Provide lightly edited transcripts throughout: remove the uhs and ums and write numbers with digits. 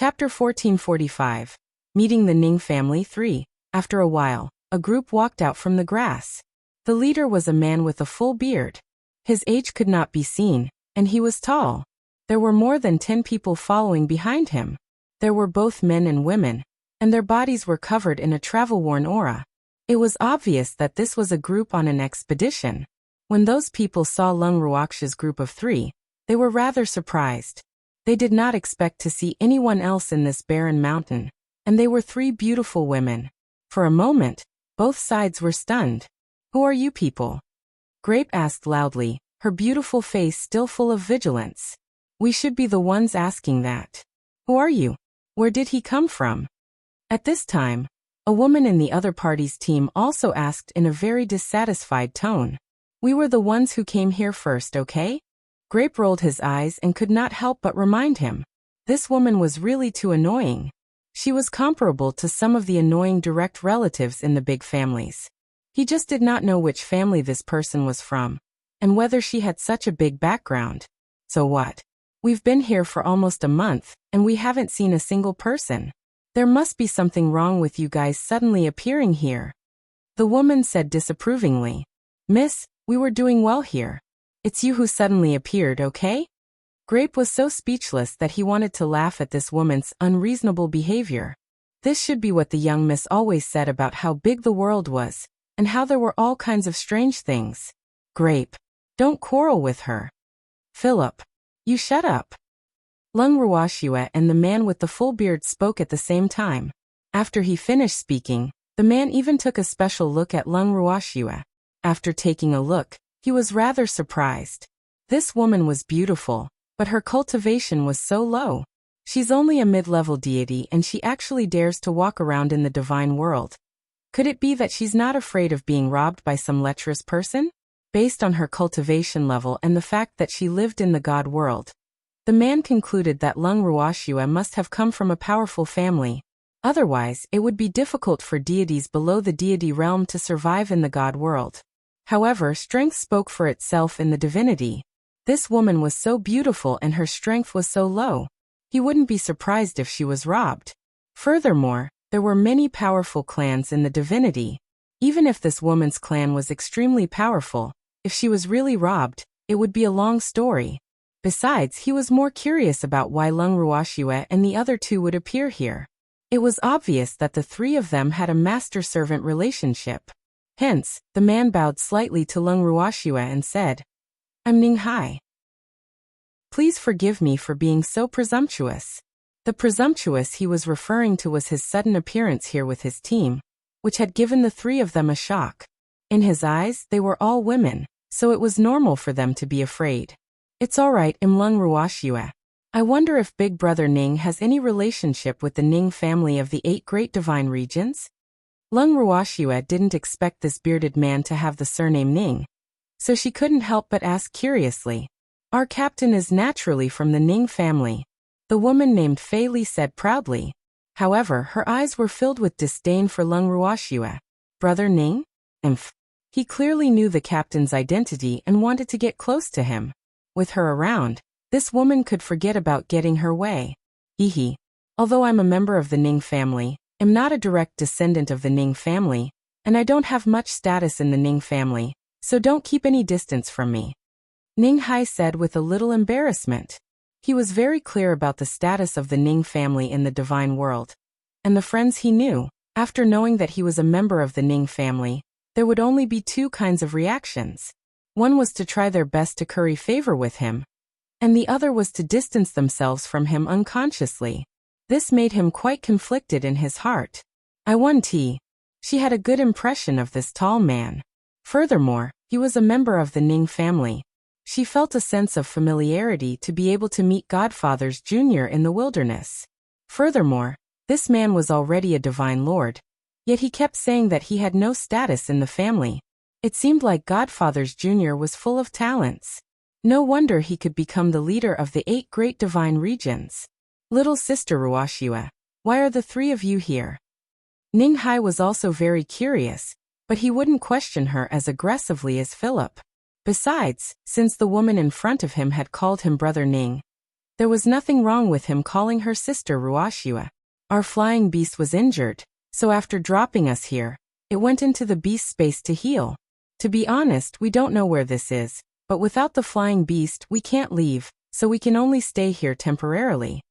Chapter 1445. Meeting the Ning family 3. After a while, a group walked out from the grass. The leader was a man with a full beard. His age could not be seen, and he was tall. There were more than 10 people following behind him. There were both men and women, and their bodies were covered in a travel-worn aura. It was obvious that this was a group on an expedition. When those people saw Lung Ruoxia's group of 3, they were rather surprised. They did not expect to see anyone else in this barren mountain, and they were 3 beautiful women. For a moment, both sides were stunned. "Who are you people?" Grape asked loudly, her beautiful face still full of vigilance. "We should be the ones asking that. Who are you? Where did he come from?" At this time, a woman in the other party's team also asked in a very dissatisfied tone. "We were the ones who came here first, okay?" Grape rolled his eyes and could not help but remind him. This woman was really too annoying. She was comparable to some of the annoying direct relatives in the big families. He just did not know which family this person was from, and whether she had such a big background. "So what? We've been here for almost a month, and we haven't seen a single person. There must be something wrong with you guys suddenly appearing here," the woman said disapprovingly. "Miss, we were doing well here. It's you who suddenly appeared, okay?" Grape was so speechless that he wanted to laugh at this woman's unreasonable behavior. This should be what the young miss always said about how big the world was, and how there were all kinds of strange things. "Grape, don't quarrel with her." "Philip, you shut up." Lung Ruoxia and the man with the full beard spoke at the same time. After he finished speaking, the man even took a special look at Lung Ruoxia. After taking a look, he was rather surprised. This woman was beautiful, but her cultivation was so low. She's only a mid-level deity and she actually dares to walk around in the divine world. Could it be that she's not afraid of being robbed by some lecherous person? Based on her cultivation level and the fact that she lived in the god world, the man concluded that Lung Ruoxia must have come from a powerful family. Otherwise, it would be difficult for deities below the deity realm to survive in the god world. However, strength spoke for itself in the divinity. This woman was so beautiful and her strength was so low. He wouldn't be surprised if she was robbed. Furthermore, there were many powerful clans in the divinity. Even if this woman's clan was extremely powerful, if she was really robbed, it would be a long story. Besides, he was more curious about why Lung Ruoxia and the other 2 would appear here. It was obvious that the 3 of them had a master-servant relationship. Hence, the man bowed slightly to Lung Ruoxia and said, "I'm Ning Hai. Please forgive me for being so presumptuous." The presumptuous he was referring to was his sudden appearance here with his team, which had given the 3 of them a shock. In his eyes, they were all women, so it was normal for them to be afraid. "It's all right, Lung Ruoxia. I wonder if Big Brother Ning has any relationship with the Ning family of the 8 great divine regions?" Lung Ruoxia didn't expect this bearded man to have the surname Ning, so she couldn't help but ask curiously. "Our captain is naturally from the Ning family," the woman named Fei Li said proudly. However, her eyes were filled with disdain for Lung Ruoxia. "Brother Ning? Imph." He clearly knew the captain's identity and wanted to get close to him. With her around, this woman could forget about getting her way. "Hehe. Although I'm a member of the Ning family, I'm not a direct descendant of the Ning family, and I don't have much status in the Ning family, so don't keep any distance from me," Ning Hai said with a little embarrassment. He was very clear about the status of the Ning family in the divine world. And the friends he knew, after knowing that he was a member of the Ning family, there would only be 2 kinds of reactions. One was to try their best to curry favor with him, and the other was to distance themselves from him unconsciously. This made him quite conflicted in his heart. She had a good impression of this tall man. Furthermore, he was a member of the Ning family. She felt a sense of familiarity to be able to meet Godfathers Jr. in the wilderness. Furthermore, this man was already a divine lord, yet he kept saying that he had no status in the family. It seemed like Godfathers Jr. was full of talents. No wonder he could become the leader of the 8 great divine regions. "Little sister Ruoxia, why are the 3 of you here?" Ning Hai was also very curious, but he wouldn't question her as aggressively as Philip. Besides, since the woman in front of him had called him Brother Ning, There was nothing wrong with him calling her sister Wuxia. Our flying beast was injured, so after dropping us here, it went into the beast space to heal. To be honest, we don't know where this is, but without the flying beast we can't leave, so we can only stay here temporarily.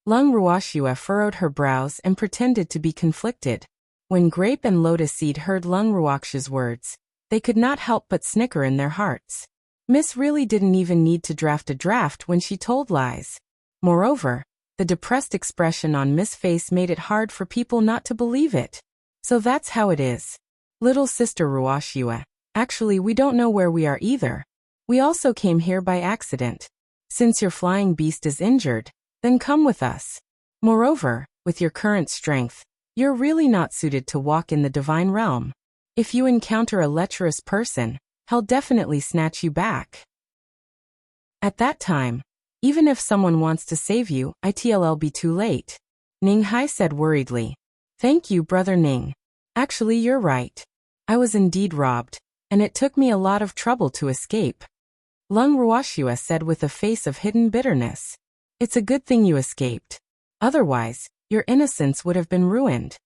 Lung Wuxia furrowed her brows and pretended to be conflicted. When Grape and Lotus Seed heard Lung Wuxia's words, they could not help but snicker in their hearts. Miss really didn't even need to draft a draft when she told lies. Moreover, the depressed expression on Miss' face made it hard for people not to believe it. So that's how it is. Little sister Wuxia, actually we don't know where we are either. We also came here by accident. Since your flying beast is injured, then come with us. Moreover, with your current strength, you're really not suited to walk in the divine realm. If you encounter a lecherous person, he'll definitely snatch you back. At that time, even if someone wants to save you, it'll be too late. Ning Hai said worriedly. Thank you, brother Ning. Actually, you're right. I was indeed robbed, and it took me a lot of trouble to escape. Lung Wuxia said with a face of hidden bitterness. It's a good thing you escaped. Otherwise, your innocence would have been ruined.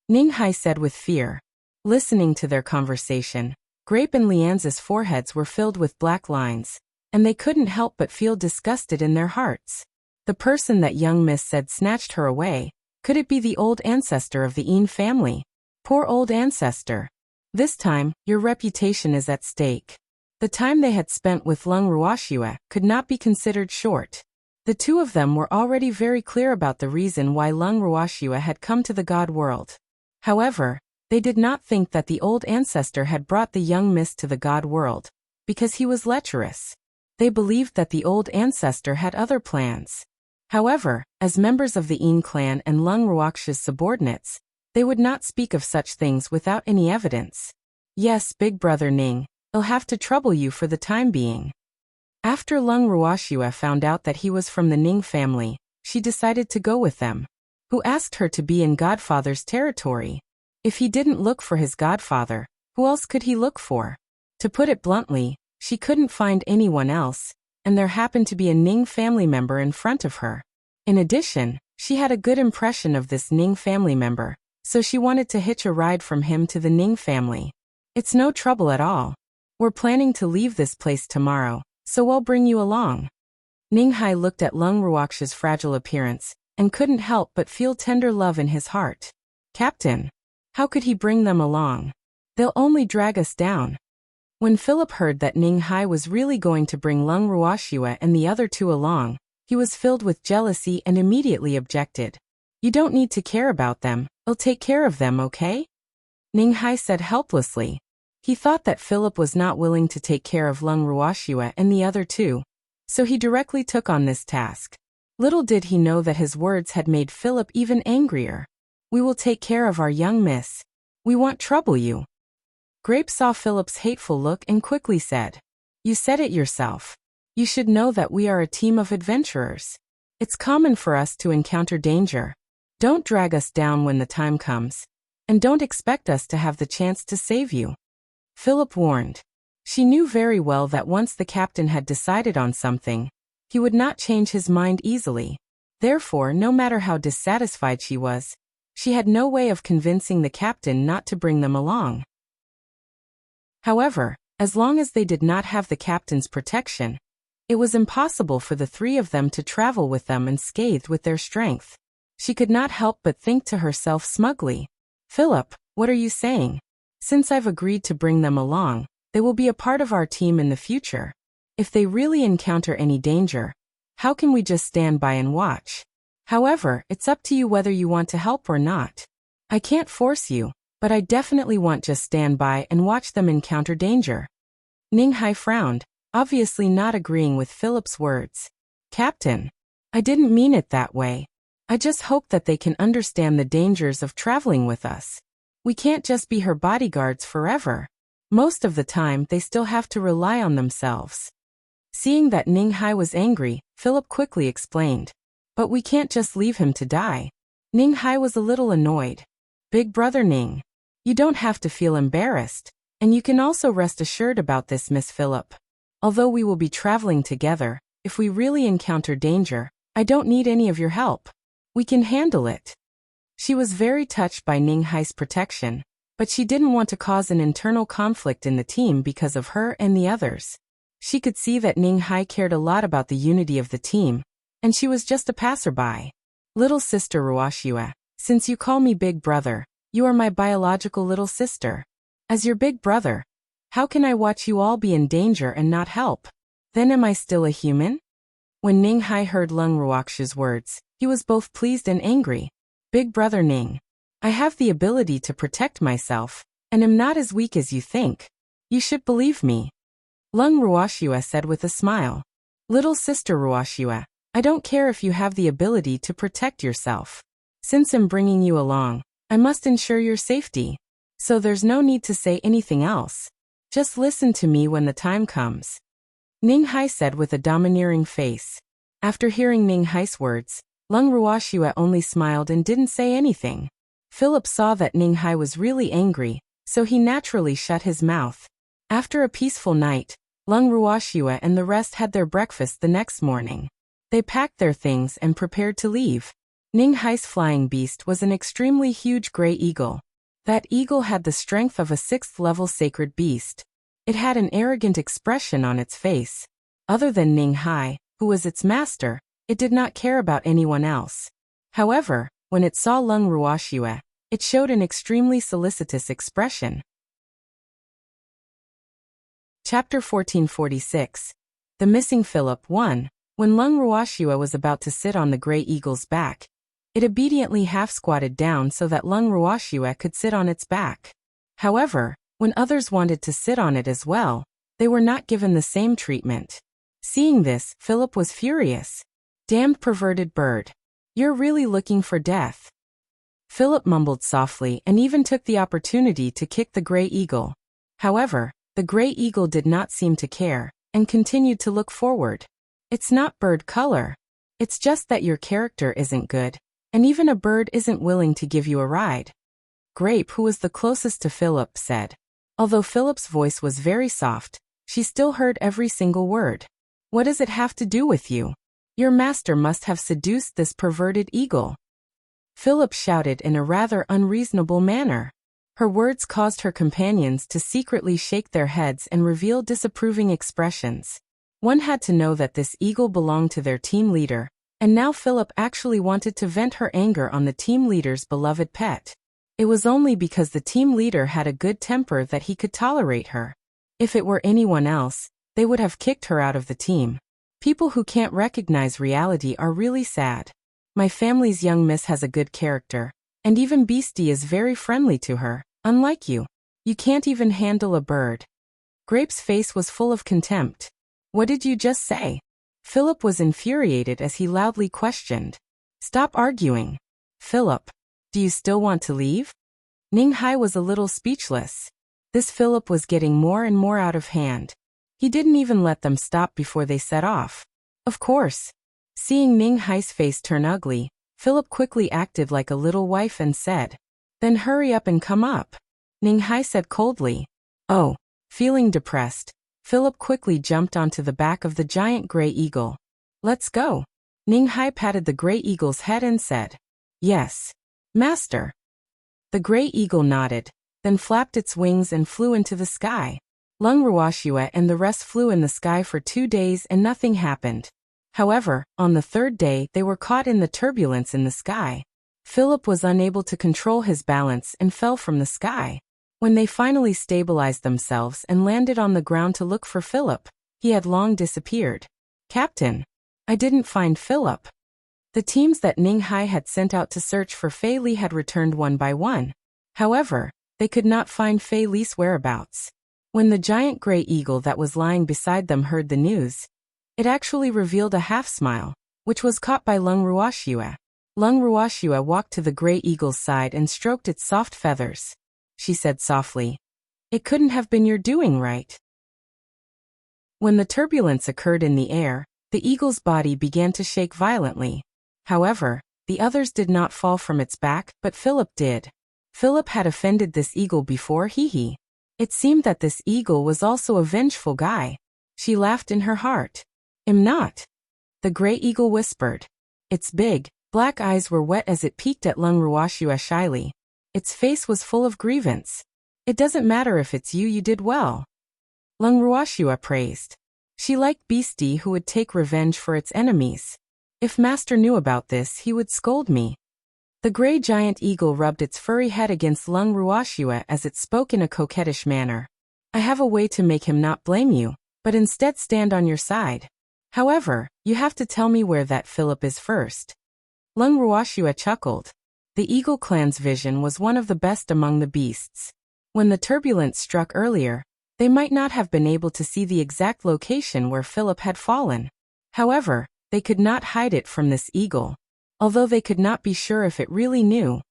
Ning Hai said with fear. Listening to their conversation, Grape and Lian's foreheads were filled with black lines, and they couldn't help but feel disgusted in their hearts. The person that young miss said snatched her away, could it be the old ancestor of the Yin family? Poor old ancestor. This time, your reputation is at stake. The time they had spent with Lung Wuxia could not be considered short. The two of them were already very clear about the reason why Lung Wuxia had come to the God world. However, they did not think that the old ancestor had brought the young miss to the God world, because he was lecherous. They believed that the old ancestor had other plans. However, as members of the Yin clan and Lung Wuxia's subordinates, they would not speak of such things without any evidence. Yes, big brother Ning, I'll have to trouble you for the time being. After Lung Wuxia found out that he was from the Ning family, she decided to go with them. Who asked her to be in Godfather's territory? If he didn't look for his godfather, who else could he look for? To put it bluntly, she couldn't find anyone else, and there happened to be a Ning family member in front of her. In addition, she had a good impression of this Ning family member, so she wanted to hitch a ride from him to the Ning family. It's no trouble at all. We're planning to leave this place tomorrow, so I'll bring you along. Ning Hai looked at Lung Wuxia's fragile appearance, and couldn't help but feel tender love in his heart. Captain, how could he bring them along? They'll only drag us down. When Philip heard that Ning Hai was really going to bring Lung Wuxia and the other two along, he was filled with jealousy and immediately objected. You don't need to care about them, I'll take care of them, okay? Ning Hai said helplessly. He thought that Philip was not willing to take care of Lung Wuxia and the other two, so he directly took on this task. Little did he know that his words had made Philip even angrier. We will take care of our young miss. We won't trouble you. Grape saw Philip's hateful look and quickly said, You said it yourself. You should know that we are a team of adventurers. It's common for us to encounter danger. Don't drag us down when the time comes. And don't expect us to have the chance to save you. Philip warned. She knew very well that once the captain had decided on something, he would not change his mind easily. Therefore, no matter how dissatisfied she was, she had no way of convincing the captain not to bring them along. However, as long as they did not have the captain's protection, it was impossible for the three of them to travel with them unscathed with their strength. She could not help but think to herself smugly, Philip, what are you saying? Since I've agreed to bring them along, they will be a part of our team in the future. If they really encounter any danger, how can we just stand by and watch? However, it's up to you whether you want to help or not. I can't force you, but I definitely want just stand by and watch them encounter danger. Ning Hai frowned, obviously not agreeing with Philip's words. Captain, I didn't mean it that way. I just hope that they can understand the dangers of traveling with us. We can't just be her bodyguards forever. Most of the time, they still have to rely on themselves. Seeing that Ning Hai was angry, Philip quickly explained. But we can't just leave him to die. Ning Hai was a little annoyed. Big brother Ning, you don't have to feel embarrassed, and you can also rest assured about this, Miss Philip. Although we will be traveling together, if we really encounter danger, I don't need any of your help. We can handle it. She was very touched by Ning Hai's protection, but she didn't want to cause an internal conflict in the team because of her and the others. She could see that Ning Hai cared a lot about the unity of the team, and she was just a passerby. Little sister Wuxia, since you call me big brother, you are my biological little sister. As your big brother, how can I watch you all be in danger and not help? Then am I still a human? When Ning Hai heard Lung Ruoxia's words, he was both pleased and angry. Big brother Ning, I have the ability to protect myself, and am not as weak as you think. You should believe me. Lung Ruoxia said with a smile. Little sister Ruoxia, I don't care if you have the ability to protect yourself. Since I'm bringing you along, I must ensure your safety. So there's no need to say anything else. Just listen to me when the time comes. Ning Hai said with a domineering face. After hearing Ning Hai's words, Lung Ruoxia only smiled and didn't say anything. Philip saw that Ning Hai was really angry, so he naturally shut his mouth. After a peaceful night, Lung Ruoxia and the rest had their breakfast the next morning. They packed their things and prepared to leave. Ning Hai's flying beast was an extremely huge gray eagle. That eagle had the strength of a 6th-level sacred beast. It had an arrogant expression on its face. Other than Ning Hai, who was its master, it did not care about anyone else. However, when it saw Lung Ruoxia, it showed an extremely solicitous expression. Chapter 1446. The Missing Philip 1. When Lung Ruoxia was about to sit on the gray eagle's back, it obediently half-squatted down so that Lung Ruoxia could sit on its back. However, when others wanted to sit on it as well, they were not given the same treatment. Seeing this, Philip was furious. Damned perverted bird. You're really looking for death. Philip mumbled softly and even took the opportunity to kick the gray eagle. However, the gray eagle did not seem to care, and continued to look forward. It's not bird color. It's just that your character isn't good, and even a bird isn't willing to give you a ride. Grape, who was the closest to Philip, said. Although Philip's voice was very soft, she still heard every single word. What does it have to do with you? Your master must have seduced this perverted eagle. Philip shouted in a rather unreasonable manner. Her words caused her companions to secretly shake their heads and reveal disapproving expressions. One had to know that this eagle belonged to their team leader, and now Philip actually wanted to vent her anger on the team leader's beloved pet. It was only because the team leader had a good temper that he could tolerate her. If it were anyone else, they would have kicked her out of the team. People who can't recognize reality are really sad. My family's young miss has a good character, and even Beastie is very friendly to her, unlike you. You can't even handle a bird. Grape's face was full of contempt. What did you just say? Philip was infuriated as he loudly questioned. Stop arguing. Philip, do you still want to leave? Ning Hai was a little speechless. This Philip was getting more and more out of hand. He didn't even let them stop before they set off. Of course. Seeing Ning Hai's face turn ugly, Philip quickly acted like a little wife and said, Then hurry up and come up. Ning Hai said coldly. Oh. Feeling depressed, Philip quickly jumped onto the back of the giant gray eagle. Let's go. Ning Hai patted the gray eagle's head and said, Yes, master. The gray eagle nodded, then flapped its wings and flew into the sky. Lung Ruoxia and the rest flew in the sky for 2 days and nothing happened. However, on the 3rd day they were caught in the turbulence in the sky. Philip was unable to control his balance and fell from the sky. When they finally stabilized themselves and landed on the ground to look for Philip, he had long disappeared. Captain, I didn't find Philip. The teams that Ning Hai had sent out to search for Fei Li had returned one by one. However, they could not find Fei Li's whereabouts. When the giant gray eagle that was lying beside them heard the news, it actually revealed a half-smile, which was caught by Lung Ruoxia. Lung Ruoxia walked to the gray eagle's side and stroked its soft feathers. She said softly, It couldn't have been your doing, right? When the turbulence occurred in the air, the eagle's body began to shake violently. However, the others did not fall from its back, but Philip did. Philip had offended this eagle before, hee. It seemed that this eagle was also a vengeful guy. She laughed in her heart. Am not. The gray eagle whispered. Its big, black eyes were wet as it peeked at Lung Ruoxue shyly. Its face was full of grievance. It doesn't matter if it's you did well. Lung Ruoxue praised. She liked beastie who would take revenge for its enemies. If master knew about this, he would scold me. The gray giant eagle rubbed its furry head against Lung Ruoxue as it spoke in a coquettish manner. I have a way to make him not blame you, but instead stand on your side. However, you have to tell me where that Philip is first. Lung Ruoxue chuckled. The eagle clan's vision was one of the best among the beasts. When the turbulence struck earlier, they might not have been able to see the exact location where Philip had fallen. However, they could not hide it from this eagle. Although they could not be sure if it really knew,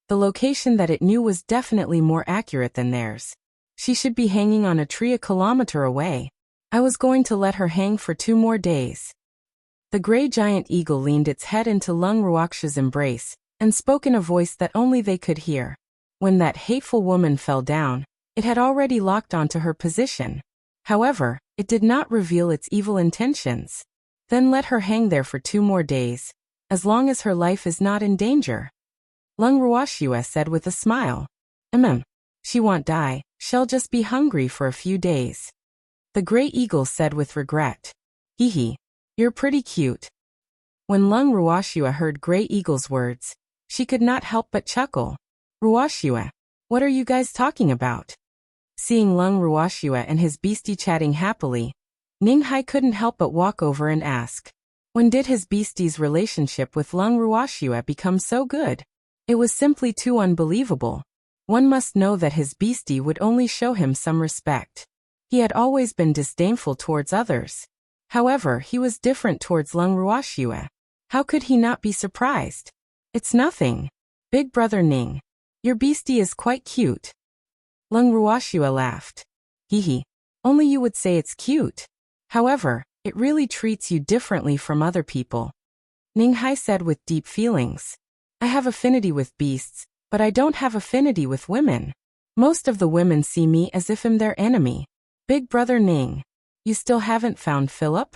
the location that it knew was definitely more accurate than theirs. She should be hanging on a tree a kilometer away. I was going to let her hang for 2 more days. The gray giant eagle leaned its head into Lung Ruoxue's embrace and spoke in a voice that only they could hear. When that hateful woman fell down, it had already locked onto her position. However, it did not reveal its evil intentions. Then let her hang there for 2 more days, as long as her life is not in danger. Lung Ruoxue said with a smile. She won't die, she'll just be hungry for a few days. The gray eagle said with regret. Hee, you're pretty cute. When Lung Ruoxue heard Gray Eagle's words, she could not help but chuckle. Ruoxue, what are you guys talking about? Seeing Lung Ruoxue and his beastie chatting happily, Ning couldn't help but walk over and ask. When did his beastie's relationship with Lung Ruoxue become so good? It was simply too unbelievable. One must know that his beastie would only show him some respect. He had always been disdainful towards others. However, he was different towards Lung Ruoxue. How could he not be surprised? It's nothing. Big brother Ning. Your beastie is quite cute. Lung Ruoxue laughed. Hee, only you would say it's cute. However, it really treats you differently from other people. Ning said with deep feelings. I have affinity with beasts, but I don't have affinity with women. Most of the women see me as if I'm their enemy. Big brother Ning, you still haven't found Philip?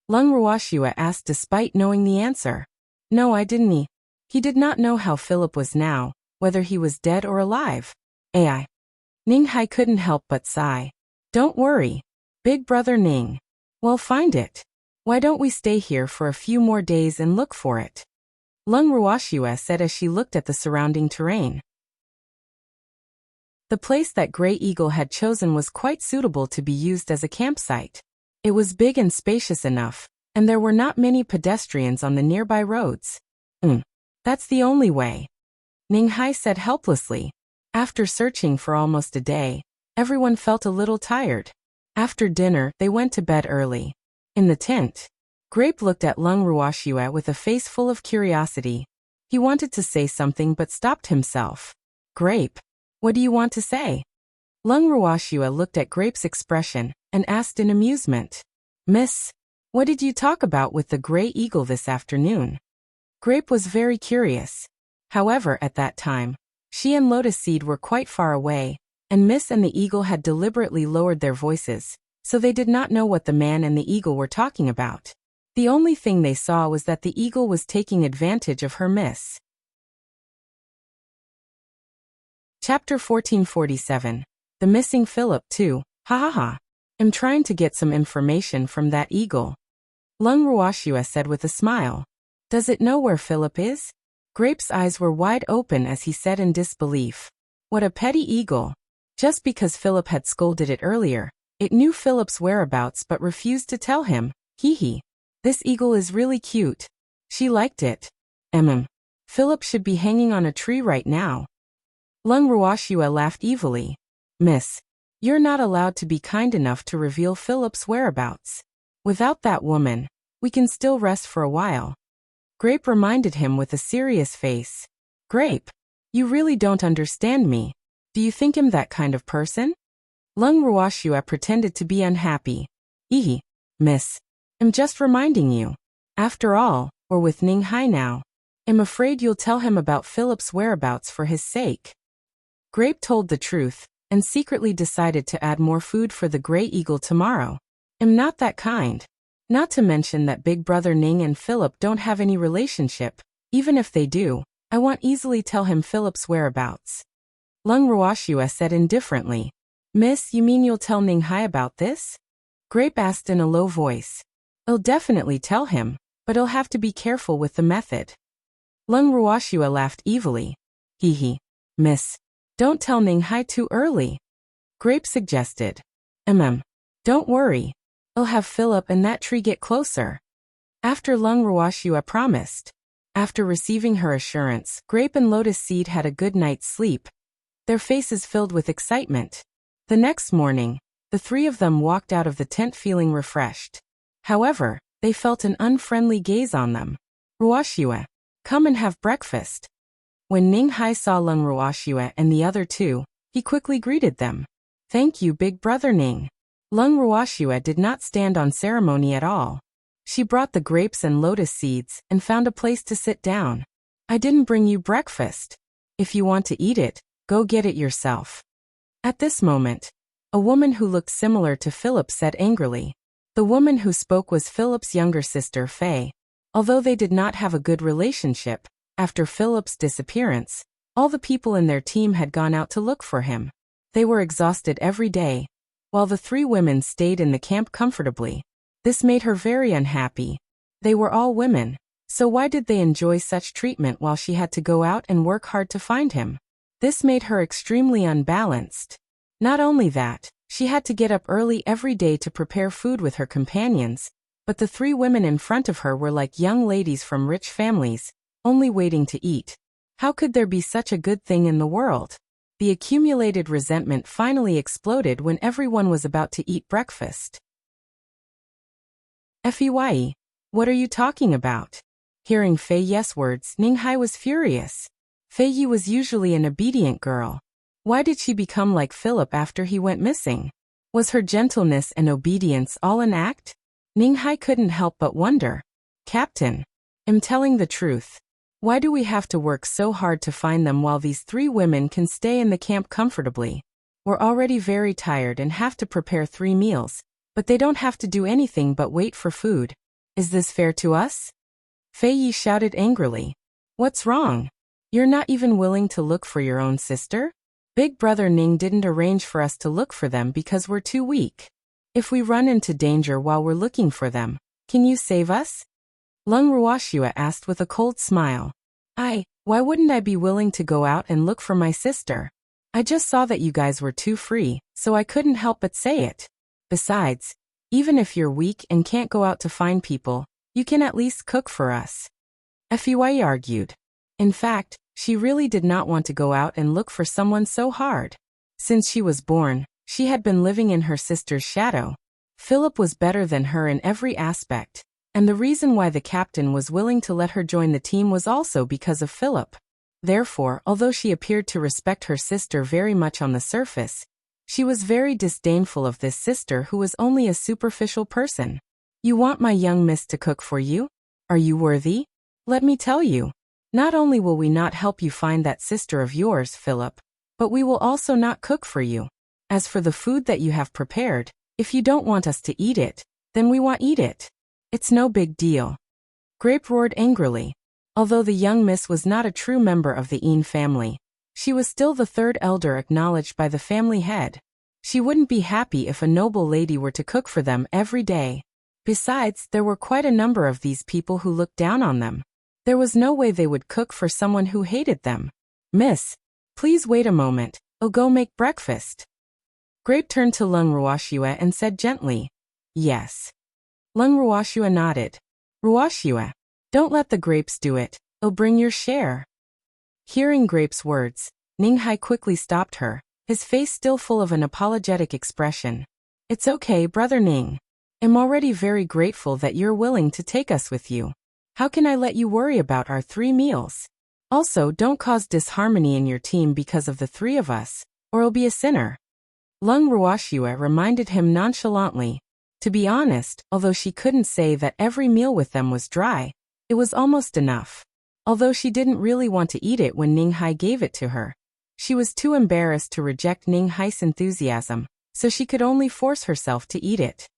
Lung Ruoxue asked despite knowing the answer. No, I didn't. He did not know how Philip was now, whether he was dead or alive. Ai. Ning couldn't help but sigh. Don't worry. Big brother Ning. We'll find it. Why don't we stay here for a few more days and look for it? Lung Ruoxue said as she looked at the surrounding terrain. The place that Gray Eagle had chosen was quite suitable to be used as a campsite. It was big and spacious enough, and there were not many pedestrians on the nearby roads. That's the only way. Ning said helplessly. After searching for almost a day, everyone felt a little tired. After dinner, they went to bed early. In the tent, Grape looked at Lung Ruoxue with a face full of curiosity. He wanted to say something but stopped himself. Grape, what do you want to say? Lung Ruoxue looked at Grape's expression and asked in amusement. Miss, what did you talk about with the Gray Eagle this afternoon? Grape was very curious. However, at that time, she and Lotus Seed were quite far away, and Miss and the Eagle had deliberately lowered their voices, so they did not know what the man and the Eagle were talking about. The only thing they saw was that the Eagle was taking advantage of her miss. Chapter 1447. The Missing Philip 2. I'm trying to get some information from that Eagle. Lung Ruoxue said with a smile. Does it know where Philip is? Grape's eyes were wide open as he said in disbelief. What a petty Eagle. Just because Philip had scolded it earlier, it knew Philip's whereabouts but refused to tell him. Hee. This Eagle is really cute. She liked it. Philip should be hanging on a tree right now. Lung Ruoxue laughed evilly. Miss, you're not allowed to be kind enough to reveal Philip's whereabouts. Without that woman, we can still rest for a while. Grape reminded him with a serious face. Grape, you really don't understand me. Do you think I'm that kind of person? Lung Ruoxue pretended to be unhappy. Miss, I'm just reminding you. After all, we're with Ning now. I'm afraid you'll tell him about Philip's whereabouts for his sake. Grape told the truth, and secretly decided to add more food for the Gray Eagle tomorrow. I'm not that kind. Not to mention that Big Brother Ning and Philip don't have any relationship. Even if they do, I won't easily tell him Philip's whereabouts. Lung Ruoxua said indifferently. Miss, you mean you'll tell Ning Hai about this? Grape asked in a low voice. I'll definitely tell him, but he'll have to be careful with the method. Lung Ruoxua laughed evilly. Hee hee. Miss, don't tell Ning Hai too early. Grape suggested. Don't worry. I'll have Philip and that tree get closer. After Lung Ruoxua promised. After receiving her assurance, Grape and Lotus Seed had a good night's sleep, their faces filled with excitement. The next morning, the three of them walked out of the tent feeling refreshed. However, they felt an unfriendly gaze on them. Ruoxua, come and have breakfast. When Ning Hai saw Lung Ruoxua and the other two, he quickly greeted them. Thank you, Big Brother Ning. Lung Ruoxua did not stand on ceremony at all. She brought the grapes and lotus seeds and found a place to sit down. I didn't bring you breakfast. If you want to eat it, go get it yourself. At this moment, a woman who looked similar to Philip said angrily. The woman who spoke was Philip's younger sister Faye. Although they did not have a good relationship, after Philip's disappearance, all the people in their team had gone out to look for him. They were exhausted every day, while the three women stayed in the camp comfortably. This made her very unhappy. They were all women, so why did they enjoy such treatment while she had to go out and work hard to find him? This made her extremely unbalanced. Not only that, she had to get up early every day to prepare food with her companions, but the three women in front of her were like young ladies from rich families, only waiting to eat. How could there be such a good thing in the world? The accumulated resentment finally exploded when everyone was about to eat breakfast. Fey, what are you talking about? Hearing Fei Ye's words, Ning Hai was furious. Fei Yi was usually an obedient girl. Why did she become like Philip after he went missing? Was her gentleness and obedience all an act? Ning Hai couldn't help but wonder. Captain, I'm telling the truth. Why do we have to work so hard to find them while these three women can stay in the camp comfortably? We're already very tired and have to prepare 3 meals, but they don't have to do anything but wait for food. Is this fair to us? Fei Yi shouted angrily. What's wrong? You're not even willing to look for your own sister? Big Brother Ning didn't arrange for us to look for them because we're too weak. If we run into danger while we're looking for them, can you save us? Lung Ruoxua asked with a cold smile. Why wouldn't I be willing to go out and look for my sister? I just saw that you guys were too free, so I couldn't help but say it. Besides, even if you're weak and can't go out to find people, you can at least cook for us. Fey argued. In fact, she really did not want to go out and look for someone so hard. Since she was born, she had been living in her sister's shadow. Philip was better than her in every aspect, and the reason why the captain was willing to let her join the team was also because of Philip. Therefore, although she appeared to respect her sister very much on the surface, she was very disdainful of this sister who was only a superficial person. You want my young miss to cook for you? Are you worthy? Let me tell you. Not only will we not help you find that sister of yours, Philip, but we will also not cook for you. As for the food that you have prepared, if you don't want us to eat it, then we won't eat it. It's no big deal. Grape roared angrily. Although the young miss was not a true member of the Een family, she was still the third elder acknowledged by the family head. She wouldn't be happy if a noble lady were to cook for them every day. Besides, there were quite a number of these people who looked down on them. There was no way they would cook for someone who hated them. Miss, please wait a moment, I'll go make breakfast. Grape turned to Lung Ruoxua and said gently, Yes. Lung Ruoxua nodded. Ruoxua, don't let the grapes do it, I'll bring your share. Hearing Grape's words, Ning Hai quickly stopped her, his face still full of an apologetic expression. It's okay, Brother Ning. I'm already very grateful that you're willing to take us with you. How can I let you worry about our 3 meals? Also, don't cause disharmony in your team because of the 3 of us, or I'll be a sinner. Lung Ruoxua reminded him nonchalantly. To be honest, although she couldn't say that every meal with them was dry, it was almost enough. Although she didn't really want to eat it when Ning Hai gave it to her, she was too embarrassed to reject Ning Hai's enthusiasm, so she could only force herself to eat it.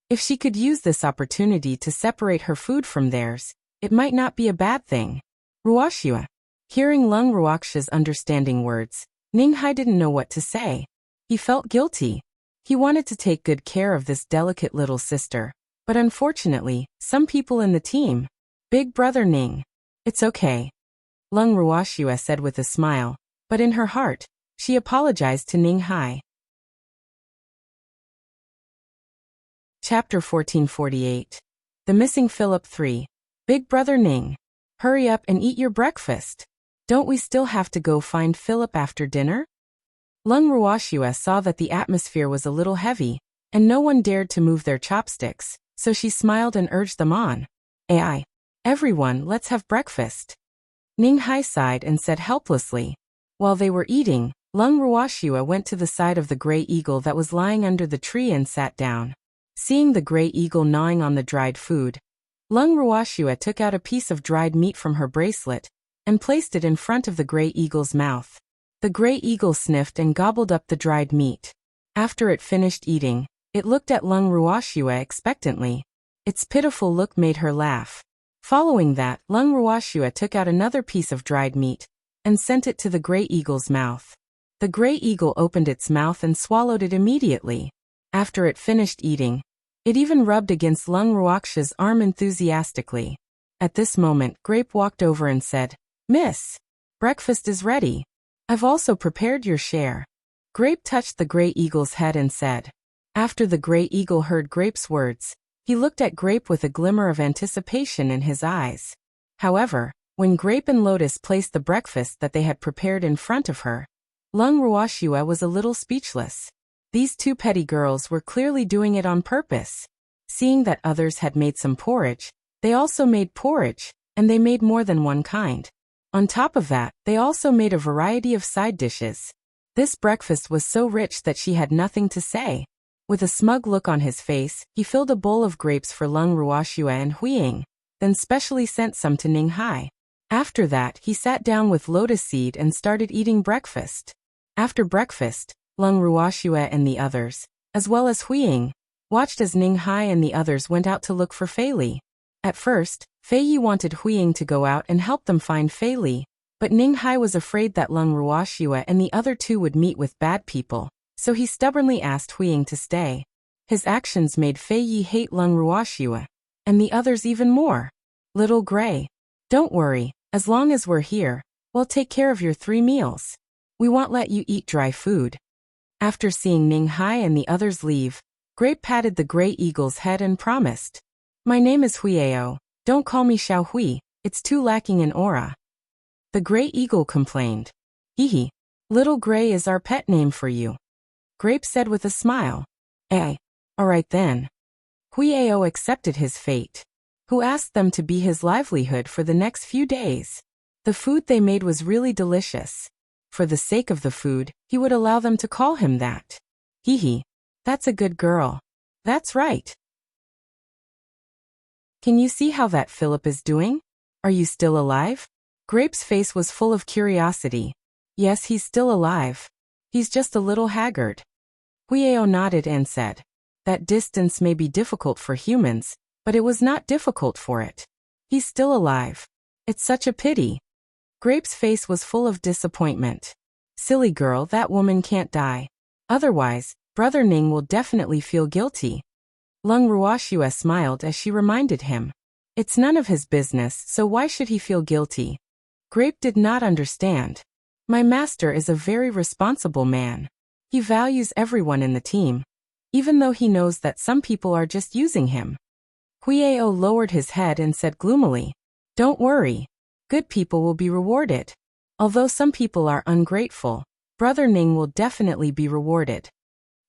If she could use this opportunity to separate her food from theirs, it might not be a bad thing. Wuxia. Hearing Lung Wuxia's understanding words, Ning Hai didn't know what to say. He felt guilty. He wanted to take good care of this delicate little sister, but unfortunately, some people in the team. Big brother Ning. It's okay. Lung Wuxia said with a smile, but in her heart, she apologized to Ning Hai. Chapter 1448. The Missing Philip 3. Big brother Ning. Hurry up and eat your breakfast. Don't we still have to go find Philip after dinner? Lung Wuxia saw that the atmosphere was a little heavy, and no one dared to move their chopsticks, so she smiled and urged them on. Ai. Everyone, let's have breakfast. Ning Hai sighed and said helplessly. While they were eating, Lung Wuxia went to the side of the gray eagle that was lying under the tree and sat down. Seeing the gray eagle gnawing on the dried food, Lung Wuxia took out a piece of dried meat from her bracelet and placed it in front of the gray eagle's mouth. The gray eagle sniffed and gobbled up the dried meat. After it finished eating, it looked at Lung Wuxia expectantly. Its pitiful look made her laugh. Following that, Lung Wuxia took out another piece of dried meat and sent it to the gray eagle's mouth. The gray eagle opened its mouth and swallowed it immediately. After it finished eating, it even rubbed against Lung Wuxia's arm enthusiastically. At this moment, Grape walked over and said, "Miss, breakfast is ready. I've also prepared your share." Grape touched the gray eagle's head and said. After the gray eagle heard Grape's words, he looked at Grape with a glimmer of anticipation in his eyes. However, when Grape and Lotus placed the breakfast that they had prepared in front of her, Lung Wuxia was a little speechless. These two petty girls were clearly doing it on purpose. Seeing that others had made some porridge, they also made porridge, and they made more than one kind. On top of that, they also made a variety of side dishes. This breakfast was so rich that she had nothing to say. With a smug look on his face, he filled a bowl of grapes for Lung Wuxia and Huiying, then specially sent some to Ning Hai. After that, he sat down with Lotus Seed and started eating breakfast. After breakfast, Lung Wuxia and the others, as well as Huiying, watched as Ning Hai and the others went out to look for Fei Li. At first, Fei Yi wanted Huiying to go out and help them find Fei Li, but Ning Hai was afraid that Lung Wuxia and the other two would meet with bad people, so he stubbornly asked Huiying to stay. His actions made Fei Yi hate Lung Wuxia, and the others even more. "Little Gray, don't worry, as long as we're here, we'll take care of your 3 meals. We won't let you eat dry food." After seeing Ning Hai and the others leave, Grape patted the gray eagle's head and promised. "My name is Huiyao, don't call me Xiao Hui, it's too lacking in aura." The gray eagle complained. "Hee, Little Gray is our pet name for you," Grape said with a smile. Alright then." Huiyao accepted his fate. Who asked them to be his livelihood for the next few days. The food they made was really delicious. For the sake of the food, he would allow them to call him that. That's a good girl. That's right. Can you see how that Philip is doing? Are you still alive? Grape's face was full of curiosity. Yes, he's still alive. He's just a little haggard. Huiyao nodded and said, "That distance may be difficult for humans, but it was not difficult for it. He's still alive. It's such a pity." Grape's face was full of disappointment. "Silly girl, that woman can't die. Otherwise, Brother Ning will definitely feel guilty." Lung Wuxia smiled as she reminded him. It's none of his business, so why should he feel guilty? Grape did not understand. My master is a very responsible man. He values everyone in the team, even though he knows that some people are just using him. Huiyao lowered his head and said gloomily, "Don't worry. Good people will be rewarded. Although some people are ungrateful, Brother Ning will definitely be rewarded."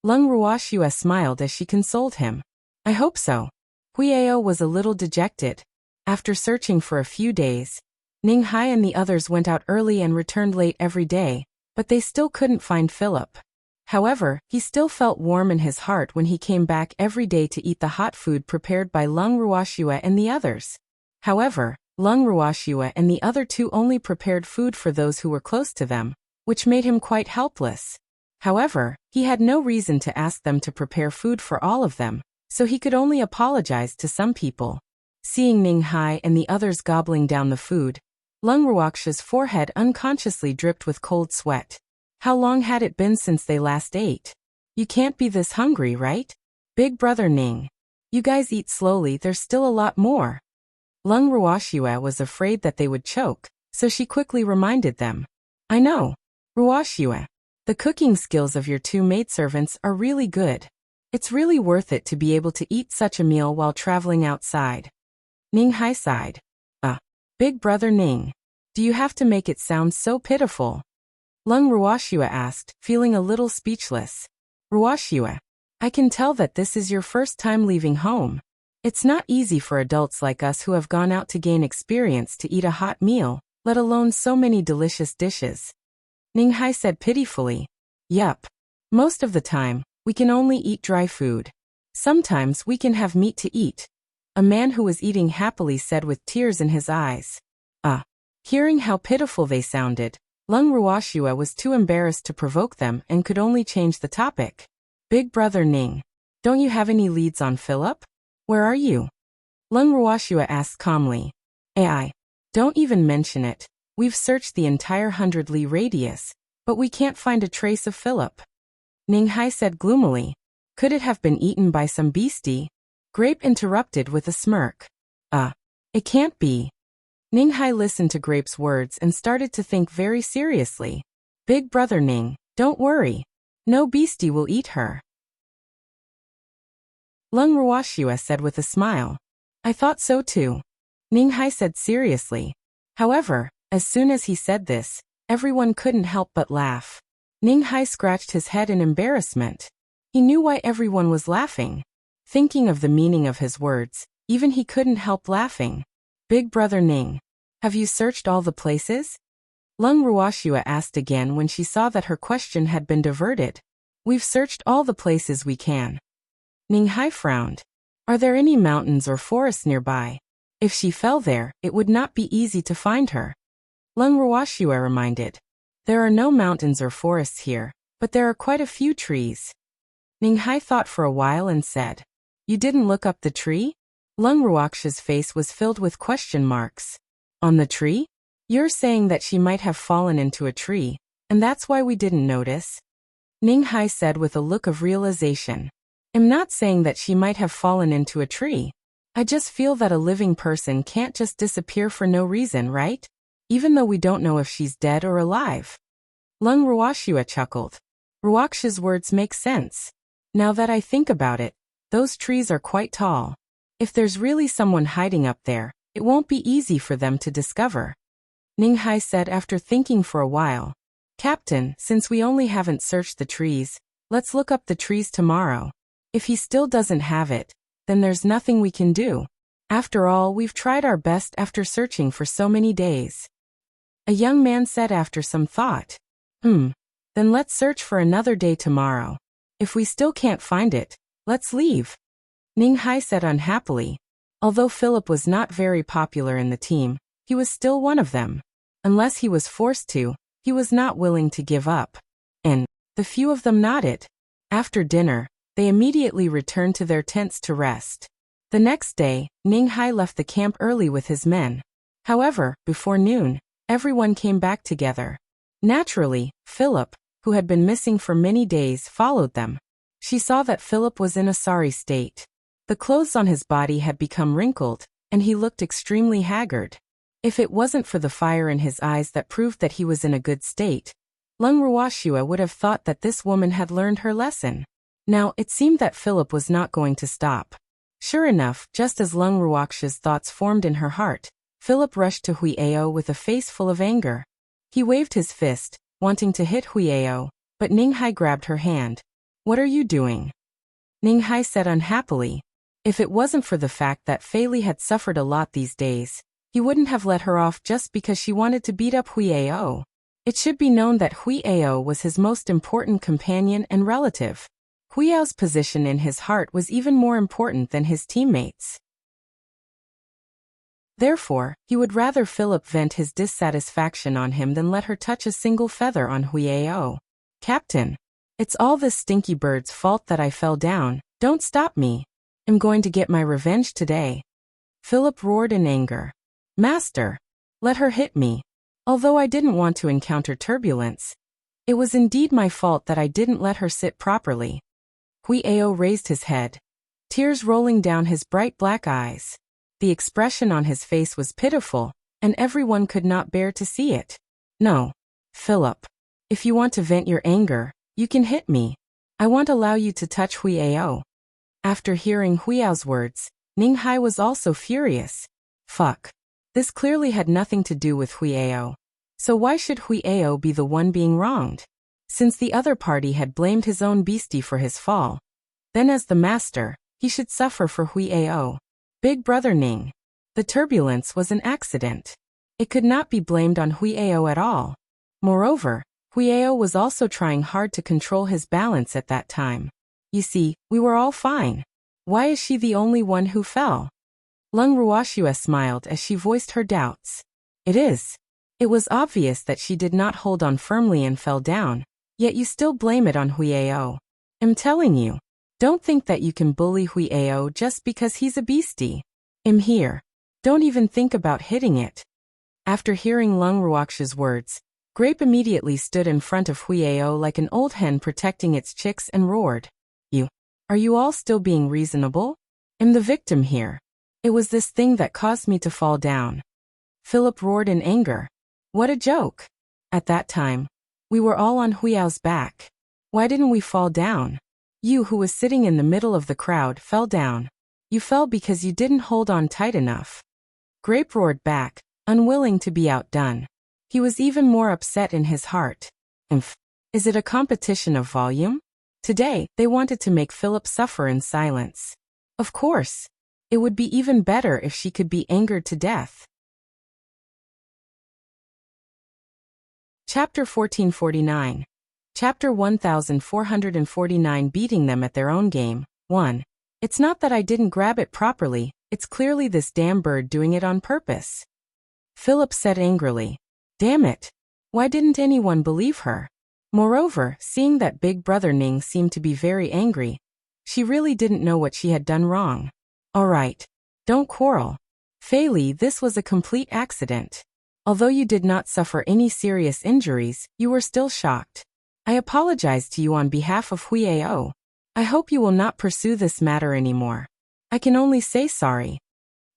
Lung Wuxia smiled as she consoled him. "I hope so." Huiyao was a little dejected. After searching for a few days, Ning Hai and the others went out early and returned late every day, but they still couldn't find Philip. However, he still felt warm in his heart when he came back every day to eat the hot food prepared by Lung Wuxia and the others. However, Lung Wuxia and the other two only prepared food for those who were close to them, which made him quite helpless. However, he had no reason to ask them to prepare food for all of them, so he could only apologize to some people. Seeing Ning Hai and the others gobbling down the food, Lung Ruoxia's forehead unconsciously dripped with cold sweat. How long had it been since they last ate? You can't be this hungry, right? Big brother Ning. You guys eat slowly, there's still a lot more. Lung Ruoxia was afraid that they would choke, so she quickly reminded them. I know. Ruoxia. The cooking skills of your two maidservants are really good. It's really worth it to be able to eat such a meal while traveling outside. Ning Hai sighed. Big brother Ning. Do you have to make it sound so pitiful? Lung Ruoxia asked, feeling a little speechless. Ruoxia. I can tell that this is your first time leaving home. It's not easy for adults like us who have gone out to gain experience to eat a hot meal, let alone so many delicious dishes. Ning Hai said pitifully. Yup. Most of the time, we can only eat dry food. Sometimes we can have meat to eat. A man who was eating happily said with tears in his eyes. Hearing how pitiful they sounded, Lung Ruoxia was too embarrassed to provoke them and could only change the topic. Big brother Ning. Don't you have any leads on Philip? Where are you? Lung Ruoxia asked calmly. AI. Don't even mention it. We've searched the entire 100-li radius, but we can't find a trace of Philip. Ning Hai said gloomily. Could it have been eaten by some beastie? Grape interrupted with a smirk. It can't be. Ning Hai listened to Grape's words and started to think very seriously. Big brother Ning, don't worry. No beastie will eat her. Lung Ruoxia said with a smile. I thought so too. Ning Hai said seriously. However, as soon as he said this, everyone couldn't help but laugh. Ning Hai scratched his head in embarrassment. He knew why everyone was laughing. Thinking of the meaning of his words, even he couldn't help laughing. Big brother Ning, have you searched all the places? Lung Ruoxia asked again when she saw that her question had been diverted. We've searched all the places we can. Ning Hai frowned. Are there any mountains or forests nearby? If she fell there, it would not be easy to find her. Lung Ruoxia reminded. There are no mountains or forests here, but there are quite a few trees. Ning Hai thought for a while and said. You didn't look up the tree? Lung Ruoxia's face was filled with question marks. On the tree? You're saying that she might have fallen into a tree, and that's why we didn't notice? Ning Hai said with a look of realization. I'm not saying that she might have fallen into a tree. I just feel that a living person can't just disappear for no reason, right? Even though we don't know if she's dead or alive. Lung Ruoxia chuckled. Ruoxia's words make sense. Now that I think about it, those trees are quite tall. If there's really someone hiding up there, it won't be easy for them to discover. Ning Hai said after thinking for a while. Captain, since we only haven't searched the trees, let's look up the trees tomorrow. If he still doesn't have it, then there's nothing we can do. After all, we've tried our best after searching for so many days. A young man said after some thought. Then let's search for another day tomorrow. If we still can't find it, let's leave. Ning Hai said unhappily. Although Philip was not very popular in the team, he was still one of them. Unless he was forced to, he was not willing to give up. And the few of them nodded. After dinner, they immediately returned to their tents to rest. The next day, Ning Hai left the camp early with his men. However, before noon, everyone came back together. Naturally, Philip, who had been missing for many days, followed them. She saw that Philip was in a sorry state. The clothes on his body had become wrinkled, and he looked extremely haggard. If it wasn't for the fire in his eyes that proved that he was in a good state, Lung Ruoxia would have thought that this woman had learned her lesson. Now, it seemed that Philip was not going to stop. Sure enough, just as Lung Ruoxia's thoughts formed in her heart, Philip rushed to Huiao with a face full of anger. He waved his fist, wanting to hit Huiao, but Ning Hai grabbed her hand. What are you doing? Ning Hai said unhappily. If it wasn't for the fact that Fei Li had suffered a lot these days, he wouldn't have let her off just because she wanted to beat up Huiao. It should be known that Huiao was his most important companion and relative. Huiao's position in his heart was even more important than his teammates. Therefore, he would rather Philip vent his dissatisfaction on him than let her touch a single feather on Huiao. Captain, it's all this stinky bird's fault that I fell down. Don't stop me. am going to get my revenge today. Philip roared in anger. Master! Let her hit me. Although I didn't want to encounter turbulence, it was indeed my fault that I didn't let her sit properly. Huiao raised his head, tears rolling down his bright black eyes. The expression on his face was pitiful, and everyone could not bear to see it. No, Philip. If you want to vent your anger, you can hit me. I won't allow you to touch Huiao. After hearing Huiao's words, Ning Hai was also furious. Fuck. This clearly had nothing to do with Huiao. So why should Huiao be the one being wronged? Since the other party had blamed his own beastie for his fall, then as the master, he should suffer for Huiao. Big brother Ning. The turbulence was an accident. It could not be blamed on Huiao at all. Moreover, Huiao was also trying hard to control his balance at that time. You see, we were all fine. Why is she the only one who fell? Lung Ruoxue smiled as she voiced her doubts. It is. It was obvious that she did not hold on firmly and fell down, yet you still blame it on Huiao. I'm telling you, don't think that you can bully Huiao just because he's a beastie. I'm here. Don't even think about hitting it. After hearing Lung Ruoxue's words, Grape immediately stood in front of Huiao like an old hen protecting its chicks and roared. Are you all still being reasonable? I'm the victim here. It was this thing that caused me to fall down. Philip roared in anger. What a joke. At that time, we were all on Huiao's back. Why didn't we fall down? You who was sitting in the middle of the crowd fell down. You fell because you didn't hold on tight enough. Grape roared back, unwilling to be outdone. He was even more upset in his heart. Is it a competition of volume? Today, they wanted to make Philip suffer in silence. Of course. It would be even better if she could be angered to death. Chapter 1449. Chapter 1449 Beating them at their own game. 1. It's not that I didn't grab it properly, it's clearly this damn bird doing it on purpose. Philip said angrily. Damn it. Why didn't anyone believe her? Moreover, seeing that big brother Ning seemed to be very angry, she really didn't know what she had done wrong. Alright. Don't quarrel. Fei Li, this was a complete accident. Although you did not suffer any serious injuries, you were still shocked. I apologize to you on behalf of Huiao. I hope you will not pursue this matter anymore. I can only say sorry.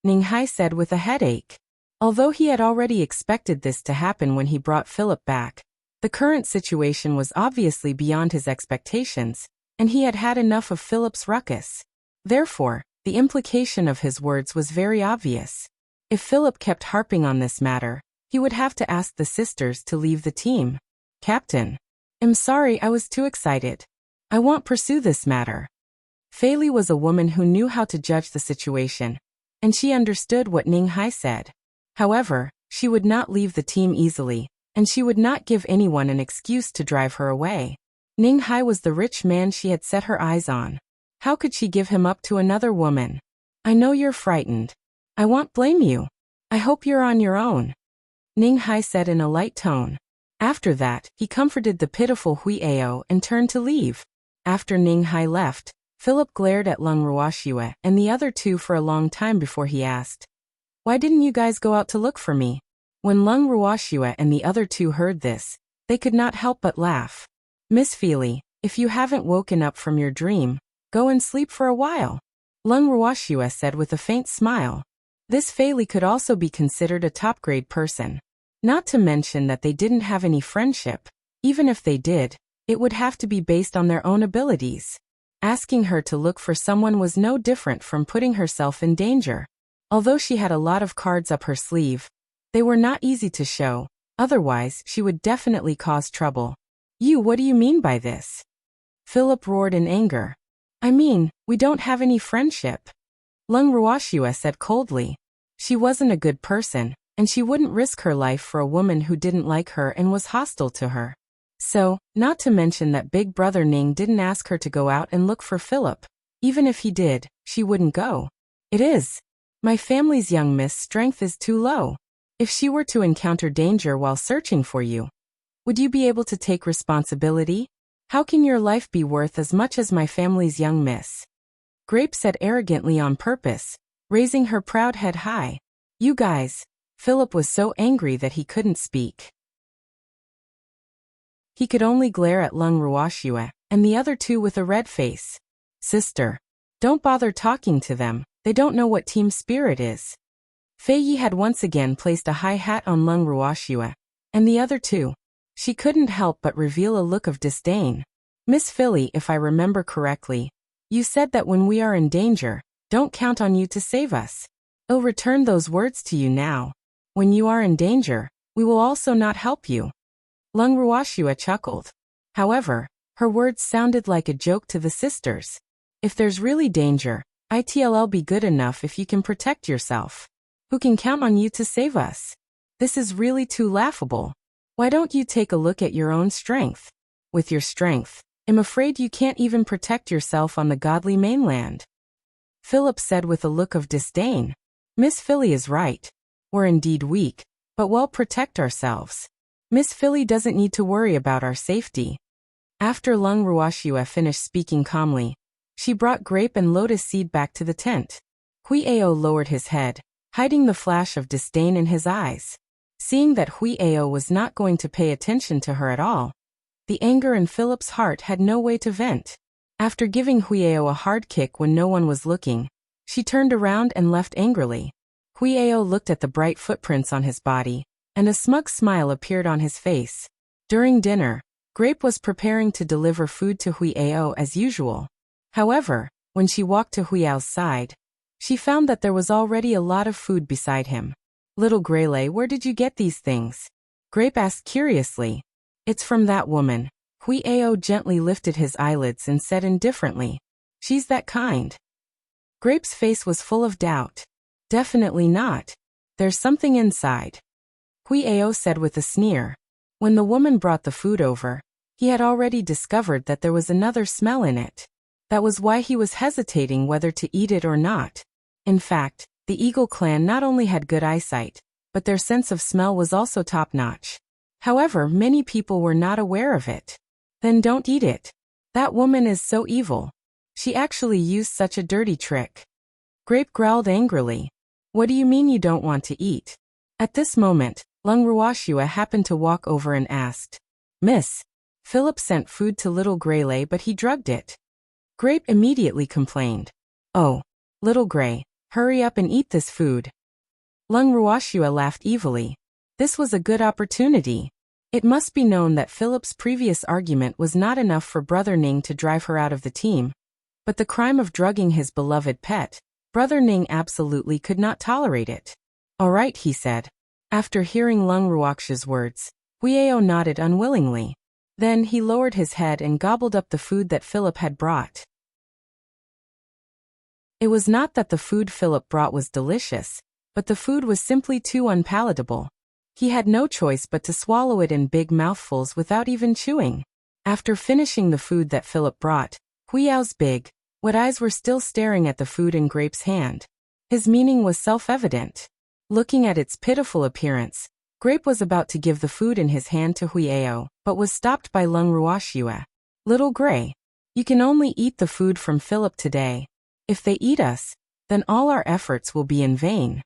Ning Hai said with a headache. Although he had already expected this to happen when he brought Philip back, the current situation was obviously beyond his expectations, and he had had enough of Philip's ruckus. Therefore, the implication of his words was very obvious. If Philip kept harping on this matter, he would have to ask the sisters to leave the team. Captain. I'm sorry, I was too excited. I won't pursue this matter. Fei Li was a woman who knew how to judge the situation, and she understood what Ning Hai said. However, she would not leave the team easily, and she would not give anyone an excuse to drive her away. Ning Hai was the rich man she had set her eyes on. How could she give him up to another woman? I know you're frightened. I won't blame you. I hope you're on your own. Ning Hai said in a light tone. After that, he comforted the pitiful Huiao and turned to leave. After Ning Hai left, Philip glared at Lung Ruoxue and the other two for a long time before he asked, Why didn't you guys go out to look for me? When Lung Ruoxue and the other two heard this, they could not help but laugh. Miss Fei Li, if you haven't woken up from your dream, go and sleep for a while. Lung Ruoxue said with a faint smile. This Fei Li could also be considered a top-grade person. Not to mention that they didn't have any friendship. Even if they did, it would have to be based on their own abilities. Asking her to look for someone was no different from putting herself in danger. Although she had a lot of cards up her sleeve, they were not easy to show, otherwise she would definitely cause trouble. What do you mean by this? Philip roared in anger. I mean, we don't have any friendship. Lung Ruoxue said coldly. She wasn't a good person, and she wouldn't risk her life for a woman who didn't like her and was hostile to her. So, not to mention that big brother Ning didn't ask her to go out and look for Philip. Even if he did, she wouldn't go. It is. My family's young miss strength is too low. If she were to encounter danger while searching for you, would you be able to take responsibility? How can your life be worth as much as my family's young miss? Grape said arrogantly on purpose, raising her proud head high. You guys. Philip was so angry that he couldn't speak. He could only glare at Lung Ruoxue and the other two with a red face. Sister. Don't bother talking to them, they don't know what team spirit is. Fei Yi had once again placed a high hat on Lung Ruoxue and the other two. She couldn't help but reveal a look of disdain. Miss Philly, if I remember correctly, you said that when we are in danger, don't count on you to save us. I'll return those words to you now. When you are in danger, we will also not help you. Lung Ruoxue chuckled. However, her words sounded like a joke to the sisters. If there's really danger, it'll be good enough if you can protect yourself. Who can count on you to save us? This is really too laughable. Why don't you take a look at your own strength? With your strength, I'm afraid you can't even protect yourself on the godly mainland. Philip said with a look of disdain. Miss Philly is right. We're indeed weak, but we'll protect ourselves. Miss Philly doesn't need to worry about our safety. After Lung Ruoxue finished speaking calmly, she brought Grape and Lotus Seed back to the tent. Huiao lowered his head, hiding the flash of disdain in his eyes. Seeing that Huiao was not going to pay attention to her at all, the anger in Philip's heart had no way to vent. After giving Huiao a hard kick when no one was looking, she turned around and left angrily. Huiao looked at the bright footprints on his body, and a smug smile appeared on his face. During dinner, Grape was preparing to deliver food to Huiao as usual. However, when she walked to Huiao's side, she found that there was already a lot of food beside him. Little Greyley, where did you get these things? Grape asked curiously. It's from that woman. Huiao gently lifted his eyelids and said indifferently. She's that kind. Grape's face was full of doubt. Definitely not. There's something inside. Huiao said with a sneer. When the woman brought the food over, he had already discovered that there was another smell in it. That was why he was hesitating whether to eat it or not. In fact, the Eagle clan not only had good eyesight, but their sense of smell was also top-notch. However, many people were not aware of it. Then don't eat it. That woman is so evil. She actually used such a dirty trick. Grape growled angrily. What do you mean you don't want to eat? At this moment, Lung Ruoxue happened to walk over and asked. Miss. Philip sent food to Little Greyley but he drugged it. Grape immediately complained. Oh, Little Grey, hurry up and eat this food. Lung Ruoxue laughed evilly. This was a good opportunity. It must be known that Philip's previous argument was not enough for Brother Ning to drive her out of the team. But the crime of drugging his beloved pet, Brother Ning absolutely could not tolerate it. All right, he said. After hearing Lung Ruoxue's words, Huiao nodded unwillingly. Then he lowered his head and gobbled up the food that Philip had brought. It was not that the food Philip brought was delicious, but the food was simply too unpalatable. He had no choice but to swallow it in big mouthfuls without even chewing. After finishing the food that Philip brought, Huiao's big, wet eyes were still staring at the food in Grape's hand. His meaning was self-evident. Looking at its pitiful appearance, Grape was about to give the food in his hand to Huiao, but was stopped by Lung Ruoxue. Little Grey, you can only eat the food from Philip today. If they eat us, then all our efforts will be in vain.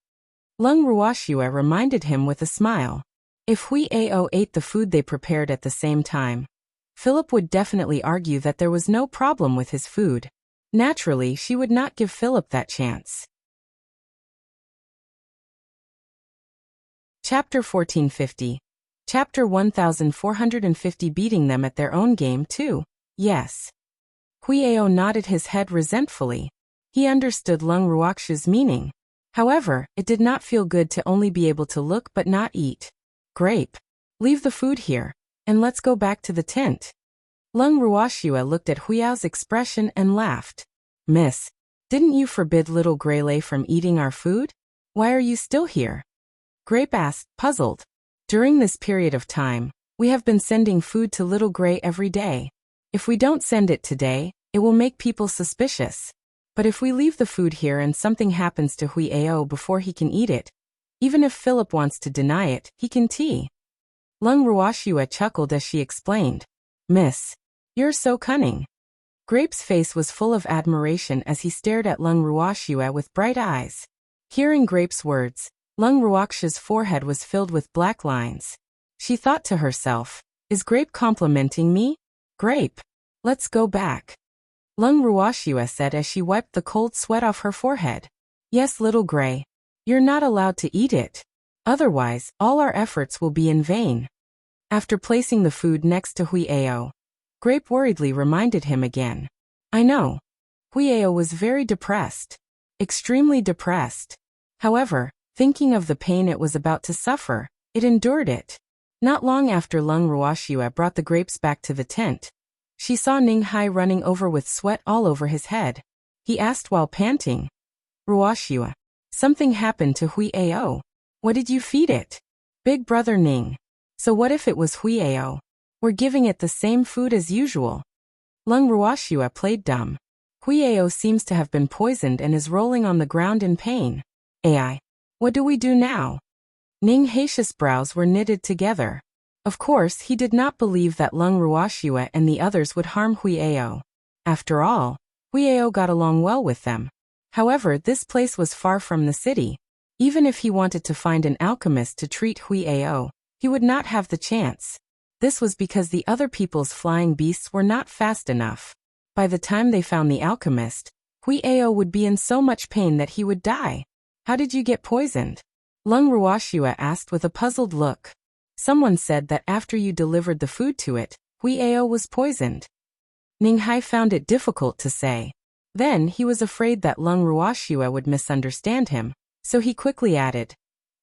Lung Ruoxue reminded him with a smile. If Huiao ate the food they prepared at the same time, Philip would definitely argue that there was no problem with his food. Naturally, she would not give Philip that chance. Chapter 1450. Chapter 1450. Beating them at their own game too. Yes. Huiao nodded his head resentfully. He understood Lung Ruoxue's meaning. However, it did not feel good to only be able to look but not eat. Grape. Leave the food here, and let's go back to the tent. Lung Ruoxue looked at Huiao's expression and laughed. Miss, didn't you forbid Little Greyley from eating our food? Why are you still here? Grape asked, puzzled. During this period of time, we have been sending food to Little Grey every day. If we don't send it today, it will make people suspicious. But if we leave the food here and something happens to Huiao before he can eat it, even if Philip wants to deny it, he can tea. Lung Ruoxue chuckled as she explained. Miss, you're so cunning. Grape's face was full of admiration as he stared at Lung Ruoxue with bright eyes. Hearing Grape's words, Lung Ruoxia's forehead was filled with black lines. She thought to herself, is Grape complimenting me? Grape, let's go back. Lung Ruoxue said as she wiped the cold sweat off her forehead. Yes, little Gray. You're not allowed to eat it. Otherwise, all our efforts will be in vain. After placing the food next to Huiao, Grape worriedly reminded him again. I know. Huiao was very depressed. Extremely depressed. However, thinking of the pain it was about to suffer, it endured it. Not long after Lung Ruoxue brought the grapes back to the tent, she saw Ning Hai running over with sweat all over his head. He asked while panting. Ruoxue, something happened to Huiao. What did you feed it? Big brother Ning. So what if it was Huiao? We're giving it the same food as usual. Lung Ruoxue played dumb. Huiao seems to have been poisoned and is rolling on the ground in pain. Ai. What do we do now? Ning Hai's brows were knitted together. Of course, he did not believe that Lung Ruoxue and the others would harm Huiao. After all, Huiao got along well with them. However, this place was far from the city. Even if he wanted to find an alchemist to treat Huiao, he would not have the chance. This was because the other people's flying beasts were not fast enough. By the time they found the alchemist, Huiao would be in so much pain that he would die. How did you get poisoned? Lung Ruoxue asked with a puzzled look. Someone said that after you delivered the food to it, Huiao was poisoned. Ning Hai found it difficult to say. Then he was afraid that Lung Ruoxue would misunderstand him, so he quickly added,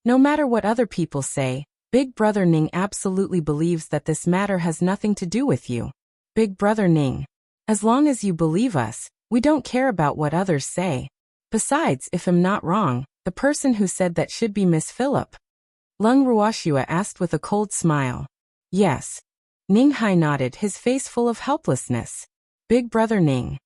no matter what other people say, Big Brother Ning absolutely believes that this matter has nothing to do with you. Big Brother Ning. As long as you believe us, we don't care about what others say. Besides, if I'm not wrong, the person who said that should be Miss Philip. Lung Ruoxue asked with a cold smile. Yes. Ning Hai nodded, his face full of helplessness. Big Brother Ning.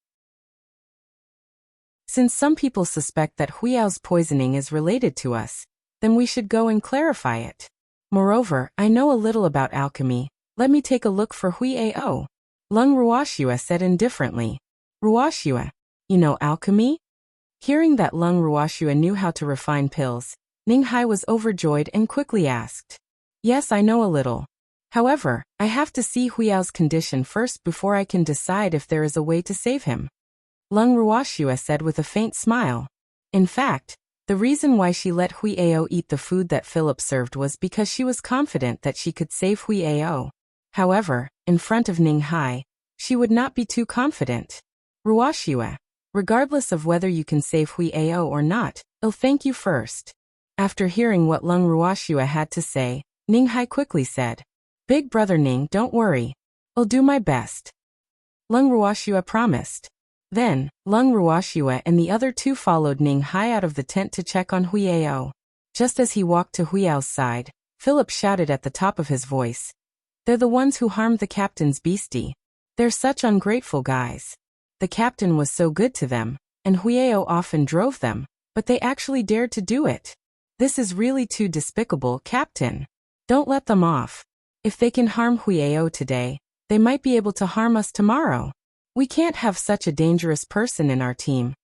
Since some people suspect that Huiao's poisoning is related to us, then we should go and clarify it. Moreover, I know a little about alchemy. Let me take a look for Huiao. Lung Ruoxue said indifferently. Ruoxue, you know alchemy? Hearing that Lung Ruoxue knew how to refine pills, Ning Hai was overjoyed and quickly asked. Yes, I know a little. However, I have to see Huiao's condition first before I can decide if there is a way to save him. Lung Ruoxue said with a faint smile. In fact, the reason why she let Huiao eat the food that Philip served was because she was confident that she could save Huiao. However, in front of Ning Hai, she would not be too confident. Ruoxue, regardless of whether you can save Huiao or not, I'll thank you first. After hearing what Lung Ruoxue had to say, Ning Hai quickly said, Big Brother Ning, don't worry. I'll do my best. Lung Ruoxue promised. Then, Lung Ruoxue and the other two followed Ning Hai out of the tent to check on Huiao. Just as he walked to Huiao's side, Philip shouted at the top of his voice. They're the ones who harmed the captain's beastie. They're such ungrateful guys. The captain was so good to them, and Huiao often drove them, but they actually dared to do it. This is really too despicable, Captain. Don't let them off. If they can harm Huiao today, they might be able to harm us tomorrow. We can't have such a dangerous person in our team.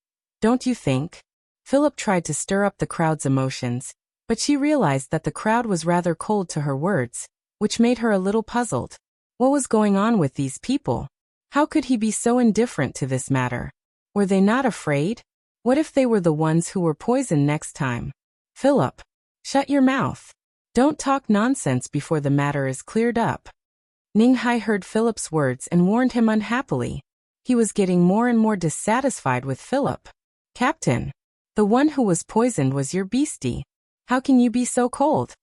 Don't you think? Philip tried to stir up the crowd's emotions, but she realized that the crowd was rather cold to her words, which made her a little puzzled. What was going on with these people? How could he be so indifferent to this matter? Were they not afraid? What if they were the ones who were poisoned next time? Philip, shut your mouth. Don't talk nonsense before the matter is cleared up. Ning Hai heard Philip's words and warned him unhappily. He was getting more and more dissatisfied with Philip. Captain, the one who was poisoned was your beastie. How can you be so cold?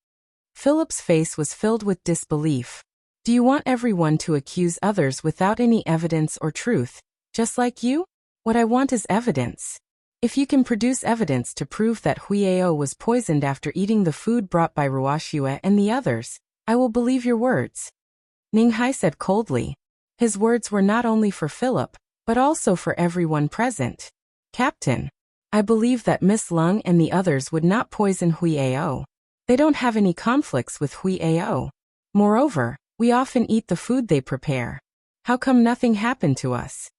Philip's face was filled with disbelief. Do you want everyone to accuse others without any evidence or truth, just like you? What I want is evidence. If you can produce evidence to prove that Huiao was poisoned after eating the food brought by Ruoxue and the others, I will believe your words. Ning Hai said coldly. His words were not only for Philip, but also for everyone present. Captain, I believe that Miss Lung and the others would not poison Huiao. They don't have any conflicts with Huiao. Moreover, we often eat the food they prepare. How come nothing happened to us?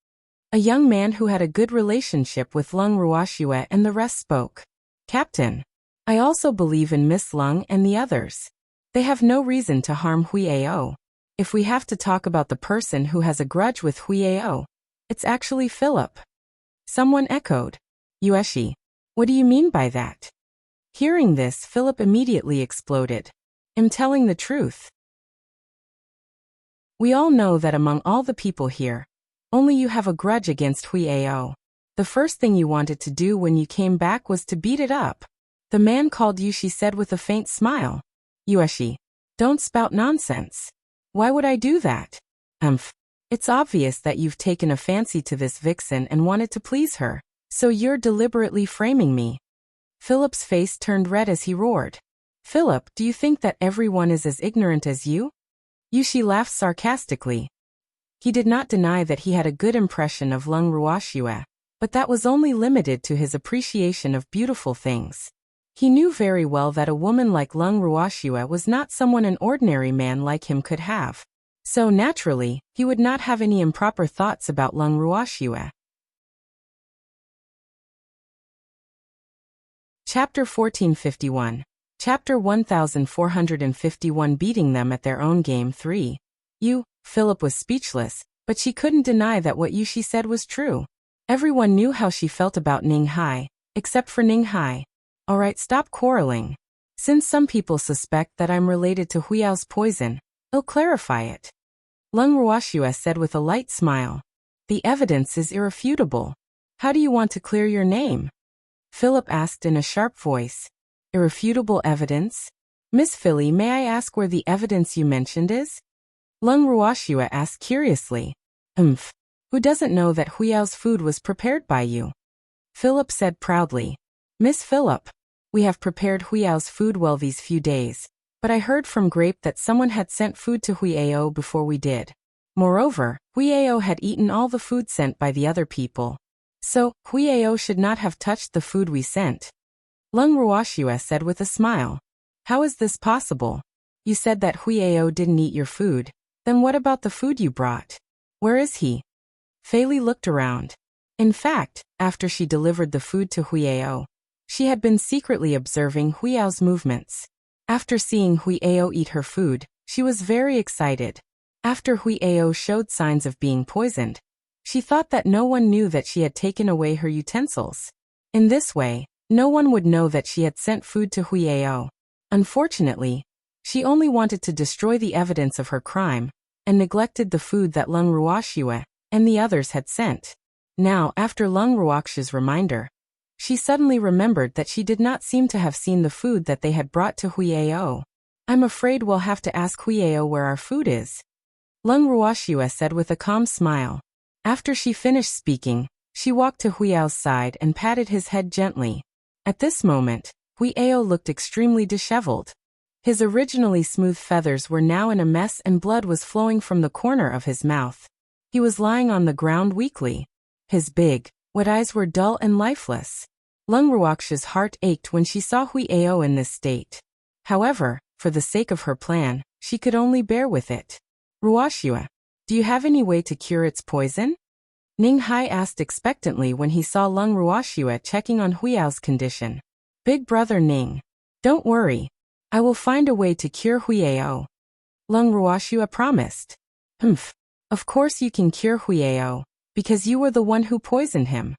A young man who had a good relationship with Lung Ruoxue and the rest spoke. Captain. I also believe in Miss Lung and the others. They have no reason to harm Huiao. If we have to talk about the person who has a grudge with Huiao, it's actually Philip. Someone echoed. Yueshi. What do you mean by that? Hearing this, Philip immediately exploded. I'm telling the truth. We all know that among all the people here, only you have a grudge against Huiao. The first thing you wanted to do when you came back was to beat it up. The man called you, she said with a faint smile. Yueshi. Don't spout nonsense. Why would I do that? It's obvious that you've taken a fancy to this vixen and wanted to please her, so you're deliberately framing me. Philip's face turned red as he roared. Philip, do you think that everyone is as ignorant as you? Yushi laughed sarcastically. He did not deny that he had a good impression of Lung Ruoxue, but that was only limited to his appreciation of beautiful things. He knew very well that a woman like Lung Ruoxue was not someone an ordinary man like him could have. So naturally, he would not have any improper thoughts about Lung Ruoxue. Chapter 1451. Chapter 1451. Beating them at their own game 3. Philip was speechless, but she couldn't deny that what Yushi said was true. Everyone knew how she felt about Ning Hai, except for Ning Hai. Alright, stop quarreling. Since some people suspect that I'm related to Huiao's poison, I'll clarify it. Lung Ruoxue said with a light smile. The evidence is irrefutable. How do you want to clear your name? Philip asked in a sharp voice. Irrefutable evidence? Miss Philly, may I ask where the evidence you mentioned is? Lung Ruoxue asked curiously. Who doesn't know that Huiao's food was prepared by you? Philip said proudly. Miss Philip, we have prepared Huiao's food well these few days, but I heard from Grape that someone had sent food to Huiao before we did. Moreover, Huiao had eaten all the food sent by the other people. So, Huiao should not have touched the food we sent. Lung Ruoxue said with a smile. How is this possible? You said that Huiao didn't eat your food. Then what about the food you brought? Where is he? Fei Li looked around. In fact, after she delivered the food to Huiao, she had been secretly observing Huiao's movements. After seeing Huiao eat her food, she was very excited. After Huiao showed signs of being poisoned, she thought that no one knew that she had taken away her utensils. In this way, no one would know that she had sent food to Huiao. Unfortunately, she only wanted to destroy the evidence of her crime, and neglected the food that Lung Ruoxue and the others had sent. Now, after Lung Ruoxue's reminder, she suddenly remembered that she did not seem to have seen the food that they had brought to Huiao. I'm afraid we'll have to ask Huiao where our food is. Lung Ruoxue said with a calm smile. After she finished speaking, she walked to Huiao's side and patted his head gently. At this moment, Huiao looked extremely disheveled. His originally smooth feathers were now in a mess and blood was flowing from the corner of his mouth. He was lying on the ground weakly. His big, wet eyes were dull and lifeless. Lung Ruoxue's heart ached when she saw Huiao in this state. However, for the sake of her plan, she could only bear with it. Ruoxue, do you have any way to cure its poison? Ning Hai asked expectantly when he saw Lung Ruoxue checking on Huiao's condition. Big brother Ning. Don't worry. I will find a way to cure Huiao. Lung Ruoxue promised. Of course you can cure Huiao, because you were the one who poisoned him.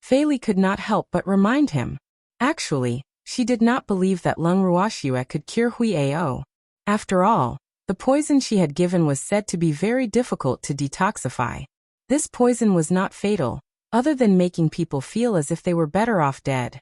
Fei Li could not help but remind him. Actually, she did not believe that Lung Ruoxue could cure Huiao. After all, the poison she had given was said to be very difficult to detoxify. This poison was not fatal, other than making people feel as if they were better off dead.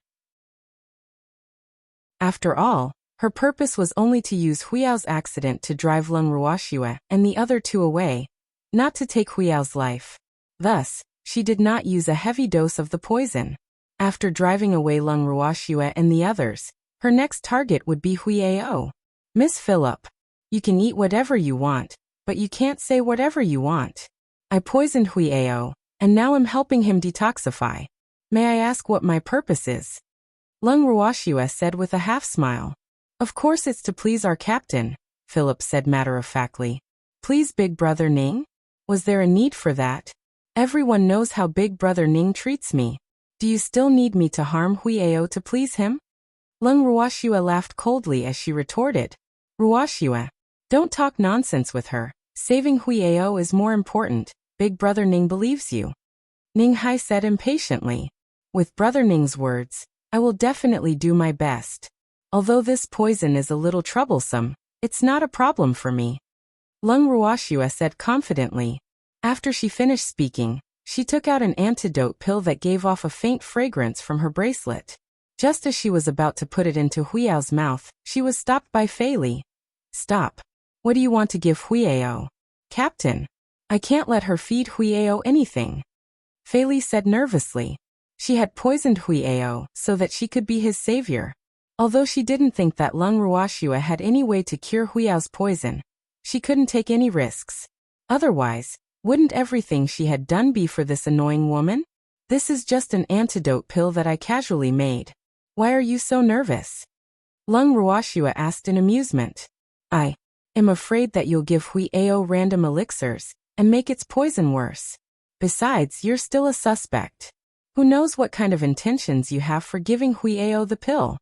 After all, her purpose was only to use Huiao's accident to drive Lung Ruoxue and the other two away, not to take Huiao's life. Thus, she did not use a heavy dose of the poison. After driving away Lung Ruoxue and the others, her next target would be Huiao. Miss Philip, you can eat whatever you want, but you can't say whatever you want. I poisoned Huiao, and now I'm helping him detoxify. May I ask what my purpose is? Lung Ruoxue said with a half-smile. Of course it's to please our captain, Philip said matter-of-factly. Please big brother Ning? Was there a need for that? Everyone knows how Big Brother Ning treats me. Do you still need me to harm Huiao to please him? Lung Ruoxua laughed coldly as she retorted. Ruoxua, don't talk nonsense with her. Saving Huiao is more important. Big Brother Ning believes you. Ning Hai said impatiently. With Brother Ning's words, I will definitely do my best. Although this poison is a little troublesome, it's not a problem for me. Lung Ruoxua said confidently. After she finished speaking, she took out an antidote pill that gave off a faint fragrance from her bracelet. Just as she was about to put it into Huiao's mouth, she was stopped by Fei Li. Stop. What do you want to give Huiao? Captain, I can't let her feed Huiao anything. Fei Li said nervously. She had poisoned Huiao so that she could be his savior. Although she didn't think that Lung Ruoxua had any way to cure Huiao's poison, she couldn't take any risks. Otherwise, wouldn't everything she had done be for this annoying woman? This is just an antidote pill that I casually made. Why are you so nervous? Lung Ruoxua asked in amusement. I am afraid that you'll give Huiao random elixirs and make its poison worse. Besides, you're still a suspect. Who knows what kind of intentions you have for giving Huiao the pill?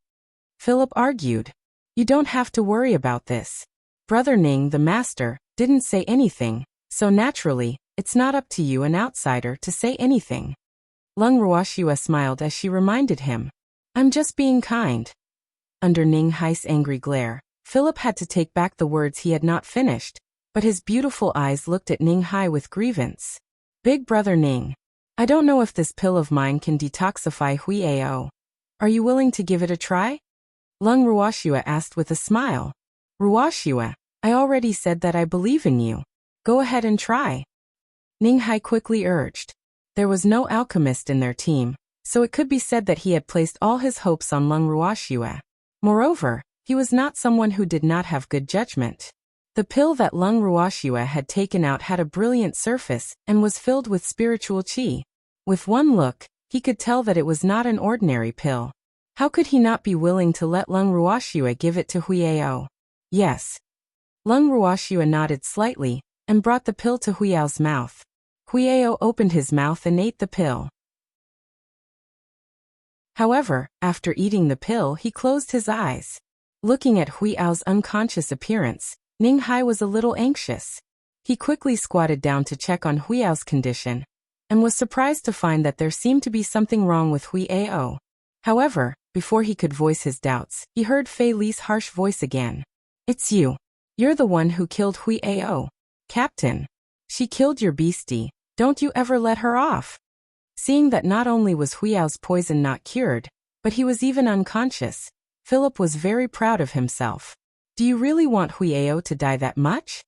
Philip argued. You don't have to worry about this. Brother Ning, the master, didn't say anything, so naturally, it's not up to you, an outsider, to say anything. Lung Ruoxua smiled as she reminded him. I'm just being kind. Under Ning Hai's angry glare, Philip had to take back the words he had not finished, but his beautiful eyes looked at Ning Hai with grievance. Big Brother Ning, I don't know if this pill of mine can detoxify Huiao. Are you willing to give it a try? Lung Ruoxua asked with a smile. Ruoxua, I already said that I believe in you. Go ahead and try. Ning Hai quickly urged. There was no alchemist in their team, so it could be said that he had placed all his hopes on Lung Ruoxua. Moreover, he was not someone who did not have good judgment. The pill that Lung Ruoxua had taken out had a brilliant surface and was filled with spiritual qi. With one look, he could tell that it was not an ordinary pill. How could he not be willing to let Lung Ruoxua give it to Huiao? Yes. Lung Ruoxua nodded slightly and brought the pill to Huiao's mouth. Huiao opened his mouth and ate the pill. However, after eating the pill, he closed his eyes. Looking at Huiao's unconscious appearance, Ning Hai was a little anxious. He quickly squatted down to check on Huiao's condition, and was surprised to find that there seemed to be something wrong with Huiao. However, before he could voice his doubts, he heard Fei Li's harsh voice again. It's you. You're the one who killed Huiao. Captain. She killed your beastie. Don't you ever let her off. Seeing that not only was Huiao's poison not cured, but he was even unconscious, Philip was very proud of himself. Do you really want Huiao to die that much?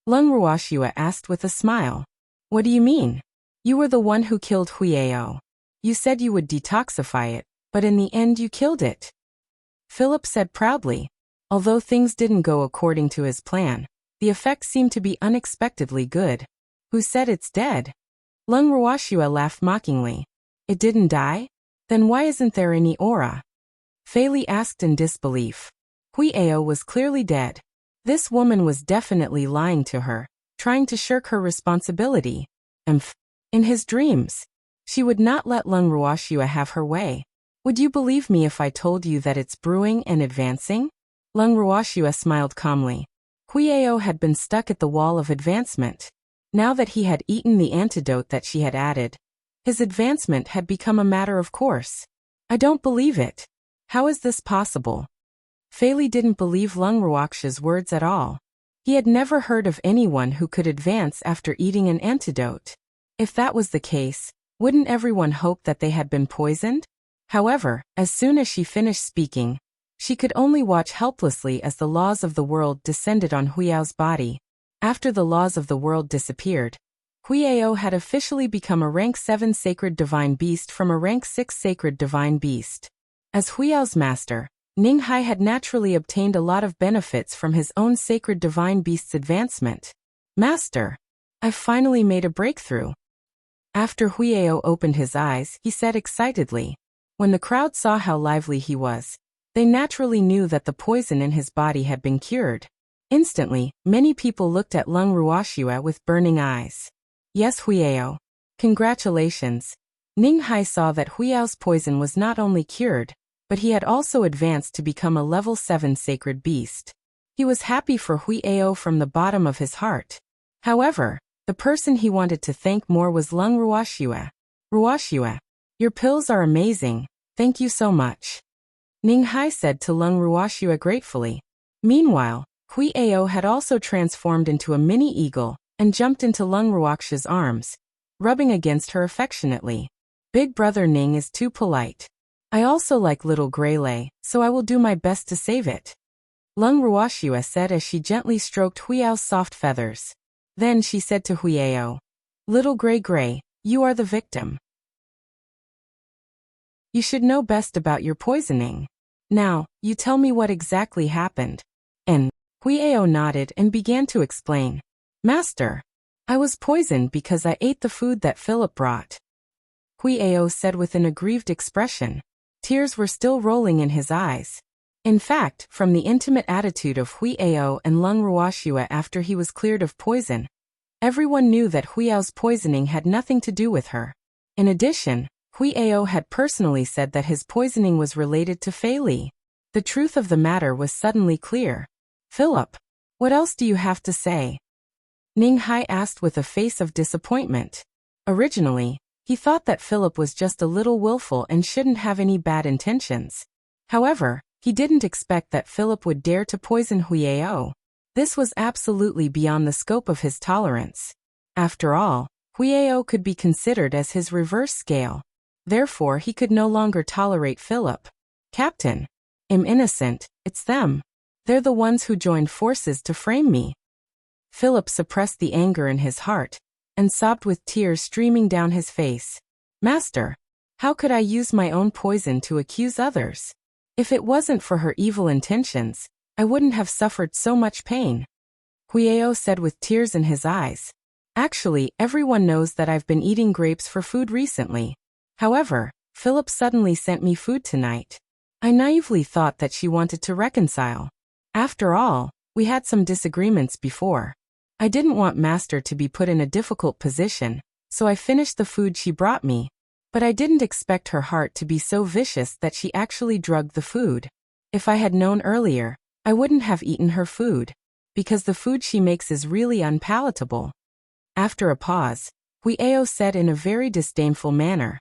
Lung Ruoxua asked with a smile. What do you mean? You were the one who killed Huiao. You said you would detoxify it, but in the end you killed it. Philip said proudly. Although things didn't go according to his plan, the effect seemed to be unexpectedly good. Who said it's dead? Lung Ruoxua laughed mockingly. It didn't die? Then why isn't there any aura? Fei Li asked in disbelief. Huiao was clearly dead. This woman was definitely lying to her, trying to shirk her responsibility. In his dreams, she would not let Lung Ruoxua have her way. Would you believe me if I told you that it's brewing and advancing? Lung Ruoxua smiled calmly. Huiao had been stuck at the wall of advancement. Now that he had eaten the antidote that she had added, his advancement had become a matter of course. I don't believe it. How is this possible? Fei Li didn't believe Lung Ruoxua's words at all. He had never heard of anyone who could advance after eating an antidote. If that was the case, wouldn't everyone hope that they had been poisoned? However, as soon as she finished speaking, she could only watch helplessly as the laws of the world descended on Huiao's body. After the laws of the world disappeared, Huiao had officially become a rank 7 sacred divine beast from a rank 6 sacred divine beast. As Huiao's master, Ning Hai had naturally obtained a lot of benefits from his own sacred divine beast's advancement. Master, I've finally made a breakthrough. After Huiao opened his eyes, he said excitedly. When the crowd saw how lively he was, they naturally knew that the poison in his body had been cured. Instantly, many people looked at Lung Ruoxua with burning eyes. Yes, Huiao. Congratulations. Ning Hai saw that Huiao's poison was not only cured, but he had also advanced to become a level 7 sacred beast. He was happy for Huiao from the bottom of his heart. However, the person he wanted to thank more was Lung Ruoxue. Ruoxue, your pills are amazing, thank you so much. Ning Hai said to Lung Ruoxue gratefully. Meanwhile, Huiao had also transformed into a mini eagle and jumped into Lung Ruoxue's arms, rubbing against her affectionately. Big brother Ning is too polite. I also like little Greylay, so I will do my best to save it. Lung Ruoxue said as she gently stroked Huiao's soft feathers. Then she said to Huiao, Little Gray, you are the victim. You should know best about your poisoning. Now, you tell me what exactly happened. And Huiao nodded and began to explain. Master, I was poisoned because I ate the food that Philip brought. Huiao said with an aggrieved expression. Tears were still rolling in his eyes. In fact, from the intimate attitude of Huiao and Lung Ruoxue after he was cleared of poison, everyone knew that Huiao's poisoning had nothing to do with her. In addition, Huiao had personally said that his poisoning was related to Fei Li. The truth of the matter was suddenly clear. Philip, what else do you have to say? Ning Hai asked with a face of disappointment. Originally, he thought that Philip was just a little willful and shouldn't have any bad intentions. However, he didn't expect that Philip would dare to poison Huiao. This was absolutely beyond the scope of his tolerance. After all, Huiao could be considered as his reverse scale. Therefore, he could no longer tolerate Philip. Captain, I'm innocent, it's them. They're the ones who joined forces to frame me. Philip suppressed the anger in his heart and sobbed with tears streaming down his face. Master, how could I use my own poison to accuse others? If it wasn't for her evil intentions, I wouldn't have suffered so much pain. Huiao said with tears in his eyes. Actually, everyone knows that I've been eating grapes for food recently. However, Philip suddenly sent me food tonight. I naively thought that she wanted to reconcile. After all, we had some disagreements before. I didn't want Master to be put in a difficult position, so I finished the food she brought me. But I didn't expect her heart to be so vicious that she actually drugged the food. If I had known earlier, I wouldn't have eaten her food, because the food she makes is really unpalatable. After a pause, Huiao said in a very disdainful manner.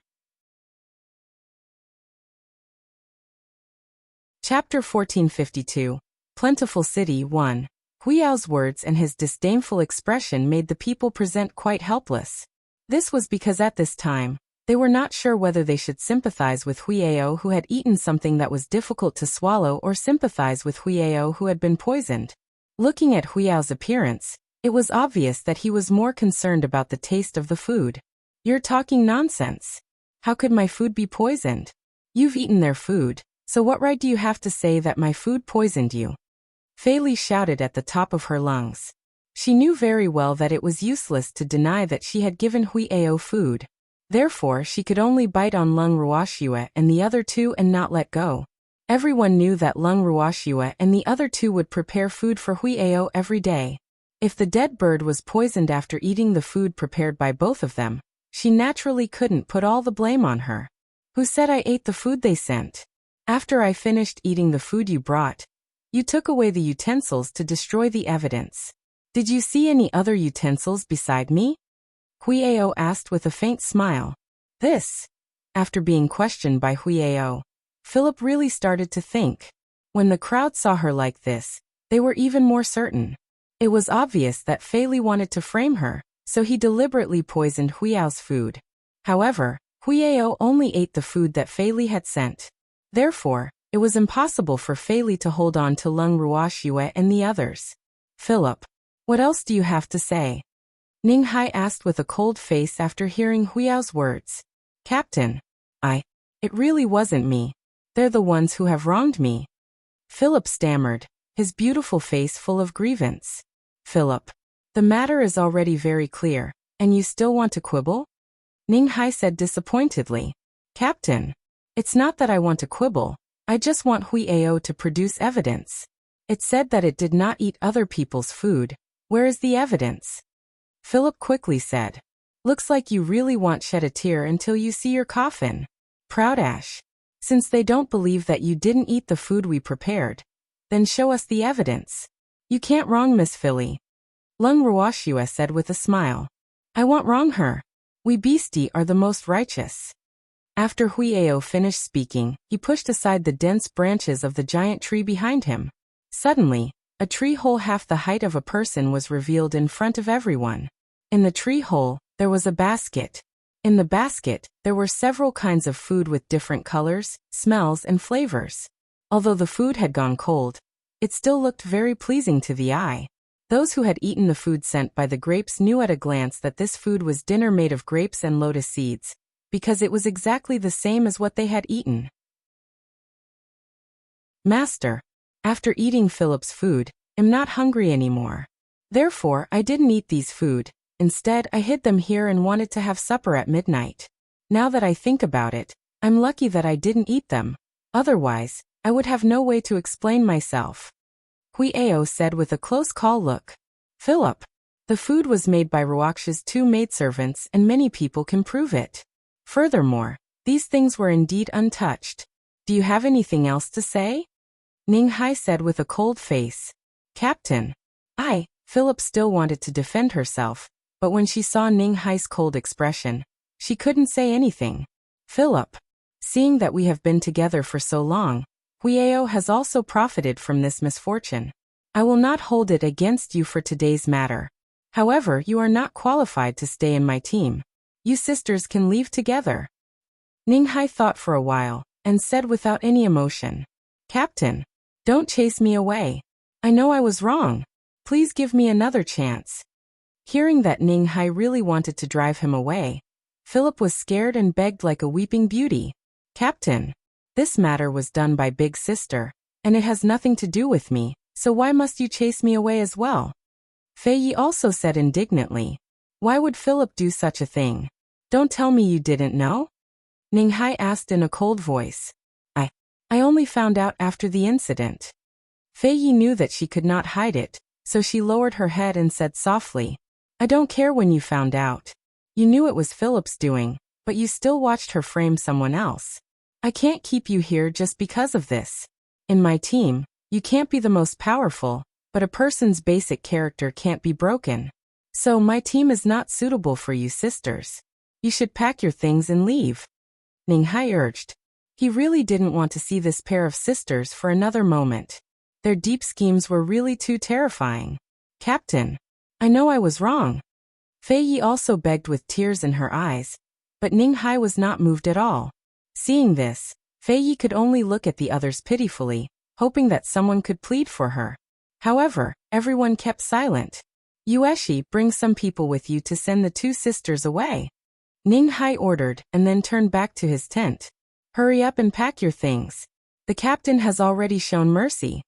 Chapter 1452, Plentiful City 1. Huiao's words and his disdainful expression made the people present quite helpless. This was because at this time, they were not sure whether they should sympathize with Huiao who had eaten something that was difficult to swallow or sympathize with Huiao who had been poisoned. Looking at Huiao's appearance, it was obvious that he was more concerned about the taste of the food. You're talking nonsense. How could my food be poisoned? You've eaten their food, so what right do you have to say that my food poisoned you? Fei Li shouted at the top of her lungs. She knew very well that it was useless to deny that she had given Huiao food. Therefore, she could only bite on Lung Ruoxue and the other two and not let go. Everyone knew that Lung Ruoxue and the other two would prepare food for Huiao every day. If the dead bird was poisoned after eating the food prepared by both of them, she naturally couldn't put all the blame on her. Who said I ate the food they sent? After I finished eating the food you brought, you took away the utensils to destroy the evidence. Did you see any other utensils beside me? Huiao asked with a faint smile. This? After being questioned by Huiao, Philip really started to think. When the crowd saw her like this, they were even more certain. It was obvious that Fei Li wanted to frame her, so he deliberately poisoned Huiao's food. However, Huiao only ate the food that Fei Li had sent. Therefore, it was impossible for Fei Li to hold on to Lung Ruoxue and the others. Philip, what else do you have to say? Ning Hai asked with a cold face after hearing Huiao's words. Captain, it really wasn't me. They're the ones who have wronged me. Philip stammered, his beautiful face full of grievance. Philip, the matter is already very clear, and you still want to quibble? Ning Hai said disappointedly. Captain, it's not that I want to quibble, I just want Huiao to produce evidence. It said that it did not eat other people's food. Where is the evidence? Philip quickly said. Looks like you really won't shed a tear until you see your coffin. Proud Ash. Since they don't believe that you didn't eat the food we prepared, then show us the evidence. You can't wrong Miss Philly. Lung Ruashua said with a smile. I won't wrong her. We beastie are the most righteous. After Huiao finished speaking, he pushed aside the dense branches of the giant tree behind him. Suddenly, a tree hole half the height of a person was revealed in front of everyone. In the tree hole, there was a basket. In the basket, there were several kinds of food with different colors, smells, and flavors. Although the food had gone cold, it still looked very pleasing to the eye. Those who had eaten the food sent by the grapes knew at a glance that this food was dinner made of grapes and lotus seeds, because it was exactly the same as what they had eaten. Master, after eating Philip's food, I'm not hungry anymore. Therefore, I didn't eat these food. Instead, I hid them here and wanted to have supper at midnight. Now that I think about it, I'm lucky that I didn't eat them. Otherwise, I would have no way to explain myself. Huiao said with a close call look. Philip, the food was made by Ruaksha's 2 maidservants and many people can prove it. Furthermore, these things were indeed untouched. Do you have anything else to say? Ning Hai said with a cold face. Captain. Philip still wanted to defend herself, but when she saw Ning Hai's cold expression, she couldn't say anything. Philip, seeing that we have been together for so long, Huiao has also profited from this misfortune. I will not hold it against you for today's matter. However, you are not qualified to stay in my team. You sisters can leave together. Ning Hai thought for a while, and said without any emotion. Captain, don't chase me away. I know I was wrong. Please give me another chance. Hearing that Ning Hai really wanted to drive him away, Philip was scared and begged like a weeping beauty. Captain, this matter was done by Big Sister, and it has nothing to do with me, so why must you chase me away as well? Fei Yi also said indignantly. Why would Philip do such a thing? Don't tell me you didn't know? Ning Hai asked in a cold voice. I only found out after the incident. Fei Yi knew that she could not hide it, so she lowered her head and said softly, I don't care when you found out. You knew it was Philip's doing, but you still watched her frame someone else. I can't keep you here just because of this. In my team, you can't be the most powerful, but a person's basic character can't be broken. So my team is not suitable for you sisters. You should pack your things and leave. Ning Hai urged. He really didn't want to see this pair of sisters for another moment. Their deep schemes were really too terrifying. Captain, I know I was wrong. Fei Yi also begged with tears in her eyes, but Ning Hai was not moved at all. Seeing this, Fei Yi could only look at the others pitifully, hoping that someone could plead for her. However, everyone kept silent. Yueshi, bring some people with you to send the 2 sisters away. Ning Hai ordered and then turned back to his tent. Hurry up and pack your things. The captain has already shown mercy.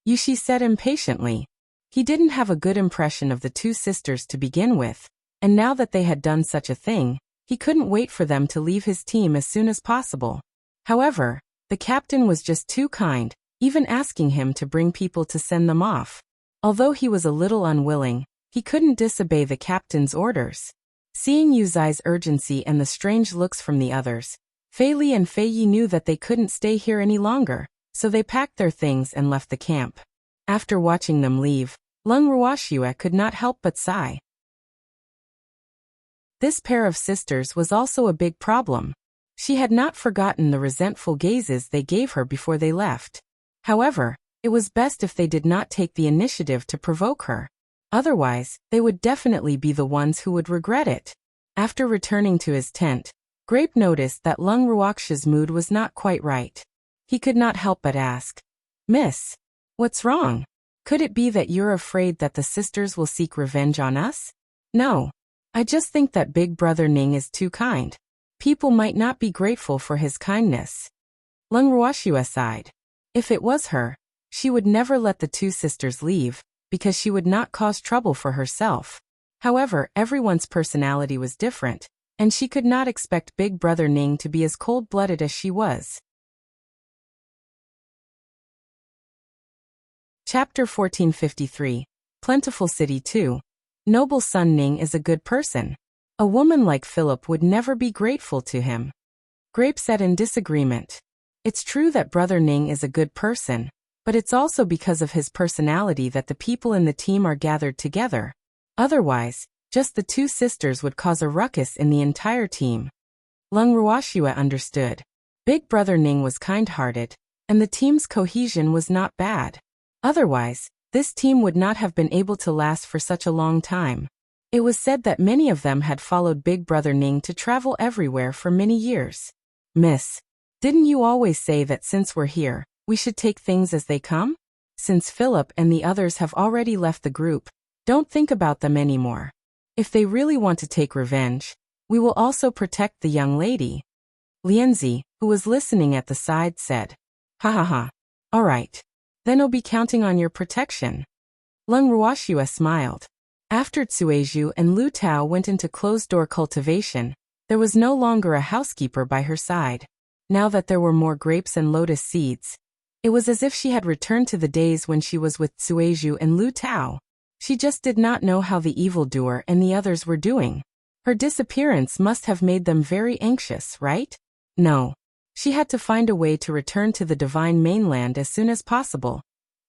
Yushi said impatiently. He didn't have a good impression of the 2 sisters to begin with, and now that they had done such a thing, he couldn't wait for them to leave his team as soon as possible. However, the captain was just too kind, even asking him to bring people to send them off. Although he was a little unwilling, he couldn't disobey the captain's orders. Seeing Yu Zai's urgency and the strange looks from the others, Fei Li and Fei Yi knew that they couldn't stay here any longer, so they packed their things and left the camp. After watching them leave, Lung Ruashua could not help but sigh. This pair of sisters was also a big problem. She had not forgotten the resentful gazes they gave her before they left. However, it was best if they did not take the initiative to provoke her. Otherwise, they would definitely be the ones who would regret it. After returning to his tent, Grape noticed that Lung Ruaksha's mood was not quite right. He could not help but ask, Miss, what's wrong? Could it be that you're afraid that the sisters will seek revenge on us? No. I just think that Big Brother Ning is too kind. People might not be grateful for his kindness. Lung Ruashua sighed. If it was her, she would never let the 2 sisters leave, because she would not cause trouble for herself. However, everyone's personality was different, and she could not expect Big Brother Ning to be as cold-blooded as she was. Chapter 1453. Plentiful City 2. Noble son Ning is a good person. A woman like Philip would never be grateful to him. Grape said in disagreement. It's true that Brother Ning is a good person, but it's also because of his personality that the people in the team are gathered together. Otherwise, just the two sisters would cause a ruckus in the entire team. Lung Ruoxue understood. Big Brother Ning was kind-hearted, and the team's cohesion was not bad. Otherwise, this team would not have been able to last for such a long time. It was said that many of them had followed Big Brother Ning to travel everywhere for many years. Miss, didn't you always say that since we're here, we should take things as they come? Since Philip and the others have already left the group, don't think about them anymore. If they really want to take revenge, we will also protect the young lady. Lianzi, who was listening at the side, said, Ha ha ha. All right. Then I'll be counting on your protection. Lung Ruoxue smiled. After Cueju and Lu Tao went into closed-door cultivation, there was no longer a housekeeper by her side. Now that there were more grapes and lotus seeds, it was as if she had returned to the days when she was with Cueju and Lu Tao. She just did not know how the evildoer and the others were doing. Her disappearance must have made them very anxious, right? No. She had to find a way to return to the divine mainland as soon as possible.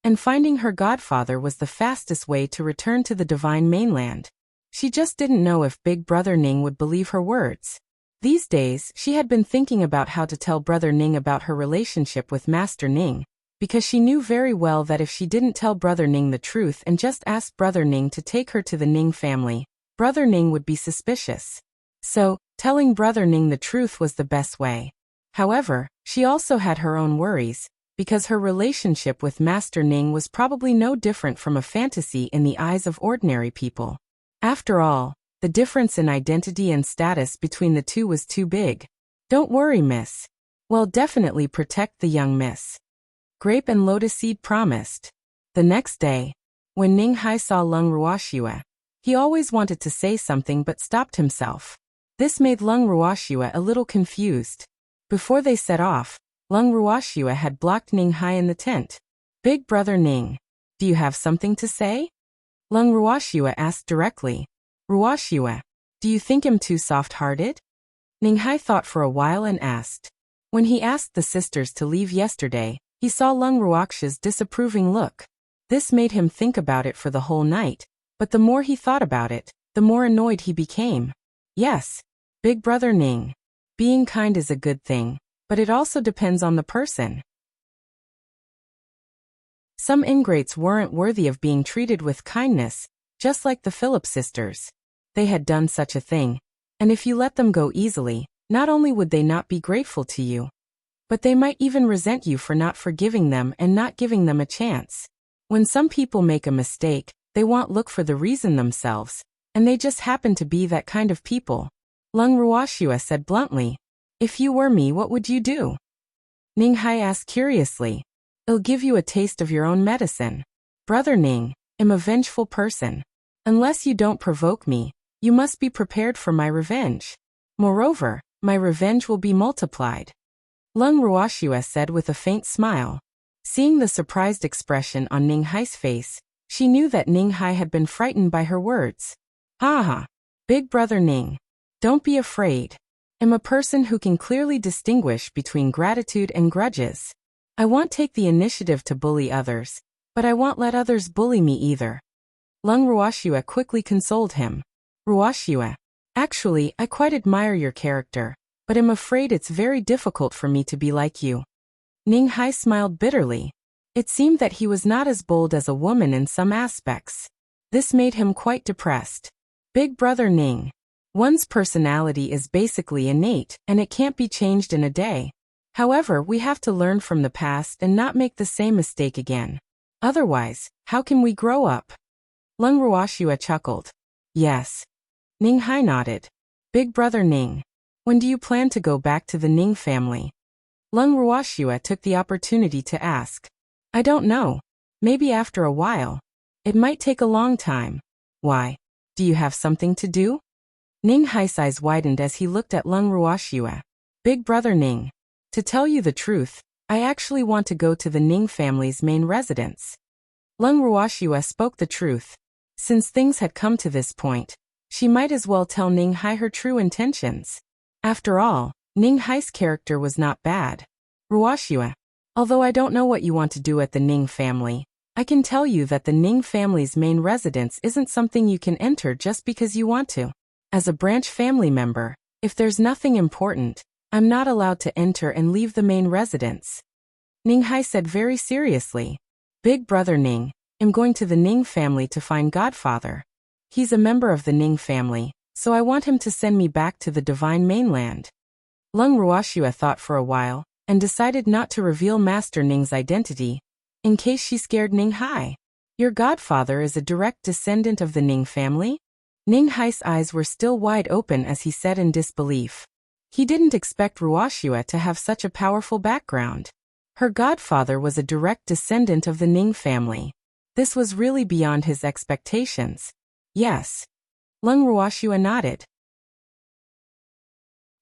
And finding her godfather was the fastest way to return to the divine mainland. She just didn't know if Big Brother Ning would believe her words. These days, she had been thinking about how to tell Brother Ning about her relationship with Master Ning, because she knew very well that if she didn't tell Brother Ning the truth and just asked Brother Ning to take her to the Ning family, Brother Ning would be suspicious. So, telling Brother Ning the truth was the best way. However, she also had her own worries, because her relationship with Master Ning was probably no different from a fantasy in the eyes of ordinary people. After all, the difference in identity and status between the two was too big. Don't worry, miss. We'll definitely protect the young miss. Grape and Lotus Seed promised. The next day, when Ning Hai saw Lung Ruoxue, he always wanted to say something but stopped himself. This made Lung Ruoxue a little confused. Before they set off, Lung Ruoxue had blocked Ning Hai in the tent. Big Brother Ning, do you have something to say? Lung Ruoxue asked directly. Ruoxue, do you think him too soft-hearted? Ning Hai thought for a while and asked. When he asked the sisters to leave yesterday, he saw Lung Ruoxue's disapproving look. This made him think about it for the whole night, but the more he thought about it, the more annoyed he became. Yes, Big Brother Ning. Being kind is a good thing, but it also depends on the person. Some ingrates weren't worthy of being treated with kindness, just like the Philip sisters. They had done such a thing, and if you let them go easily, not only would they not be grateful to you, but they might even resent you for not forgiving them and not giving them a chance. When some people make a mistake, they won't look for the reason themselves, and they just happen to be that kind of people. Lung Ruoxue said bluntly, If you were me, what would you do? Ning Hai asked curiously. It'll give you a taste of your own medicine. Brother Ning, I'm a vengeful person. Unless you don't provoke me, you must be prepared for my revenge. Moreover, my revenge will be multiplied. Lung Ruoxue said with a faint smile. Seeing the surprised expression on Ning Hai's face, she knew that Ning Hai had been frightened by her words. Ha ha, Big Brother Ning. Don't be afraid. I'm a person who can clearly distinguish between gratitude and grudges. I won't take the initiative to bully others, but I won't let others bully me either. Lung Ruoxue quickly consoled him. Ruoxue, actually, I quite admire your character, but I'm afraid it's very difficult for me to be like you. Ning Hai smiled bitterly. It seemed that he was not as bold as a woman in some aspects. This made him quite depressed. Big Brother Ning. One's personality is basically innate, and it can't be changed in a day. However, we have to learn from the past and not make the same mistake again. Otherwise, how can we grow up? Lung Ruoxue chuckled. Yes. Ning Hai nodded. Big Brother Ning. When do you plan to go back to the Ning family? Lung Ruoxue took the opportunity to ask. I don't know. Maybe after a while. It might take a long time. Why? Do you have something to do? Ning Hai's eyes widened as he looked at Lung Ruoxue. Big Brother Ning. To tell you the truth, I actually want to go to the Ning family's main residence. Lung Ruoxue spoke the truth. Since things had come to this point, She might as well tell Ning Hai her true intentions. After all, Ning Hai's character was not bad. Ruoxue, although I don't know what you want to do at the Ning family, I can tell you that the Ning family's main residence isn't something you can enter just because you want to. As a branch family member, if there's nothing important, I'm not allowed to enter and leave the main residence. Ning Hai said very seriously. Big brother Ning, I'm going to the Ning family to find Godfather. He's a member of the Ning family, so I want him to send me back to the divine mainland. Lung Ruoxue thought for a while, and decided not to reveal Master Ning's identity, in case she scared Ning Hai. Your godfather is a direct descendant of the Ning family? Ning Hai's eyes were still wide open as he said in disbelief. He didn't expect Ruoxue to have such a powerful background. Her godfather was a direct descendant of the Ning family. This was really beyond his expectations. Yes. Lung Ruoxue nodded.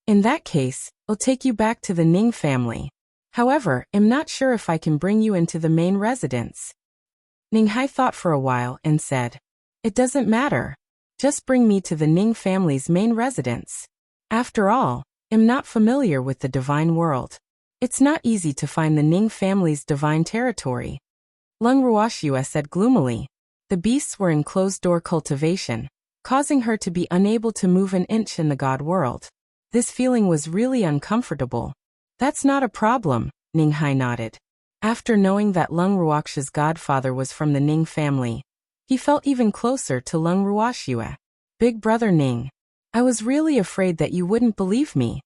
In that case, I'll take you back to the Ning family. However, I'm not sure if I can bring you into the main residence. Ning Hai thought for a while and said, It doesn't matter. Just bring me to the Ning family's main residence. After all, I'm not familiar with the divine world. It's not easy to find the Ning family's divine territory. Lung Ruoxue said gloomily. The beasts were in closed-door cultivation, causing her to be unable to move an inch in the god world. This feeling was really uncomfortable. That's not a problem, Ning Hai nodded. After knowing that Lung Ruoxue's godfather was from the Ning family, he felt even closer to Lung Ruoxue. Big brother Ning, I was really afraid that you wouldn't believe me.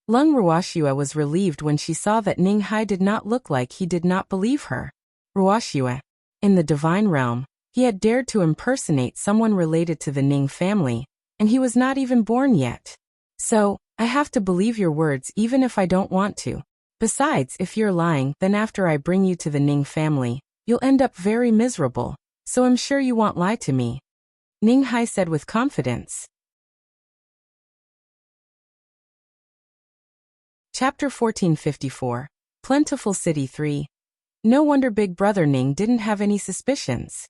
Lung Ruoxue was relieved when she saw that Ning Hai did not look like he did not believe her. Ruoxue, in the divine realm, he had dared to impersonate someone related to the Ning family, and he was not even born yet. So, I have to believe your words even if I don't want to. Besides, if you're lying, then after I bring you to the Ning family, you'll end up very miserable, so I'm sure you won't lie to me. Ning Hai said with confidence. Chapter 1454. Plentiful City 3. No wonder Big Brother Ning didn't have any suspicions.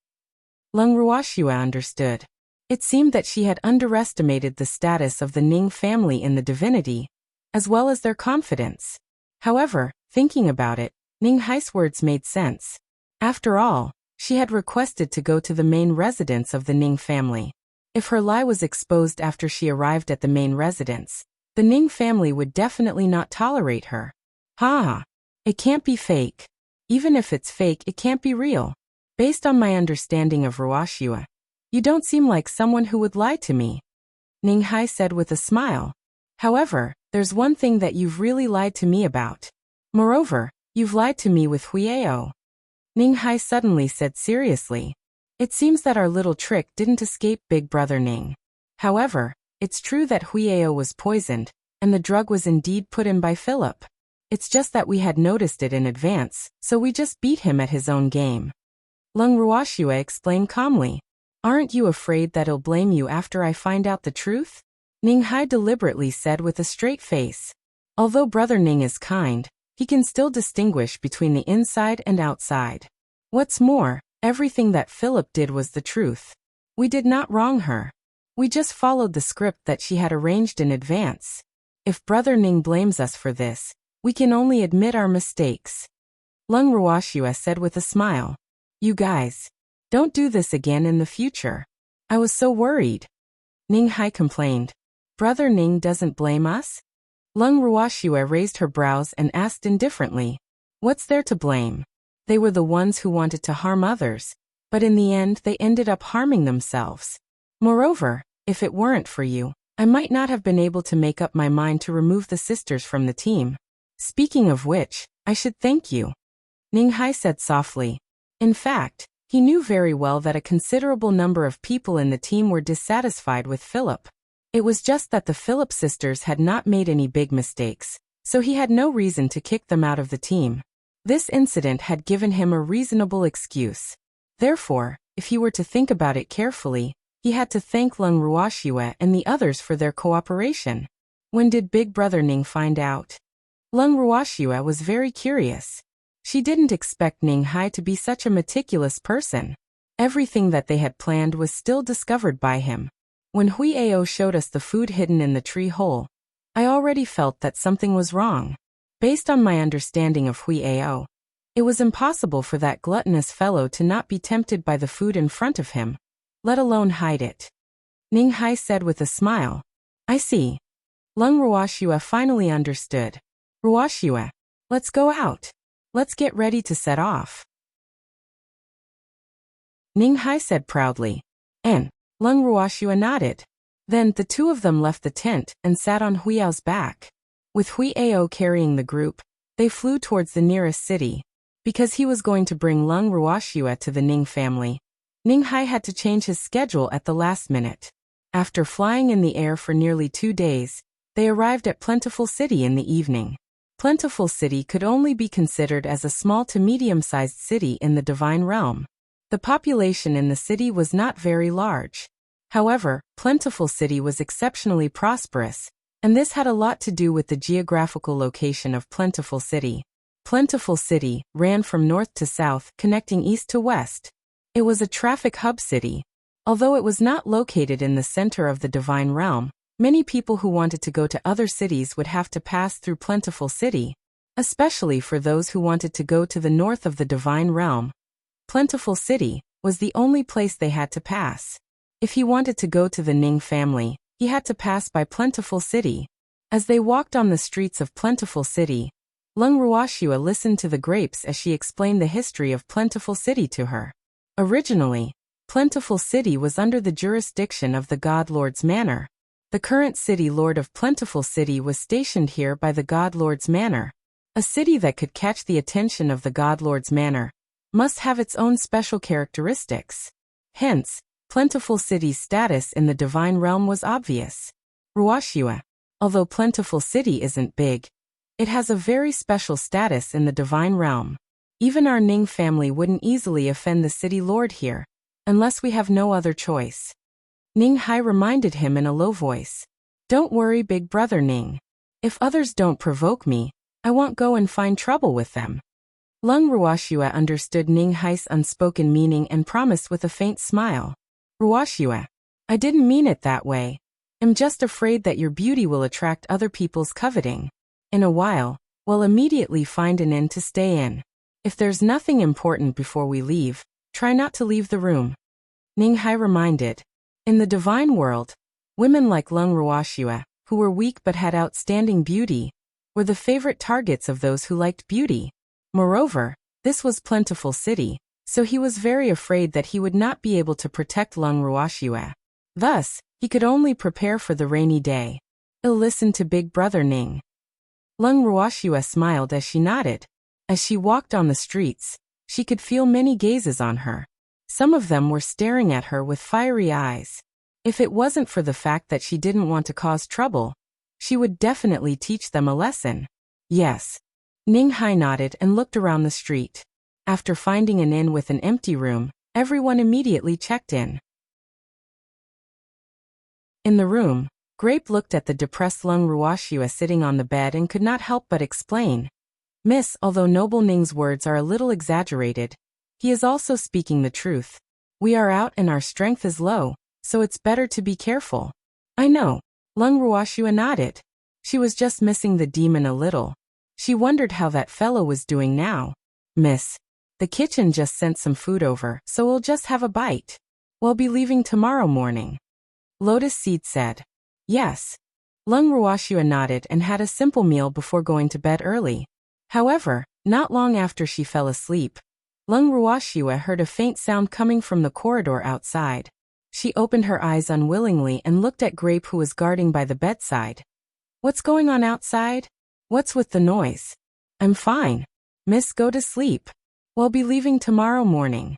Lung Ruoxue understood. It seemed that she had underestimated the status of the Ning family in the divinity, as well as their confidence. However, thinking about it, Ning Hai's words made sense. After all, she had requested to go to the main residence of the Ning family. If her lie was exposed after she arrived at the main residence, the Ning family would definitely not tolerate her. It can't be fake. Even if it's fake, it can't be real. Based on my understanding of Ruoxue, you don't seem like someone who would lie to me. Ning Hai said with a smile. However, there's one thing that you've really lied to me about. Moreover, you've lied to me with Huiao. Ning Hai suddenly said seriously. It seems that our little trick didn't escape Big Brother Ning. However, it's true that Huiao was poisoned, and the drug was indeed put in by Philip. It's just that we had noticed it in advance, so we just beat him at his own game. Lung Ruoxue explained calmly. Aren't you afraid that he'll blame you after I find out the truth? Ning Hai deliberately said with a straight face. Although Brother Ning is kind, he can still distinguish between the inside and outside. What's more, everything that Philip did was the truth. We did not wrong her. We just followed the script that she had arranged in advance. If Brother Ning blames us for this, we can only admit our mistakes. Lung Ruoxue said with a smile. You guys, don't do this again in the future. I was so worried. Ning Hai complained. Brother Ning doesn't blame us? Lung Ruoxue raised her brows and asked indifferently. What's there to blame? They were the ones who wanted to harm others, but in the end they ended up harming themselves. Moreover, if it weren't for you, I might not have been able to make up my mind to remove the sisters from the team. Speaking of which, I should thank you. Ning Hai said softly. In fact, he knew very well that a considerable number of people in the team were dissatisfied with Philip. It was just that the Philip sisters had not made any big mistakes, so he had no reason to kick them out of the team. This incident had given him a reasonable excuse. Therefore, if he were to think about it carefully, he had to thank Lung Ruoxue and the others for their cooperation. When did Big Brother Ning find out? Lung Ruoxue was very curious. She didn't expect Ning Hai to be such a meticulous person. Everything that they had planned was still discovered by him. When Hui Ao showed us the food hidden in the tree hole, I already felt that something was wrong. Based on my understanding of Hui Ao, it was impossible for that gluttonous fellow to not be tempted by the food in front of him, let alone hide it. Ning Hai said with a smile. I see. Lung Ruoxue finally understood. Ruoxue, let's go out. Let's get ready to set off. Ning Hai said proudly. And Lung Ruoxue nodded. Then the two of them left the tent and sat on Hui Ao's back. With Hui Ao carrying the group, they flew towards the nearest city. Because he was going to bring Lung Ruoxue to the Ning family, Ning Hai had to change his schedule at the last minute. After flying in the air for nearly 2 days, they arrived at Plentiful City in the evening. Plentiful City could only be considered as a small to medium-sized city in the Divine Realm. The population in the city was not very large. However, Plentiful City was exceptionally prosperous, and this had a lot to do with the geographical location of Plentiful City. Plentiful City ran from north to south, connecting east to west. It was a traffic hub city. Although it was not located in the center of the Divine Realm, many people who wanted to go to other cities would have to pass through Plentiful City, especially for those who wanted to go to the north of the Divine Realm. Plentiful City was the only place they had to pass. If he wanted to go to the Ning family, he had to pass by Plentiful City. As they walked on the streets of Plentiful City, Lung Ruoxue listened to the grapes as she explained the history of Plentiful City to her. Originally, Plentiful City was under the jurisdiction of the God Lord's Manor. The current city lord of Plentiful City was stationed here by the God Lord's Manor. A city that could catch the attention of the God Lord's Manor must have its own special characteristics. Hence, Plentiful City's status in the Divine Realm was obvious. Ruoxue, although Plentiful City isn't big, it has a very special status in the Divine Realm. Even our Ning family wouldn't easily offend the city lord here, unless we have no other choice. Ning Hai reminded him in a low voice. Don't worry, big brother Ning. If others don't provoke me, I won't go and find trouble with them. Lung Ruoxue understood Ning Hai's unspoken meaning and promised with a faint smile. Ruoxue, I didn't mean it that way. I'm just afraid that your beauty will attract other people's coveting. In a while, we'll immediately find an inn to stay in. If there's nothing important before we leave, try not to leave the room. Ning Hai reminded. In the divine world, women like Lung Ruoxue, who were weak but had outstanding beauty, were the favorite targets of those who liked beauty. Moreover, this was Plentiful City, so he was very afraid that he would not be able to protect Lung Ruoxue. Thus, he could only prepare for the rainy day. He'll listen to big brother Ning. Lung Ruoxue smiled as she nodded. As she walked on the streets, she could feel many gazes on her. Some of them were staring at her with fiery eyes. If it wasn't for the fact that she didn't want to cause trouble, she would definitely teach them a lesson. Yes. Ning Hai nodded and looked around the street. After finding an inn with an empty room, everyone immediately checked in. In the room, Grape looked at the depressed Lung Ruoxue sitting on the bed and could not help but explain. Miss, although Noble Ning's words are a little exaggerated, he is also speaking the truth. We are out and our strength is low, so it's better to be careful. I know. Lung Ruoxue nodded. She was just missing the demon a little. She wondered how that fellow was doing now. Miss, the kitchen just sent some food over, so we'll just have a bite. We'll be leaving tomorrow morning. Lotus Seed said. Yes. Lung Ruoxue nodded and had a simple meal before going to bed early. However, not long after she fell asleep, Lung Ruoxue heard a faint sound coming from the corridor outside. She opened her eyes unwillingly and looked at Grape, who was guarding by the bedside. What's going on outside? What's with the noise? I'm fine. Miss, go to sleep. We'll be leaving tomorrow morning.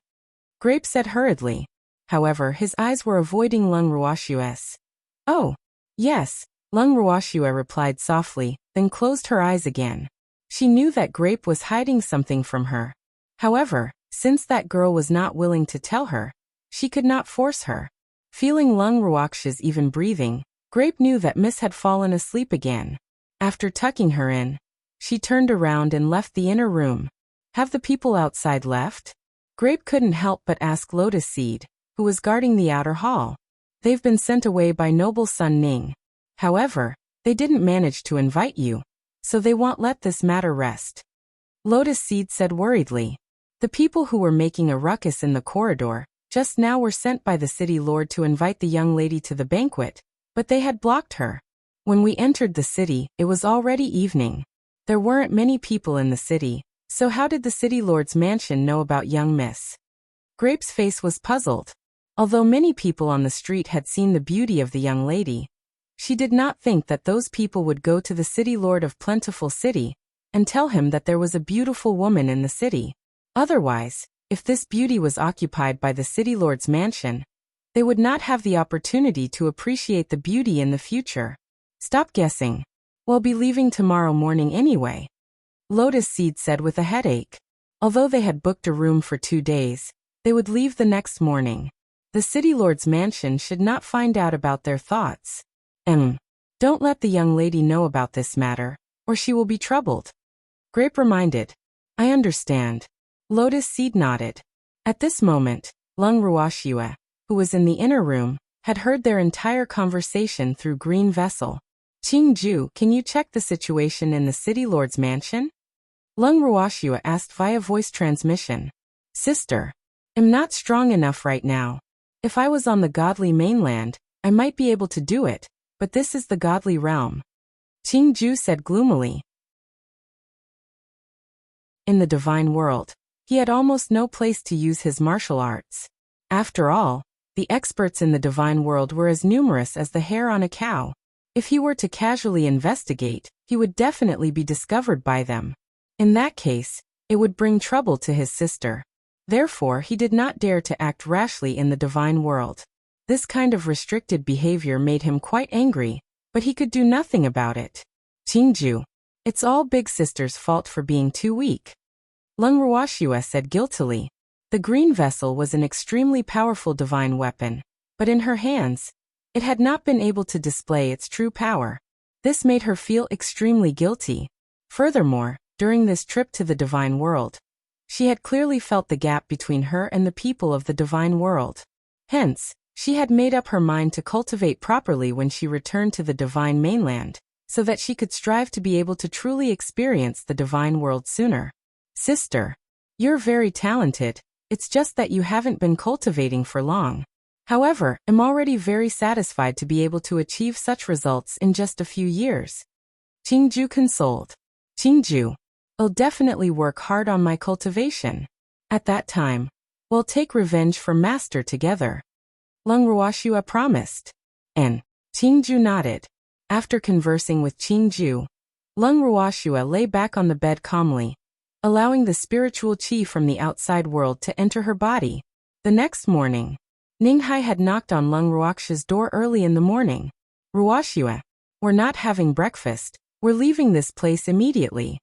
Grape said hurriedly. However, his eyes were avoiding Lung Ruoxue's. Oh. Yes, Lung Ruoxue replied softly, then closed her eyes again. She knew that Grape was hiding something from her. However, since that girl was not willing to tell her, she could not force her. Feeling Lung Ruoxue's even breathing, Grape knew that Miss had fallen asleep again. After tucking her in, she turned around and left the inner room. Have the people outside left? Grape couldn't help but ask Lotus Seed, who was guarding the outer hall. They've been sent away by noble son Ning. However, they didn't manage to invite you, so they won't let this matter rest. Lotus Seed said worriedly. The people who were making a ruckus in the corridor just now were sent by the city lord to invite the young lady to the banquet, but they had blocked her. When we entered the city, it was already evening. There weren't many people in the city, so how did the city lord's mansion know about young Miss? Grape's face was puzzled. Although many people on the street had seen the beauty of the young lady, she did not think that those people would go to the city lord of Plentiful City and tell him that there was a beautiful woman in the city. Otherwise, if this beauty was occupied by the city lord's mansion, they would not have the opportunity to appreciate the beauty in the future. Stop guessing. We'll be leaving tomorrow morning anyway, Lotus Seed said with a headache. Although they had booked a room for 2 days, they would leave the next morning. The city lord's mansion should not find out about their thoughts. Don't let the young lady know about this matter, or she will be troubled. Grape reminded. I understand. Lotus Seed nodded. At this moment, Lung Ruoxue, who was in the inner room, had heard their entire conversation through Green Vessel. Qingju, can you check the situation in the city lord's mansion? Lung Ruoxue asked via voice transmission. Sister, I'm not strong enough right now. If I was on the godly mainland, I might be able to do it, but this is the godly realm. Qingju said gloomily. In the divine world, he had almost no place to use his martial arts. After all, the experts in the divine world were as numerous as the hair on a cow. If he were to casually investigate, he would definitely be discovered by them. In that case, it would bring trouble to his sister. Therefore, he did not dare to act rashly in the divine world. This kind of restricted behavior made him quite angry, but he could do nothing about it. Qingju, it's all Big Sister's fault for being too weak. Lung Ruoxue said guiltily. The green vessel was an extremely powerful divine weapon, but in her hands, it had not been able to display its true power. This made her feel extremely guilty. Furthermore, during this trip to the divine world, she had clearly felt the gap between her and the people of the divine world. Hence, she had made up her mind to cultivate properly when she returned to the divine mainland, so that she could strive to be able to truly experience the divine world sooner. Sister, you're very talented, it's just that you haven't been cultivating for long. However, I'm already very satisfied to be able to achieve such results in just a few years. Qingju consoled. Qingju, I'll definitely work hard on my cultivation. At that time, we'll take revenge for Master together. Lung Ruoxue promised. And Qingju nodded. After conversing with Qingju, Lung Ruoxue lay back on the bed calmly, allowing the spiritual qi from the outside world to enter her body. The next morning, Ninghai had knocked on Lung Ruoxue's door early in the morning. Ruoxue, we're not having breakfast, we're leaving this place immediately.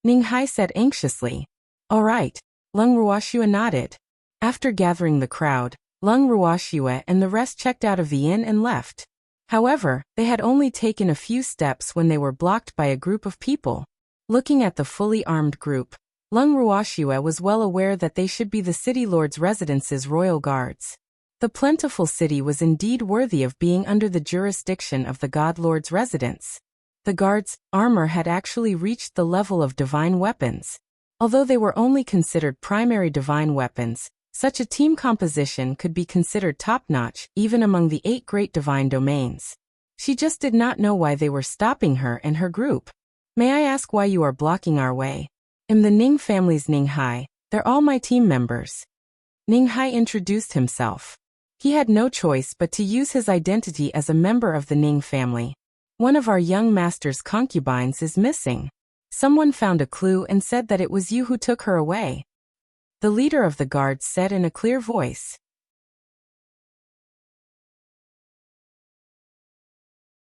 Ninghai said anxiously. All right, Lung Ruoxue nodded. After gathering the crowd, Lung Ruoxue and the rest checked out of the inn and left. However, they had only taken a few steps when they were blocked by a group of people. Looking at the fully armed group, Lung Ruoxue was well aware that they should be the city lord's residence's royal guards. The Plentiful City was indeed worthy of being under the jurisdiction of the God Lord's residence. The guards' armor had actually reached the level of divine weapons. Although they were only considered primary divine weapons, such a team composition could be considered top-notch even among the 8 great divine domains. She just did not know why they were stopping her and her group. May I ask why you are blocking our way? I'm the Ning family's Ninghai, they're all my team members. Ninghai introduced himself. He had no choice but to use his identity as a member of the Ning family. One of our young master's concubines is missing. Someone found a clue and said that it was you who took her away. The leader of the guards said in a clear voice.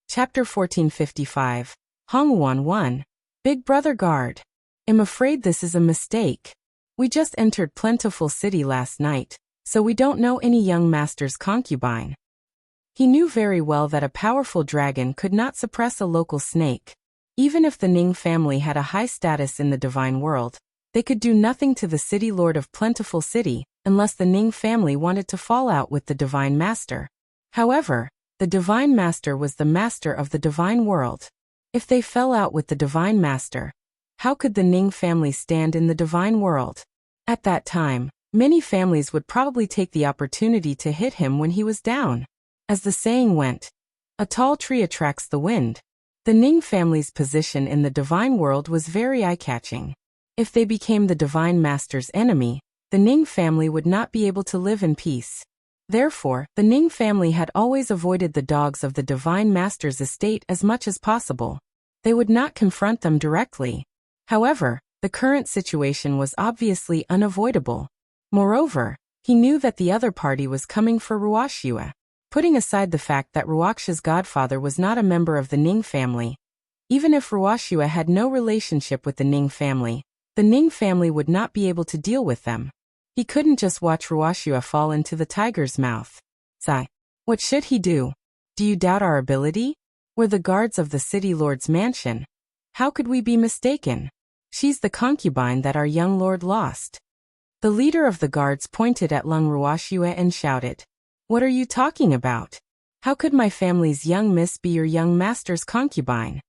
Chapter 1455. Hongwuan 1. Big Brother Guard. I'm afraid this is a mistake. We just entered Plentiful City last night, so we don't know any young master's concubine. He knew very well that a powerful dragon could not suppress a local snake. Even if the Ning family had a high status in the divine world, they could do nothing to the city lord of Plentiful City unless the Ning family wanted to fall out with the divine master. However, the Divine Master was the master of the divine world. If they fell out with the Divine Master, how could the Ning family stand in the divine world? At that time, many families would probably take the opportunity to hit him when he was down. As the saying went, a tall tree attracts the wind. The Ning family's position in the divine world was very eye-catching. If they became the Divine Master's enemy, the Ning family would not be able to live in peace. Therefore, the Ning family had always avoided the dogs of the Divine Master's estate as much as possible. They would not confront them directly. However, the current situation was obviously unavoidable. Moreover, he knew that the other party was coming for Wuxia. Putting aside the fact that Wuxia's godfather was not a member of the Ning family, even if Wuxia had no relationship with the Ning family would not be able to deal with them. He couldn't just watch Wuxia fall into the tiger's mouth. Sigh. What should he do? Do you doubt our ability? We're the guards of the city lord's mansion. How could we be mistaken? She's the concubine that our young lord lost. The leader of the guards pointed at Lung Wuxia and shouted, "What are you talking about? How could my family's young miss be your young master's concubine?"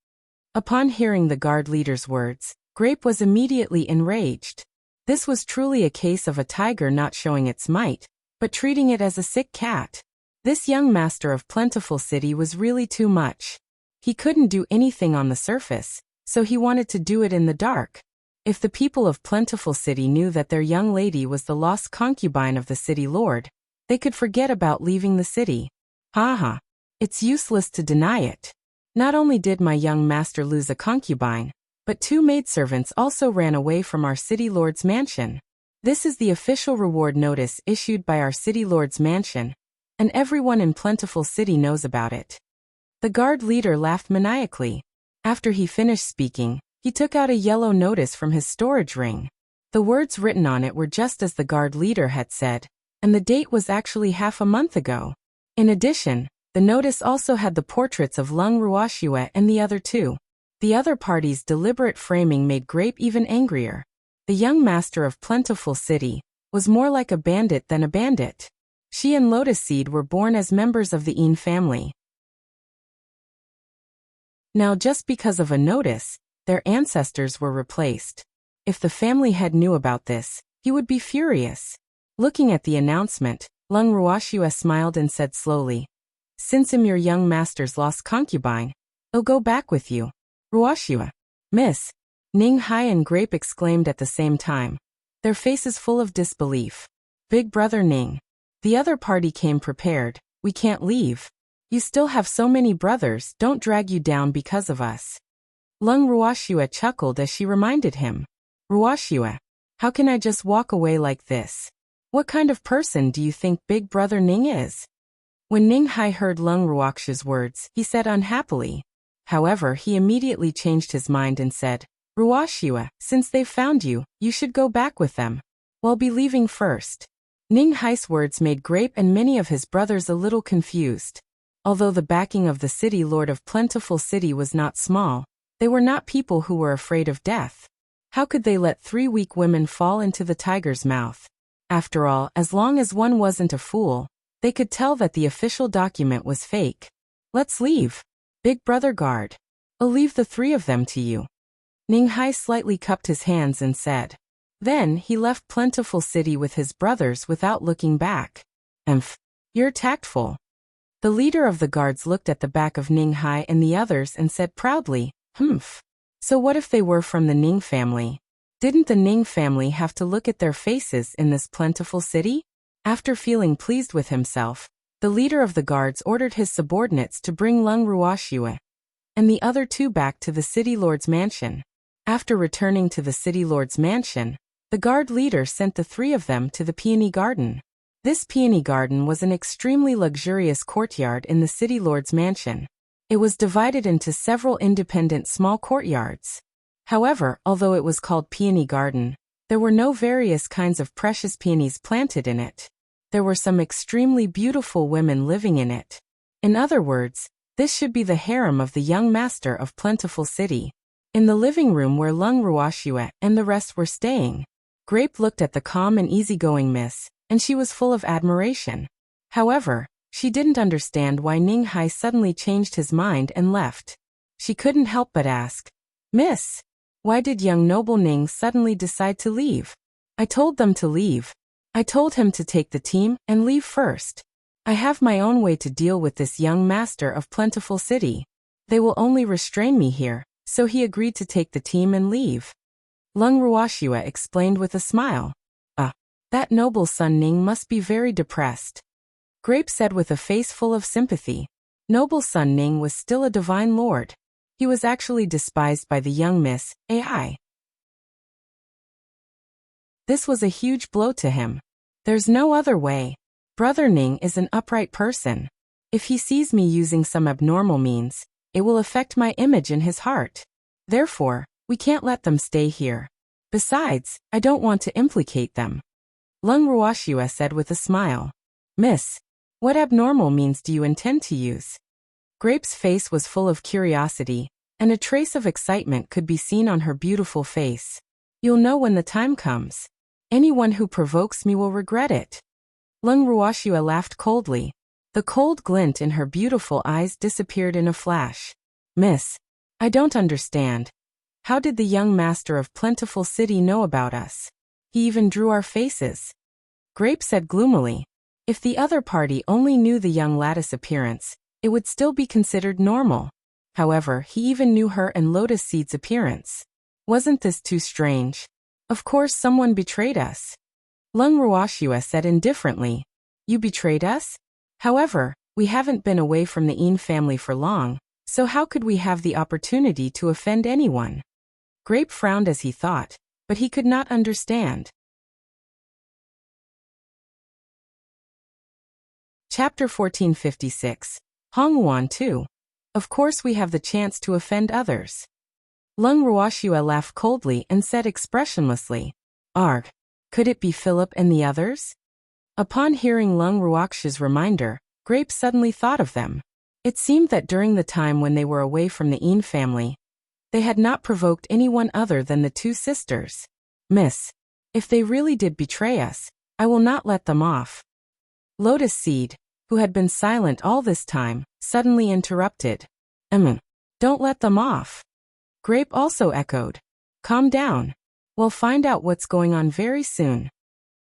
Upon hearing the guard leader's words, Grape was immediately enraged. This was truly a case of a tiger not showing its might, but treating it as a sick cat. This young master of Plentiful City was really too much. He couldn't do anything on the surface, so he wanted to do it in the dark. If the people of Plentiful City knew that their young lady was the lost concubine of the city lord, they could forget about leaving the city. Haha. It's useless to deny it. Not only did my young master lose a concubine, but 2 maidservants also ran away from our city lord's mansion. This is the official reward notice issued by our city lord's mansion, and everyone in Plentiful City knows about it. The guard leader laughed maniacally. After he finished speaking, he took out a yellow notice from his storage ring. The words written on it were just as the guard leader had said, and the date was actually half a month ago. In addition, the notice also had the portraits of Lung Wuxia and the other 2. The other party's deliberate framing made Grape even angrier. The young master of Plentiful City was more like a bandit than a bandit. She and Lotus Seed were born as members of the Yin family. Now just because of a notice, their ancestors were replaced. If the family head knew about this, he would be furious. Looking at the announcement, Lung Wuxia smiled and said slowly, "Since I'm your young master's lost concubine, I'll go back with you." Wuxia. Miss. Ning Hai and Grape exclaimed at the same time, their faces full of disbelief. Big brother Ning. The other party came prepared. "We can't leave. You still have so many brothers, don't drag you down because of us." Lung Wuxia chuckled as she reminded him. "Wuxia, how can I just walk away like this? What kind of person do you think Big Brother Ning is?" When Ning Hai heard Lung Wuxia's words, he said unhappily. However, he immediately changed his mind and said, "Wuxia, since they've found you, you should go back with them. We'll be leaving first." Ning Hai's words made Grape and many of his brothers a little confused. Although the backing of the city lord of Plentiful City was not small, they were not people who were afraid of death. How could they let 3 weak women fall into the tiger's mouth? After all, as long as one wasn't a fool, they could tell that the official document was fake. "Let's leave. Big brother guard. I'll leave the 3 of them to you." Ning Hai slightly cupped his hands and said. Then he left Plentiful City with his brothers without looking back. "Emph. You're tactful." The leader of the guards looked at the back of Ning Hai and the others and said proudly, "Humph. So what if they were from the Ning family? Didn't the Ning family have to look at their faces in this Plentiful City?" After feeling pleased with himself, the leader of the guards ordered his subordinates to bring Lung Wuxia and the other 2 back to the city lord's mansion. After returning to the city lord's mansion, the guard leader sent the 3 of them to the peony garden. This peony garden was an extremely luxurious courtyard in the city lord's mansion. It was divided into several independent small courtyards. However, although it was called Peony Garden, there were no various kinds of precious peonies planted in it. There were some extremely beautiful women living in it. In other words, this should be the harem of the young master of Plentiful City. In the living room where Lung Wuxia and the rest were staying, Grape looked at the calm and easygoing miss, and she was full of admiration. However, She didn't understand why Ning Hai suddenly changed his mind and left. She couldn't help but ask, "Miss, why did young noble Ning suddenly decide to leave?" "I told them to leave. I told him to take the team and leave first. I have my own way to deal with this young master of Plentiful City. They will only restrain me here, so he agreed to take the team and leave." Lung Ruoxue explained with a smile. That noble son Ning must be very depressed." Grape said with a face full of sympathy. Noble son Ning was still a divine lord. He was actually despised by the young Miss Ai. This was a huge blow to him. There's no other way. Brother Ning is an upright person. If he sees me using some abnormal means, it will affect my image in his heart. Therefore, we can't let them stay here. Besides, I don't want to implicate them. Lung Ruoxue said with a smile. "Miss, what abnormal means do you intend to use?" Grape's face was full of curiosity, and a trace of excitement could be seen on her beautiful face. "You'll know when the time comes. Anyone who provokes me will regret it." Lung Ruoxue laughed coldly. The cold glint in her beautiful eyes disappeared in a flash. "Miss, I don't understand. How did the young master of Plentiful City know about us? He even drew our faces." Grape said gloomily. If the other party only knew the young lattice appearance, it would still be considered normal. However, he even knew her and Lotus Seed's appearance. Wasn't this too strange? Of course someone betrayed us. Lung Ruoxue said indifferently. "You betrayed us? However, we haven't been away from the Yin family for long, so how could we have the opportunity to offend anyone?" Grape frowned as he thought, but he could not understand. Chapter 1456. Hongwuan 2. Of course we have the chance to offend others. Lung Ruoxue laughed coldly and said expressionlessly, "Arg, could it be Philip and the others?" Upon hearing Lung Ruoxue's reminder, Grape suddenly thought of them. It seemed that during the time when they were away from the Yin family, they had not provoked anyone other than the two sisters. "Miss, if they really did betray us, I will not let them off." Lotus Seed, who had been silent all this time, suddenly interrupted. Don't let them off." Grape also echoed. "Calm down. We'll find out what's going on very soon."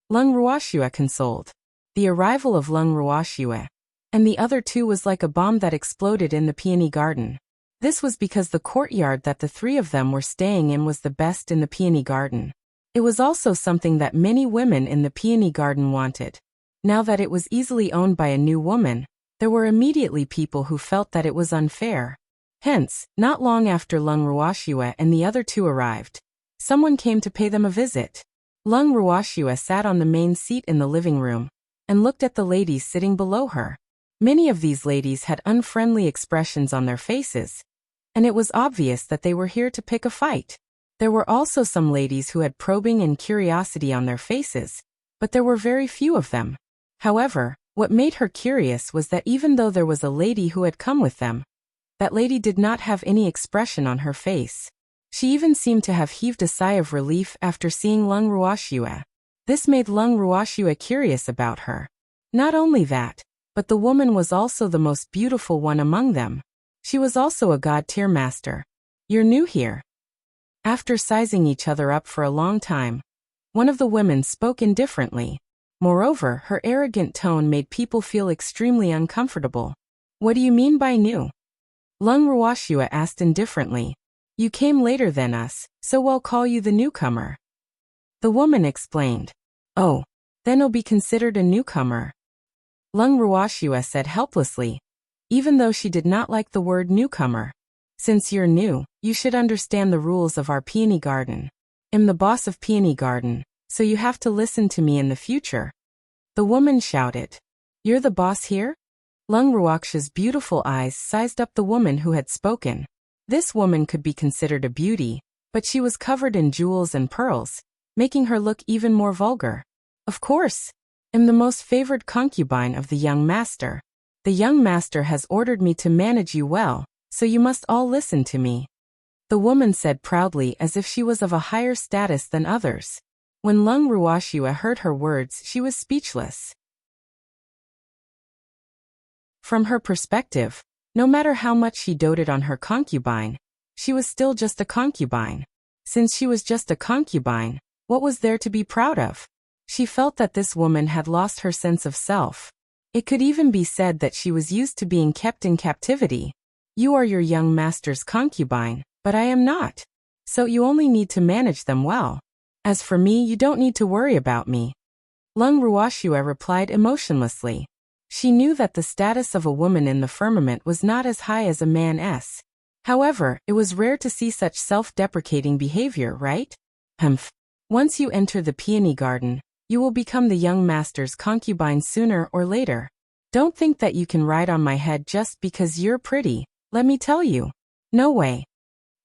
Lung Ruoxue consoled. The arrival of Lung Ruoxue and the other two was like a bomb that exploded in the peony garden. This was because the courtyard that the three of them were staying in was the best in the peony garden. It was also something that many women in the peony garden wanted. Now that it was easily owned by a new woman, there were immediately people who felt that it was unfair. Hence, not long after Lung Ruoxue and the other two arrived, someone came to pay them a visit. Lung Ruoxue sat on the main seat in the living room and looked at the ladies sitting below her. Many of these ladies had unfriendly expressions on their faces, and it was obvious that they were here to pick a fight. There were also some ladies who had probing and curiosity on their faces, but there were very few of them. However, what made her curious was that even though there was a lady who had come with them, that lady did not have any expression on her face. She even seemed to have heaved a sigh of relief after seeing Lung Ruoxue. This made Lung Ruoxue curious about her. Not only that, but the woman was also the most beautiful one among them. She was also a god-tier master. "You're new here." After sizing each other up for a long time, one of the women spoke indifferently. Moreover, her arrogant tone made people feel extremely uncomfortable. "What do you mean by new?" Lung Ruoxue asked indifferently. "You came later than us, so we'll call you the newcomer." The woman explained. "Oh, then I'll be considered a newcomer." Lung Ruoxue said helplessly, even though she did not like the word newcomer. "Since you're new, you should understand the rules of our peony garden. I'm the boss of peony garden, so you have to listen to me in the future." The woman shouted. "You're the boss here?" Lung Ruoxue's beautiful eyes sized up the woman who had spoken. This woman could be considered a beauty, but she was covered in jewels and pearls, making her look even more vulgar. "Of course, I'm the most favored concubine of the young master. The young master has ordered me to manage you well, so you must all listen to me," the woman said proudly as if she was of a higher status than others. When Lung Ruoxue heard her words, she was speechless. From her perspective, no matter how much she doted on her concubine, she was still just a concubine. Since she was just a concubine, what was there to be proud of? She felt that this woman had lost her sense of self. It could even be said that she was used to being kept in captivity. You are your young master's concubine, but I am not. So you only need to manage them well. As for me, you don't need to worry about me. Lung Ruoxue replied emotionlessly. She knew that the status of a woman in the firmament was not as high as a man's. However, it was rare to see such self-deprecating behavior, right? Humph. Once you enter the peony garden, you will become the young master's concubine sooner or later. Don't think that you can ride on my head just because you're pretty, let me tell you. No way.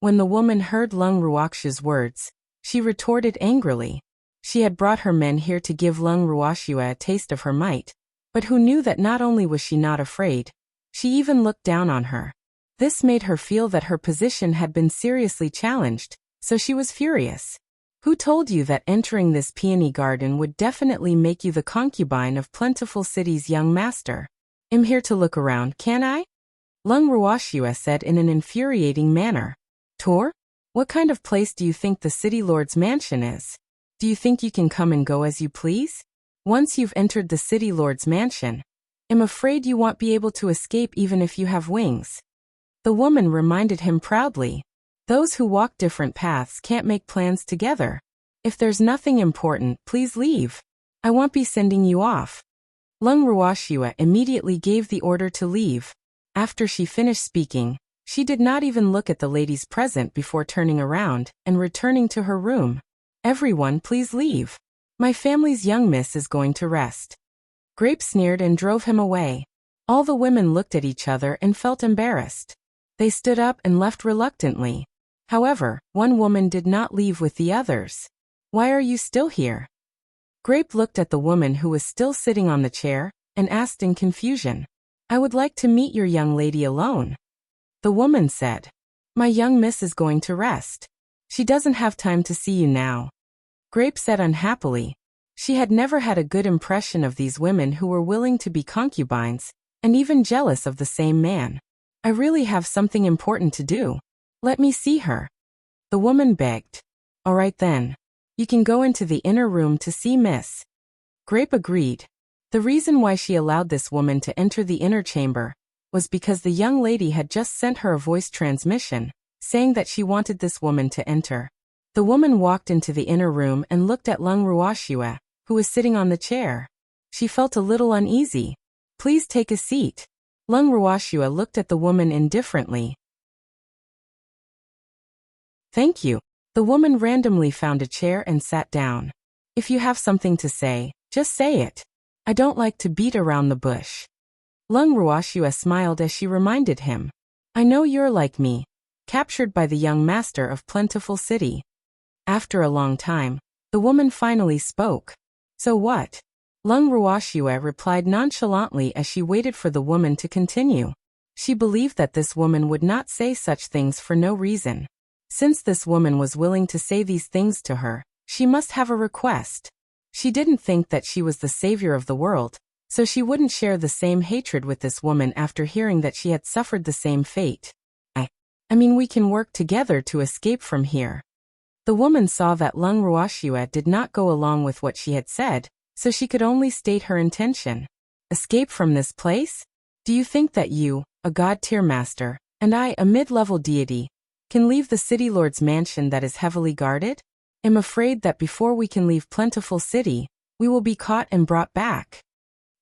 When the woman heard Lung Ruoxue's words, she retorted angrily. She had brought her men here to give Lung Ruoxue a taste of her might, but who knew that not only was she not afraid, she even looked down on her. This made her feel that her position had been seriously challenged, so she was furious. Who told you that entering this peony garden would definitely make you the concubine of Plentiful City's young master? I'm here to look around, can I? Lung Ruoxue said in an infuriating manner. Tour? What kind of place do you think the city lord's mansion is? Do you think you can come and go as you please? Once you've entered the city lord's mansion, I'm afraid you won't be able to escape even if you have wings. The woman reminded him proudly. Those who walk different paths can't make plans together. If there's nothing important, please leave. I won't be sending you off. Lung Ruoxue immediately gave the order to leave. After she finished speaking, she did not even look at the ladies present before turning around and returning to her room. Everyone, please leave. My family's young miss is going to rest. Grape sneered and drove him away. All the women looked at each other and felt embarrassed. They stood up and left reluctantly. However, one woman did not leave with the others. Why are you still here? Grape looked at the woman who was still sitting on the chair and asked in confusion. I would like to meet your young lady alone. The woman said. My young miss is going to rest. She doesn't have time to see you now. Grape said unhappily. She had never had a good impression of these women who were willing to be concubines, and even jealous of the same man. I really have something important to do. Let me see her. The woman begged. All right then. You can go into the inner room to see Miss. Grape agreed. The reason why she allowed this woman to enter the inner chamber was because the young lady had just sent her a voice transmission, saying that she wanted this woman to enter. The woman walked into the inner room and looked at Lung Ruoxue, who was sitting on the chair. She felt a little uneasy. Please take a seat. Lung Ruoxue looked at the woman indifferently. Thank you. The woman randomly found a chair and sat down. If you have something to say, just say it. I don't like to beat around the bush. Lung Ruoxue smiled as she reminded him. I know you're like me, captured by the young master of Plentiful City. After a long time, the woman finally spoke. So what? Lung Ruoxue replied nonchalantly as she waited for the woman to continue. She believed that this woman would not say such things for no reason. Since this woman was willing to say these things to her, she must have a request. She didn't think that she was the savior of the world, so she wouldn't share the same hatred with this woman after hearing that she had suffered the same fate. I mean we can work together to escape from here. The woman saw that Lung Ruoxue did not go along with what she had said, so she could only state her intention. Escape from this place? Do you think that you, a god-tier master, and I, a mid-level deity, can leave the city lord's mansion that is heavily guarded? I'm afraid that before we can leave Plentiful City, we will be caught and brought back.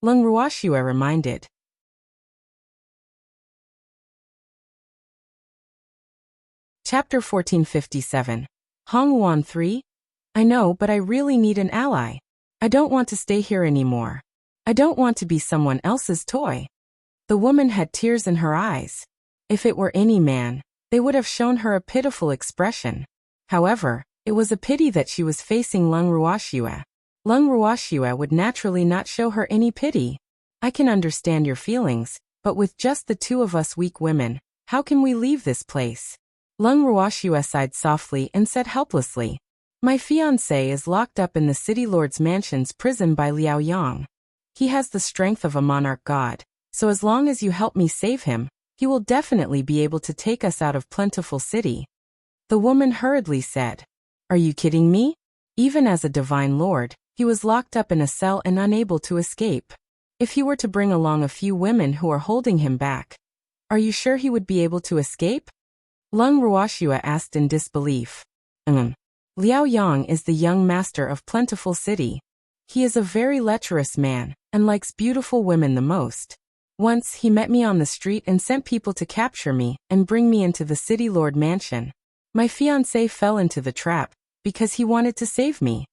Lung Ruoxue reminded. Chapter 1457. Hongwuan 3? I know, but I really need an ally. I don't want to stay here anymore. I don't want to be someone else's toy. The woman had tears in her eyes. If it were any man, they would have shown her a pitiful expression. However, it was a pity that she was facing Lung Ruoxue. Lung Ruoxue would naturally not show her any pity. I can understand your feelings, but with just the two of us weak women, how can we leave this place? Lung Ruoxue sighed softly and said helplessly. My fiancé is locked up in the city lord's mansion's prison by Liao Yang. He has the strength of a monarch god, So as long as you help me save him, he will definitely be able to take us out of Plentiful City. The woman hurriedly said, Are you kidding me? Even as a divine lord, he was locked up in a cell and unable to escape. If he were to bring along a few women who are holding him back, are you sure he would be able to escape? Lung Ruoxua asked in disbelief. Liao Yang is the young master of Plentiful City. He is a very lecherous man, and likes beautiful women the most. Once he met me on the street and sent people to capture me and bring me into the city lord mansion. My fiancé fell into the trap, because he wanted to save me.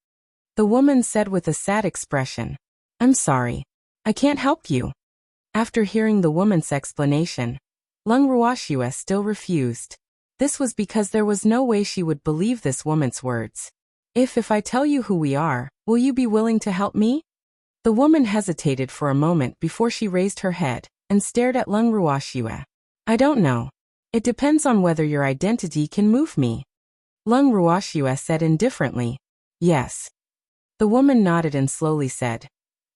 The woman said with a sad expression, I'm sorry. I can't help you. After hearing the woman's explanation, Lung Ruoxua still refused. This was because there was no way she would believe this woman's words. If I tell you who we are, will you be willing to help me? The woman hesitated for a moment before she raised her head and stared at Lung Ruoxua. I don't know. It depends on whether your identity can move me. Lung Ruoxua said indifferently. Yes. The woman nodded and slowly said,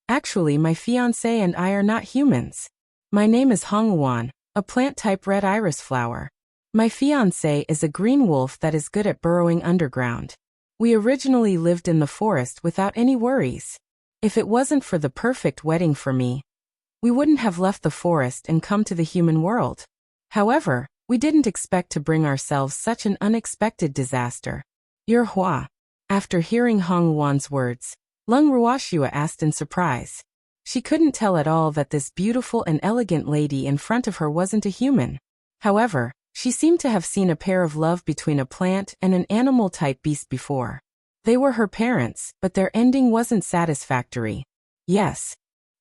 Actually, my fiancé and I are not humans. My name is Hong Wuan, a plant-type red iris flower. My fiancé is a green wolf that is good at burrowing underground. We originally lived in the forest without any worries. If it wasn't for the perfect wedding for me, we wouldn't have left the forest and come to the human world. However, we didn't expect to bring ourselves such an unexpected disaster. You're Hua. After hearing Hong Wuan's words, Lung Ruoxua asked in surprise. She couldn't tell at all that this beautiful and elegant lady in front of her wasn't a human. However, she seemed to have seen a pair of love between a plant and an animal-type beast before. They were her parents, but their ending wasn't satisfactory. Yes.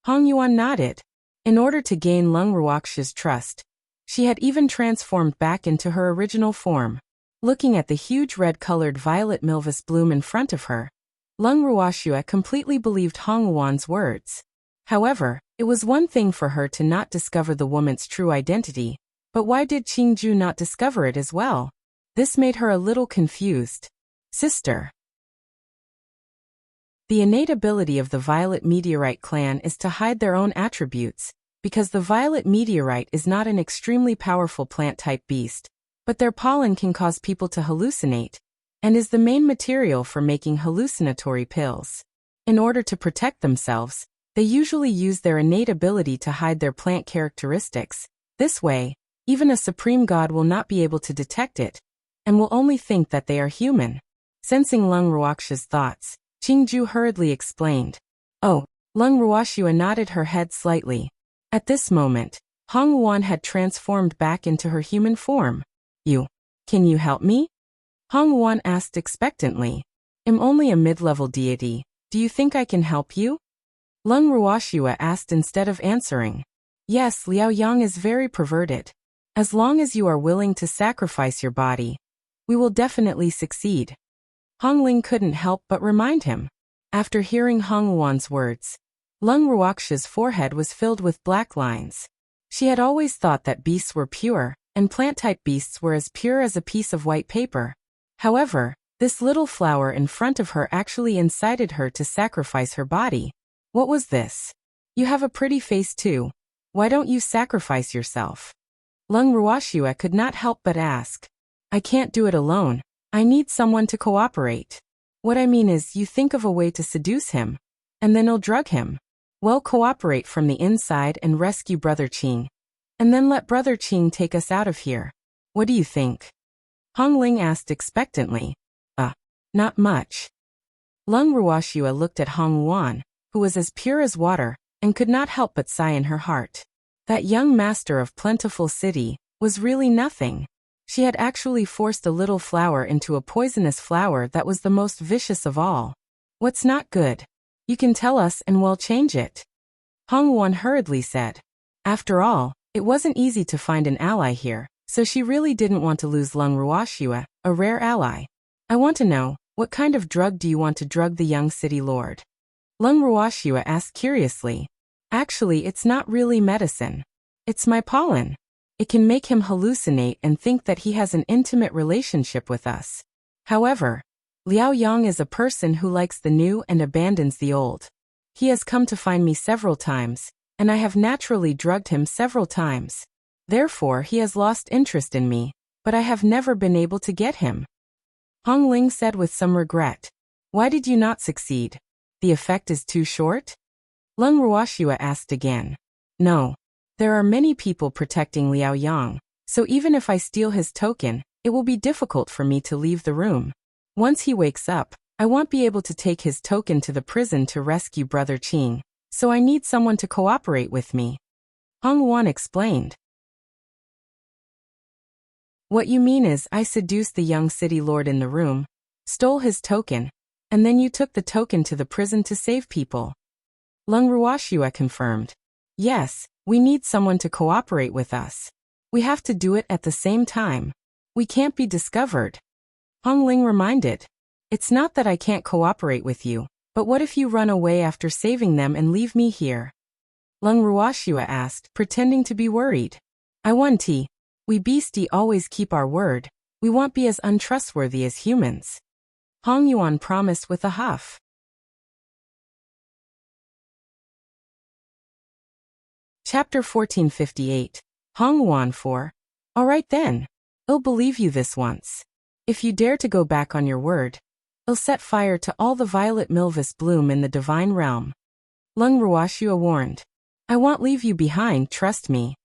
Hong Yuan nodded. In order to gain Lung Ruoxua's trust, she had even transformed back into her original form. Looking at the huge red-colored violet milvus bloom in front of her, Lung Ruoxua completely believed Hong Yuan's words. However, it was one thing for her to not discover the woman's true identity, but why did Qingju not discover it as well? This made her a little confused. Sister. The innate ability of the Violet Meteorite clan is to hide their own attributes, because the Violet Meteorite is not an extremely powerful plant-type beast, but their pollen can cause people to hallucinate, and is the main material for making hallucinatory pills. In order to protect themselves, they usually use their innate ability to hide their plant characteristics. This way, even a supreme god will not be able to detect it, and will only think that they are human. Sensing Lung Ruoxua's thoughts, Qingju hurriedly explained. Oh, Lung Ruoxua nodded her head slightly. At this moment, Hong Wuan had transformed back into her human form. Can you help me? Hong Wuan asked expectantly. I'm only a mid-level deity. Do you think I can help you? Lung Ruoxua asked instead of answering. Yes, Liao Yang is very perverted. As long as you are willing to sacrifice your body, we will definitely succeed. Hong Ling couldn't help but remind him. After hearing Hong Wuan's words, Lung Ruoxua's forehead was filled with black lines. She had always thought that beasts were pure, and plant-type beasts were as pure as a piece of white paper. However, this little flower in front of her actually incited her to sacrifice her body. What was this? You have a pretty face too. Why don't you sacrifice yourself? Lung Ruoxua could not help but ask. I can't do it alone. I need someone to cooperate. What I mean is, you think of a way to seduce him, and then you'll drug him. Well, cooperate from the inside and rescue Brother Qing. And then let Brother Qing take us out of here. What do you think? Hong Ling asked expectantly. Not much. Lung Ruoxua looked at Hong Wuan, who was as pure as water, and could not help but sigh in her heart. That young master of Plentiful City was really nothing. She had actually forced a little flower into a poisonous flower that was the most vicious of all. What's not good? You can tell us and we'll change it. Hong Wuan hurriedly said. After all, it wasn't easy to find an ally here, so she really didn't want to lose Lung Ruoxua, a rare ally. I want to know, what kind of drug do you want to drug the young city lord? Lung Ruoxua asked curiously. Actually, it's not really medicine. It's my pollen. It can make him hallucinate and think that he has an intimate relationship with us. However, Liao Yang is a person who likes the new and abandons the old. He has come to find me several times, and I have naturally drugged him several times. Therefore he has lost interest in me, but I have never been able to get him. Hong Ling said with some regret. Why did you not succeed? The effect is too short? Lung Ruoxua asked again. No. There are many people protecting Liao Yang, so even if I steal his token, it will be difficult for me to leave the room. Once he wakes up, I won't be able to take his token to the prison to rescue Brother Qing, so I need someone to cooperate with me. Hong Luan explained. What you mean is I seduced the young city lord in the room, stole his token, and then you took the token to the prison to save people. Lung Ruoxua confirmed. Yes, we need someone to cooperate with us. We have to do it at the same time. We can't be discovered. Hong Ling reminded. It's not that I can't cooperate with you, but what if you run away after saving them and leave me here? Lung Ruoxua asked, pretending to be worried. I want tea. We beastie always keep our word. We won't be as untrustworthy as humans. Hong Yuan promised with a huff. Chapter 1458. Hong Yuan 4. All right then. I'll believe you this once. If you dare to go back on your word, I'll set fire to all the violet milvus bloom in the divine realm. Lung Ruoxua warned. I won't leave you behind, trust me.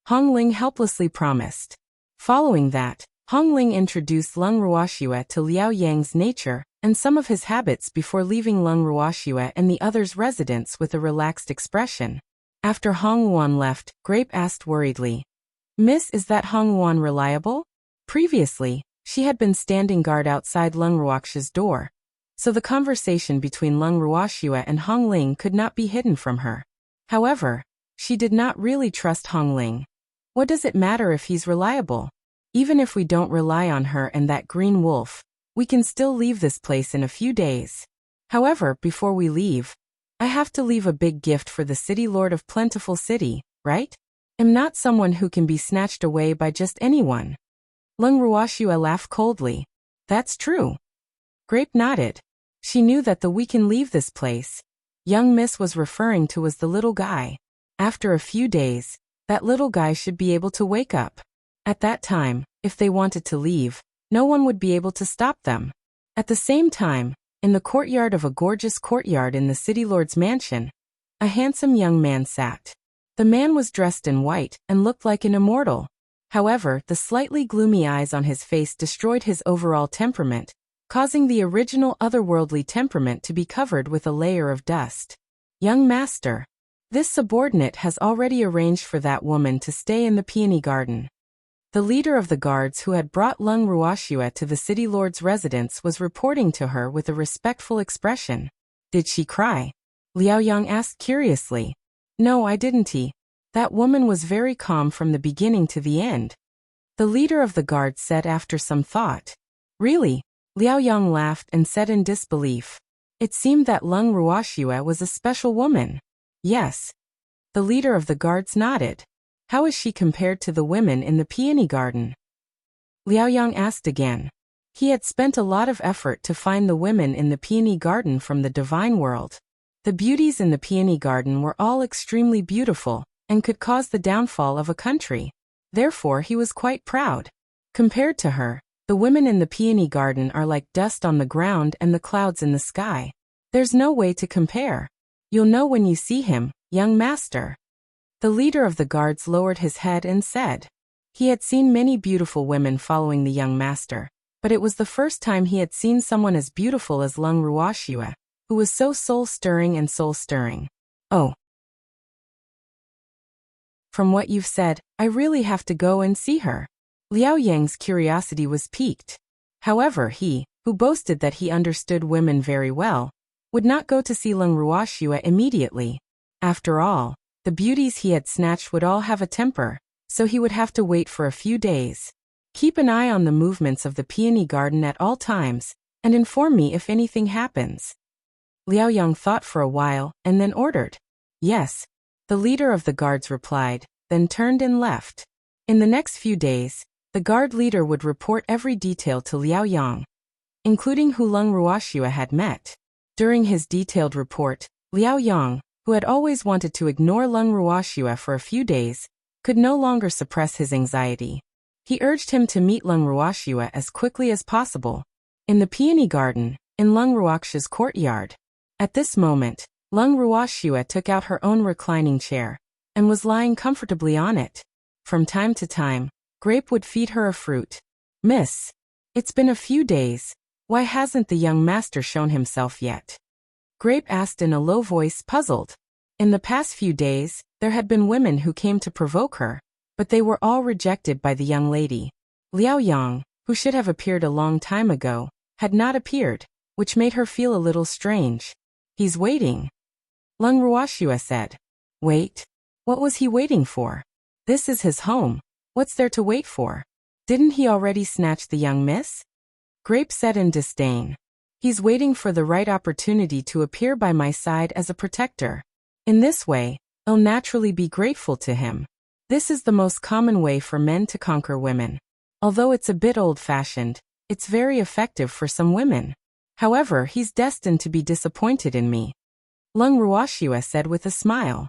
Hong Ling helplessly promised. Following that, Hong Ling introduced Lung Ruoxua to Liao Yang's nature and some of his habits before leaving Lung Ruoxua and the others' residence with a relaxed expression. After Hong Luan left, Grape asked worriedly, Miss, is that Hong Luan reliable? Previously, she had been standing guard outside Lung Ruoxua's door, so the conversation between Lung Ruoxua and Hong Ling could not be hidden from her. However, she did not really trust Hong Ling. What does it matter if he's reliable? Even if we don't rely on her and that green wolf, we can still leave this place in a few days. However, before we leave, I have to leave a big gift for the city lord of Plentiful City, right? I'm not someone who can be snatched away by just anyone. Lung Ruoxua laughed coldly. That's true. Grape nodded. She knew that the we can leave this place young miss was referring to was the little guy. After a few days, that little guy should be able to wake up. At that time, if they wanted to leave, no one would be able to stop them. At the same time, in the courtyard of a gorgeous courtyard in the city lord's mansion, a handsome young man sat. The man was dressed in white and looked like an immortal. However, the slightly gloomy eyes on his face destroyed his overall temperament, causing the original otherworldly temperament to be covered with a layer of dust. Young master. This subordinate has already arranged for that woman to stay in the peony garden. The leader of the guards who had brought Lung Ruoxua to the city lord's residence was reporting to her with a respectful expression. Did she cry? Liao Yang asked curiously. No, I didn't. That woman was very calm from the beginning to the end. The leader of the guards said after some thought. Really? Liao Yang laughed and said in disbelief. It seemed that Lung Ruoxua was a special woman. Yes. The leader of the guards nodded. How is she compared to the women in the peony garden? Liao Yang asked again. He had spent a lot of effort to find the women in the peony garden from the divine world. The beauties in the peony garden were all extremely beautiful and could cause the downfall of a country. Therefore he was quite proud. Compared to her, the women in the peony garden are like dust on the ground and the clouds in the sky. There's no way to compare. You'll know when you see him, young master. The leader of the guards lowered his head and said. He had seen many beautiful women following the young master, but it was the first time he had seen someone as beautiful as Lung Ruoxua, who was so soul-stirring and soul-stirring. Oh. From what you've said, I really have to go and see her. Liao Yang's curiosity was piqued. However, he, who boasted that he understood women very well, would not go to see Lung Ruoxua immediately. After all, the beauties he had snatched would all have a temper, so he would have to wait for a few days. Keep an eye on the movements of the peony garden at all times, and inform me if anything happens. Liao Yang thought for a while, and then ordered. Yes. The leader of the guards replied, then turned and left. In the next few days, the guard leader would report every detail to Liao Yang, including who Lung Ruoxua had met. During his detailed report, Liao Yang, who had always wanted to ignore Lung Ruoxue for a few days, could no longer suppress his anxiety. He urged him to meet Lung Ruoxue as quickly as possible, in the peony garden, in Lung Ruoxue's courtyard. At this moment, Lung Ruoxue took out her own reclining chair, and was lying comfortably on it. From time to time, Grape would feed her a fruit. "Miss, it's been a few days. Why hasn't the young master shown himself yet?" Grape asked in a low voice, puzzled. In the past few days, there had been women who came to provoke her, but they were all rejected by the young lady. Liao Yang, who should have appeared a long time ago, had not appeared, which made her feel a little strange. "He's waiting," Lung Ruoxue said. "Wait? What was he waiting for? This is his home. What's there to wait for? Didn't he already snatch the young miss?" Grape said in disdain. "He's waiting for the right opportunity to appear by my side as a protector. In this way, I'll naturally be grateful to him. This is the most common way for men to conquer women. Although it's a bit old-fashioned, it's very effective for some women. However, he's destined to be disappointed in me," Lung Ruoxue said with a smile.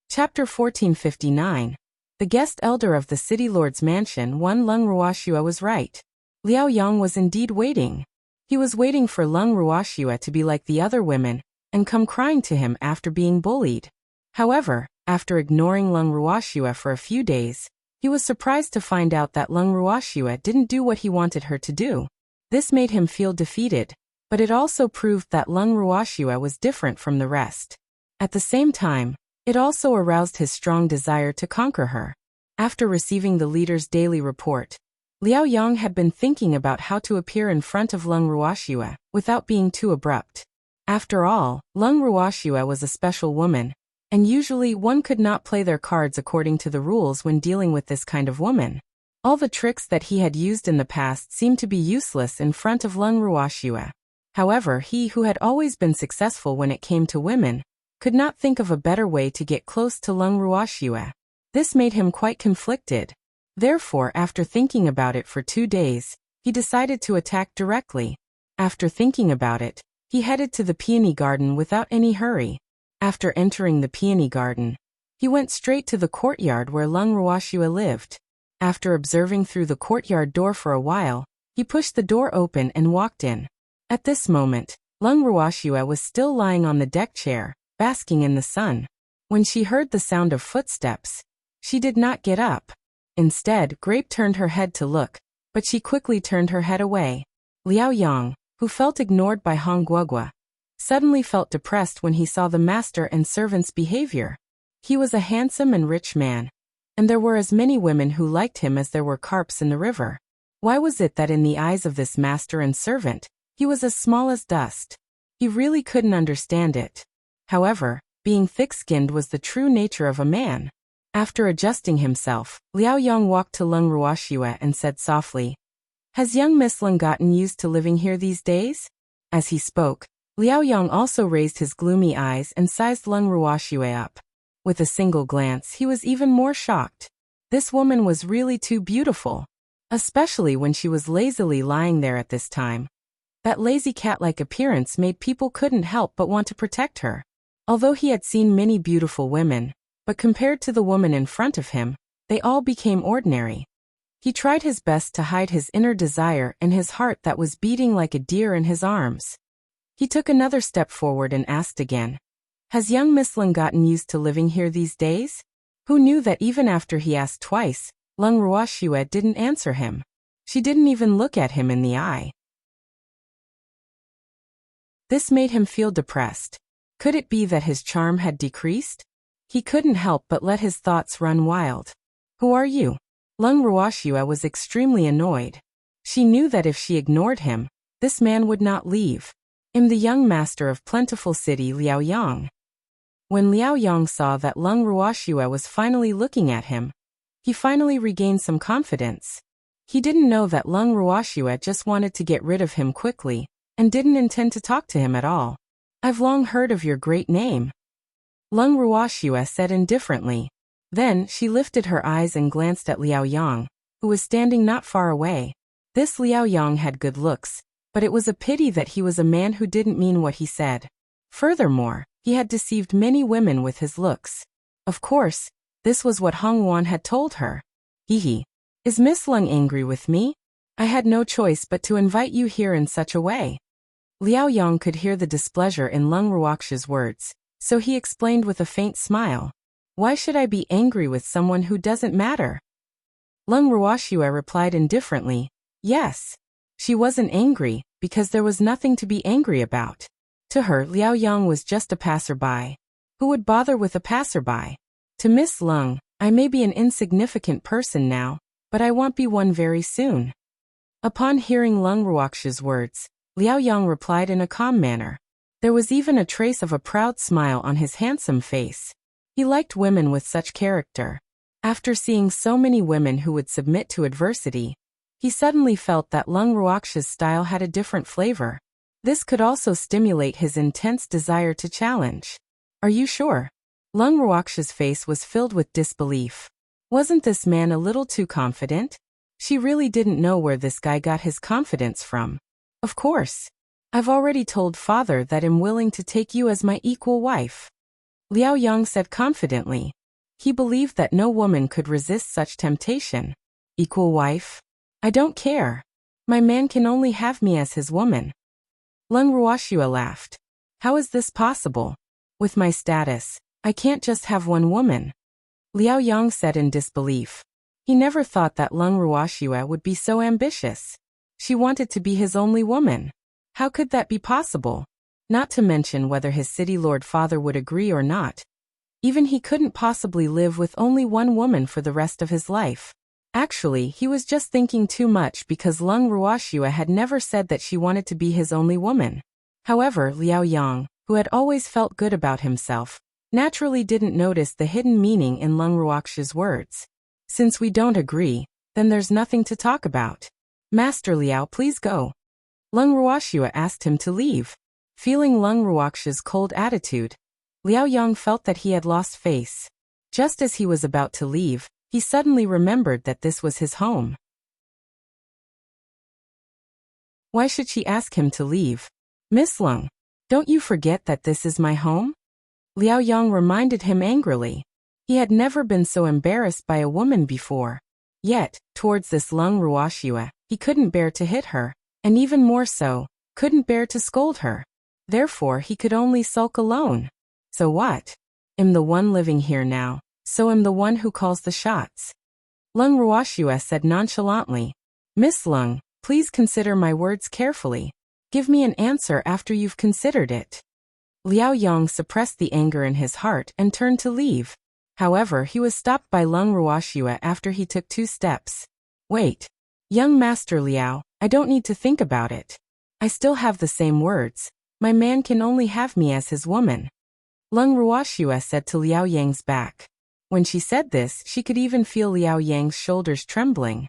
Chapter 1459. The guest elder of the city lord's mansion. Lung Ruoxue was right. Liao Yang was indeed waiting. He was waiting for Lung Ruoxue to be like the other women, and come crying to him after being bullied. However, after ignoring Lung Ruoxue for a few days, he was surprised to find out that Lung Ruoxue didn't do what he wanted her to do. This made him feel defeated, but it also proved that Lung Ruoxue was different from the rest. At the same time, it also aroused his strong desire to conquer her. After receiving the leader's daily report, Liao Yang had been thinking about how to appear in front of Lung Ruoxue without being too abrupt. After all, Lung Ruoxue was a special woman, and usually one could not play their cards according to the rules when dealing with this kind of woman. All the tricks that he had used in the past seemed to be useless in front of Lung Ruoxue. However, he who had always been successful when it came to women could not think of a better way to get close to Lung Ruoxue. This made him quite conflicted. Therefore, after thinking about it for 2 days, he decided to attack directly. After thinking about it, he headed to the peony garden without any hurry. After entering the peony garden, he went straight to the courtyard where Lung Ruoxue lived. After observing through the courtyard door for a while, he pushed the door open and walked in. At this moment, Lung Ruoxue was still lying on the deck chair, basking in the sun. When she heard the sound of footsteps, she did not get up. Instead, Grape turned her head to look, but she quickly turned her head away. Liao Yang, who felt ignored by Hong Guogua, suddenly felt depressed when he saw the master and servant's behavior. He was a handsome and rich man, and there were as many women who liked him as there were carps in the river. Why was it that in the eyes of this master and servant, he was as small as dust? He really couldn't understand it. However, being thick-skinned was the true nature of a man. After adjusting himself, Liao Yang walked to Lung Ruoxue and said softly, "Has young Miss Lung gotten used to living here these days?" As he spoke, Liao Yang also raised his gloomy eyes and sized Lung Ruoxue up. With a single glance, he was even more shocked. This woman was really too beautiful, especially when she was lazily lying there at this time. That lazy cat-like appearance made people couldn't help but want to protect her. Although he had seen many beautiful women, but compared to the woman in front of him, they all became ordinary. He tried his best to hide his inner desire and his heart that was beating like a deer in his arms. He took another step forward and asked again, "Has young Miss Lung gotten used to living here these days?" Who knew that even after he asked twice, Lung Ruoxue didn't answer him. She didn't even look at him in the eye. This made him feel depressed. Could it be that his charm had decreased? He couldn't help but let his thoughts run wild. "Who are you?" Lung Ruoxue was extremely annoyed. She knew that if she ignored him, this man would not leave. "I'm the young master of Plentiful City, Liao Yang." When Liao Yang saw that Lung Ruoxue was finally looking at him, he finally regained some confidence. He didn't know that Lung Ruoxue just wanted to get rid of him quickly, and didn't intend to talk to him at all. "I've long heard of your great name," Lung Ruoxue said indifferently. Then, she lifted her eyes and glanced at Liao Yang, who was standing not far away. This Liao Yang had good looks, But it was a pity that he was a man who didn't mean what he said. Furthermore, he had deceived many women with his looks. Of course, this was what Luan had told her. Hehe. Is Miss Lung angry with me? I had no choice but to invite you here in such a way. Liao Yang could hear the displeasure in Lung Ruoxia's words, so he explained with a faint smile. Why should I be angry with someone who doesn't matter? Lung Ruoxia replied indifferently, yes. She wasn't angry, because there was nothing to be angry about. To her, Liao Yang was just a passerby. Who would bother with a passerby? To Miss Lung, I may be an insignificant person now, but I won't be one very soon. Upon hearing Lung Ruoxia's words, Liao Yang replied in a calm manner. There was even a trace of a proud smile on his handsome face. He liked women with such character. After seeing so many women who would submit to adversity, he suddenly felt that Lung Ruoxia's style had a different flavor. This could also stimulate his intense desire to challenge. Are you sure? Lung Ruoxia's face was filled with disbelief. Wasn't this man a little too confident? She really didn't know where this guy got his confidence from. Of course. I've already told father that I'm willing to take you as my equal wife. Liao Yang said confidently. He believed that no woman could resist such temptation. Equal wife? I don't care. My man can only have me as his woman. Lung Ruoxia laughed. How is this possible? With my status, I can't just have one woman. Liao Yang said in disbelief. He never thought that Lung Ruoxia would be so ambitious. She wanted to be his only woman. How could that be possible? Not to mention whether his city lord father would agree or not. Even he couldn't possibly live with only one woman for the rest of his life. Actually, he was just thinking too much because Lung Ruoxia had never said that she wanted to be his only woman. However, Liao Yang, who had always felt good about himself, naturally didn't notice the hidden meaning in Lung Ruoxia's words. Since we don't agree, then there's nothing to talk about. Master Liao, please go. Lung Ruoxia asked him to leave. Feeling Lung Ruoxia's cold attitude, Liao Yang felt that he had lost face. Just as he was about to leave, he suddenly remembered that this was his home. Why should she ask him to leave? Miss Lung, don't you forget that this is my home? Liao Yang reminded him angrily. He had never been so embarrassed by a woman before. Yet, towards this Lung Ruoxia, he couldn't bear to hit her, and even more so, couldn't bear to scold her. Therefore, he could only sulk alone. So what? I'm the one living here now, so I'm the one who calls the shots. Lung Ruoxia said nonchalantly. Miss Lung, please consider my words carefully. Give me an answer after you've considered it. Liao Yang suppressed the anger in his heart and turned to leave. However, he was stopped by Lung Ruoxia after he took 2 steps. Wait. Young Master Liao, I don't need to think about it. I still have the same words. My man can only have me as his woman. Lung Ruoxia said to Liao Yang's back. When she said this, she could even feel Liao Yang's shoulders trembling.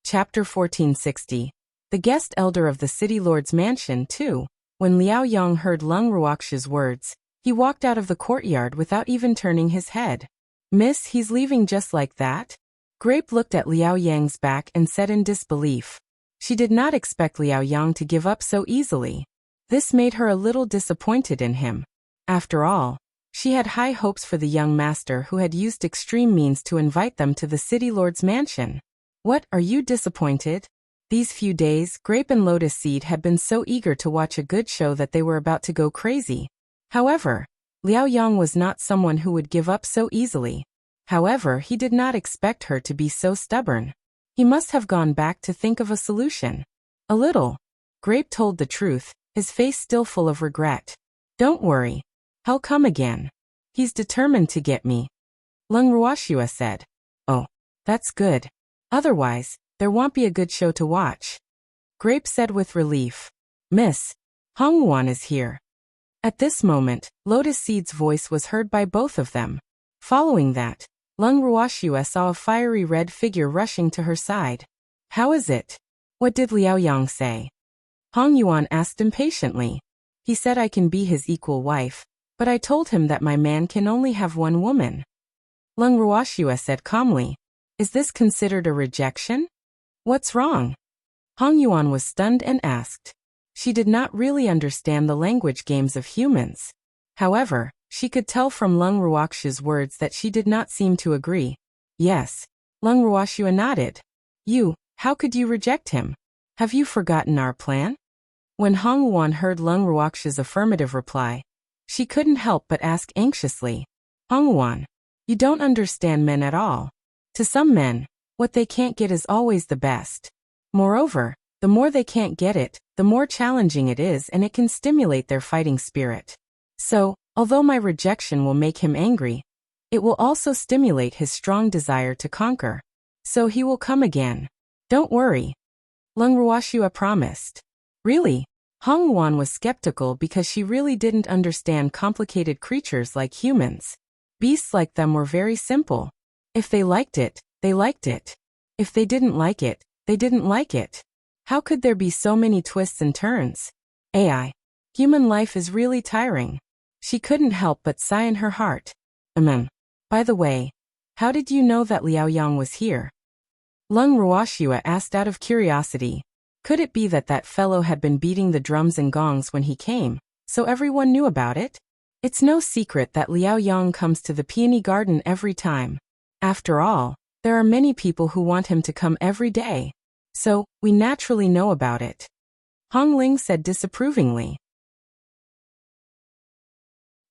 Chapter 1460. The guest elder of the city lord's mansion, too. When Liao Yang heard Lung Ruoxia's words, he walked out of the courtyard without even turning his head. Miss, he's leaving just like that? Grape looked at Liao Yang's back and said in disbelief. She did not expect Liao Yang to give up so easily. This made her a little disappointed in him. After all, she had high hopes for the young master who had used extreme means to invite them to the city lord's mansion. What, are you disappointed? These few days, Grape and Lotus Seed had been so eager to watch a good show that they were about to go crazy. However, Liao Yang was not someone who would give up so easily. However, he did not expect her to be so stubborn. He must have gone back to think of a solution. A little. Grape told the truth, his face still full of regret. Don't worry. He'll come again. He's determined to get me. Lung Ruoxia said. Oh, that's good. Otherwise, there won't be a good show to watch. Grape said with relief. Miss, Luan is here. At this moment, Lotus Seed's voice was heard by both of them. Following that, Lung Ruoxia saw a fiery red figure rushing to her side. How is it? What did Liao Yang say? Yuan asked impatiently. He said I can be his equal wife, but I told him that my man can only have one woman. Lung Ruoxia said calmly. Is this considered a rejection? What's wrong? Hong Yuan was stunned and asked. She did not really understand the language games of humans. However, she could tell from Lung Ruoxia's words that she did not seem to agree. Yes. Lung Ruoxia nodded. How could you reject him? Have you forgotten our plan? When Hong Yuan heard Lung Ruoxia's affirmative reply, she couldn't help but ask anxiously. Hong Yuan, you don't understand men at all. To some men, what they can't get is always the best. Moreover, the more they can't get it, the more challenging it is, and it can stimulate their fighting spirit. So, although my rejection will make him angry, it will also stimulate his strong desire to conquer. So he will come again. Don't worry. Lung Ruoxia promised. Really? Hong Yuan was skeptical because she really didn't understand complicated creatures like humans. Beasts like them were very simple. If they liked it, they liked it. If they didn't like it, they didn't like it. How could there be so many twists and turns? Human life is really tiring. She couldn't help but sigh in her heart. By the way, how did you know that Liao Yang was here? Lung Ruoxia asked out of curiosity. Could it be that that fellow had been beating the drums and gongs when he came, so everyone knew about it? It's no secret that Liao Yang comes to the Peony Garden every time. After all, there are many people who want him to come every day. So, we naturally know about it. Hong Ling said disapprovingly.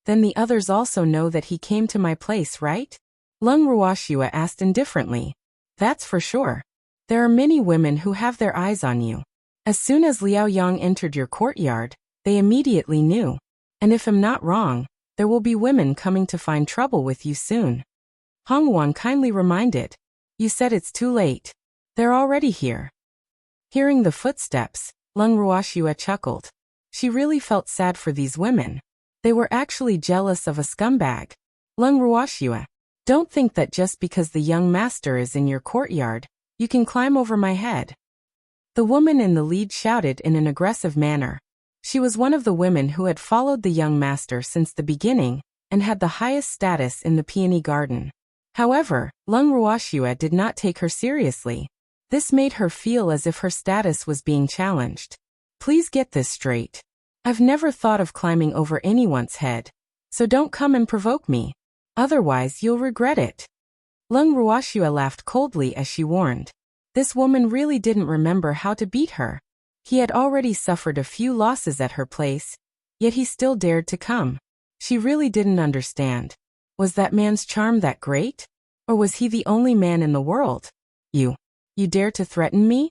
Then the others also know that he came to my place, right? Lung Ruoxia asked indifferently. That's for sure. There are many women who have their eyes on you. As soon as Liao Yang entered your courtyard, they immediately knew. And if I'm not wrong, there will be women coming to find trouble with you soon. Hong Yuan kindly reminded. You said it's too late. They're already here. Hearing the footsteps, Lung Ruoxia chuckled. She really felt sad for these women. They were actually jealous of a scumbag. Lung Ruoxia, don't think that just because the young master is in your courtyard, you can climb over my head. The woman in the lead shouted in an aggressive manner. She was one of the women who had followed the young master since the beginning and had the highest status in the Peony Garden. However, Lung Ruoxia did not take her seriously. This made her feel as if her status was being challenged. Please get this straight. I've never thought of climbing over anyone's head, so don't come and provoke me. Otherwise you'll regret it. Lung Ruoxia laughed coldly as she warned. This woman really didn't remember how to beat her. He had already suffered a few losses at her place, yet he still dared to come. She really didn't understand. Was that man's charm that great? Or was he the only man in the world? You dare to threaten me?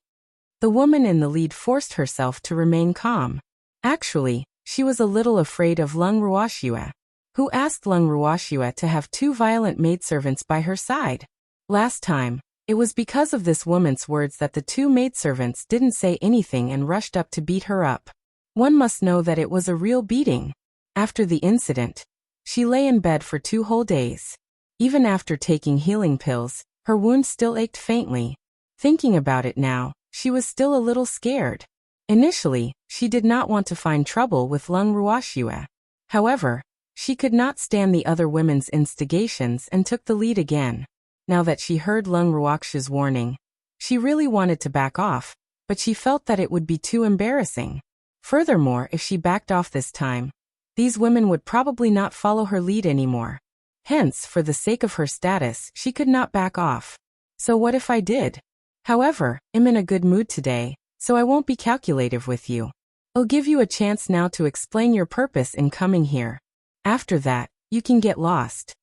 The woman in the lead forced herself to remain calm. Actually, she was a little afraid of Lung Ruoxia, who asked Lung Ruoxia to have 2 violent maidservants by her side. Last time, it was because of this woman's words that the 2 maidservants didn't say anything and rushed up to beat her up. One must know that it was a real beating. After the incident, she lay in bed for 2 whole days. Even after taking healing pills, her wound still ached faintly. Thinking about it now, she was still a little scared. Initially, she did not want to find trouble with Lung Ruoxia. However, she could not stand the other women's instigations and took the lead again. Now that she heard Lung Ruoxia's warning, she really wanted to back off, but she felt that it would be too embarrassing. Furthermore, if she backed off this time, these women would probably not follow her lead anymore. Hence, for the sake of her status, she could not back off. So what if I did? However, I'm in a good mood today, so I won't be calculative with you. I'll give you a chance now to explain your purpose in coming here. After that, you can get lost.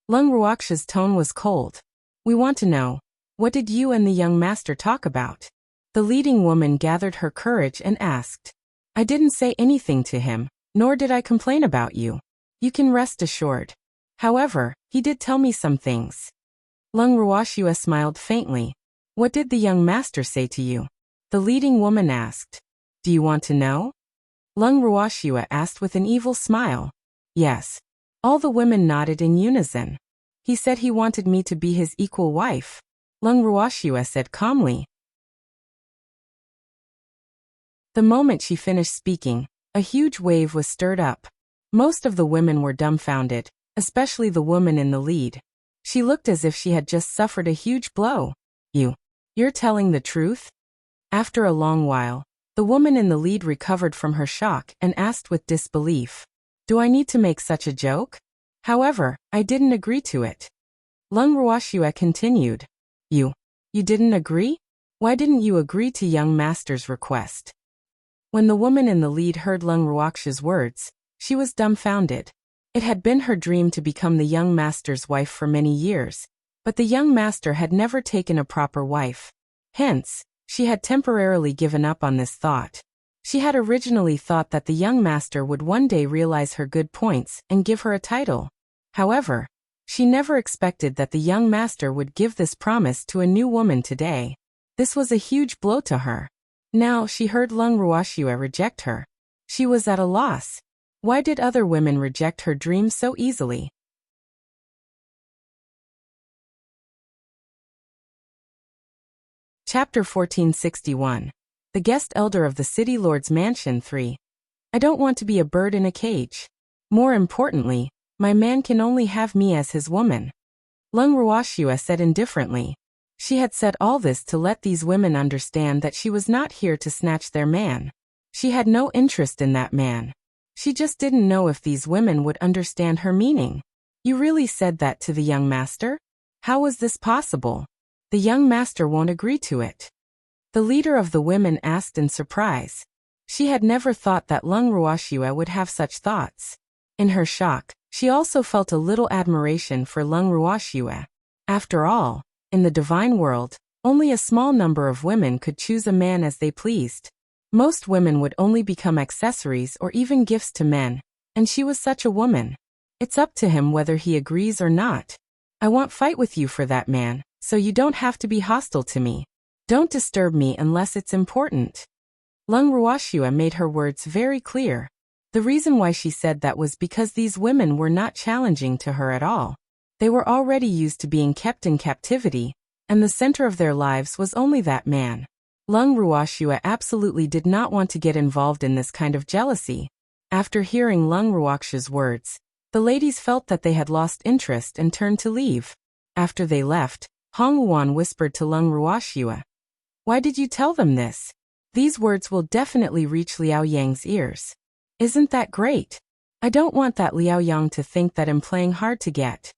Lung Ruoxia's tone was cold. We want to know, what did you and the young master talk about? The leading woman gathered her courage and asked. I didn't say anything to him, nor did I complain about you. You can rest assured. However, he did tell me some things. Lung Ruoxia smiled faintly. What did the young master say to you? The leading woman asked. Do you want to know? Lung Ruoxia asked with an evil smile. Yes. All the women nodded in unison. He said he wanted me to be his equal wife. Lung Ruoxia said calmly. The moment she finished speaking, a huge wave was stirred up. Most of the women were dumbfounded, especially the woman in the lead. She looked as if she had just suffered a huge blow. You're telling the truth? After a long while, the woman in the lead recovered from her shock and asked with disbelief, "Do I need to make such a joke? However, I didn't agree to it." Lung Ruoxue continued, You didn't agree? Why didn't you agree to young master's request?" When the woman in the lead heard Lung Ruoxue's words, she was dumbfounded. It had been her dream to become the young master's wife for many years, but the young master had never taken a proper wife. Hence, she had temporarily given up on this thought. She had originally thought that the young master would one day realize her good points and give her a title. However, she never expected that the young master would give this promise to a new woman today. This was a huge blow to her. Now she heard Lung Ruoxue reject her. She was at a loss. Why did other women reject her dreams so easily? Chapter 1461. The Guest Elder of the City Lord's Mansion 3. I don't want to be a bird in a cage. More importantly, my man can only have me as his woman. Lung Ruoxue said indifferently. She had said all this to let these women understand that she was not here to snatch their man. She had no interest in that man. She just didn't know if these women would understand her meaning. You really said that to the young master? How was this possible? The young master won't agree to it. The leader of the women asked in surprise. She had never thought that Lung Ruoxue would have such thoughts. In her shock, she also felt a little admiration for Lung Ruoxue. After all, in the divine world, only a small number of women could choose a man as they pleased. Most women would only become accessories or even gifts to men, and she was such a woman. It's up to him whether he agrees or not. I won't fight with you for that man, so you don't have to be hostile to me. Don't disturb me unless it's important. Lung Ruoxue made her words very clear. The reason why she said that was because these women were not challenging to her at all. They were already used to being kept in captivity, and the center of their lives was only that man. Lung Ruoxue absolutely did not want to get involved in this kind of jealousy. After hearing Lung Ruoxue's words, the ladies felt that they had lost interest and turned to leave. After they left, Luan whispered to Lung Ruoxue, "Why did you tell them this? These words will definitely reach Liao Yang's ears. Isn't that great? I don't want that Liao Yang to think that I'm playing hard to get."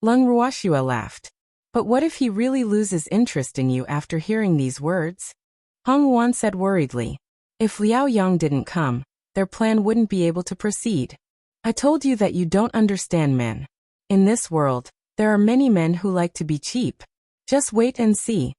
Lung Ruoxue laughed. "But what if he really loses interest in you after hearing these words?" Luan said worriedly. "If Liao Yang didn't come, their plan wouldn't be able to proceed. I told you that you don't understand men. In this world, there are many men who like to be cheap. Just wait and see."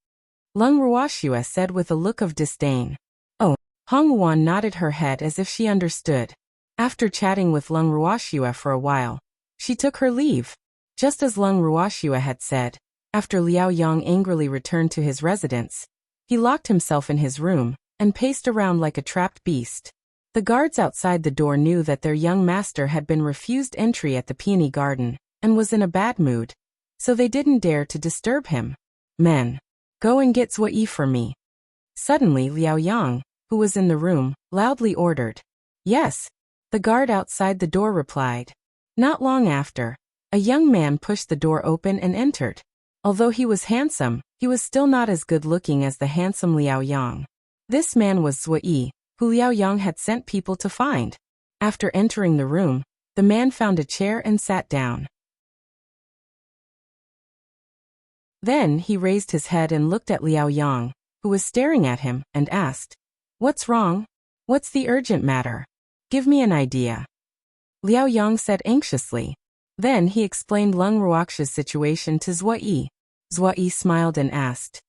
Lung Ruoxue said with a look of disdain. "Oh." Luan nodded her head as if she understood. After chatting with Lung Ruoxue for a while, she took her leave. Just as Lung Ruoxue had said, after Liao Yang angrily returned to his residence, he locked himself in his room and paced around like a trapped beast. The guards outside the door knew that their young master had been refused entry at the Peony Garden and was in a bad mood, so they didn't dare to disturb him. "Men, go and get Zui for me." Suddenly Liao Yang, who was in the room, loudly ordered. "Yes," the guard outside the door replied. Not long after, a young man pushed the door open and entered. Although he was handsome, he was still not as good-looking as the handsome Liao Yang. This man was Zui, who Liao Yang had sent people to find. After entering the room, the man found a chair and sat down. Then he raised his head and looked at Liao Yang, who was staring at him, and asked, "What's wrong? What's the urgent matter? Give me an idea." Liao Yang said anxiously. Then he explained Lung Ruoxue's situation to Zui. Zui smiled and asked,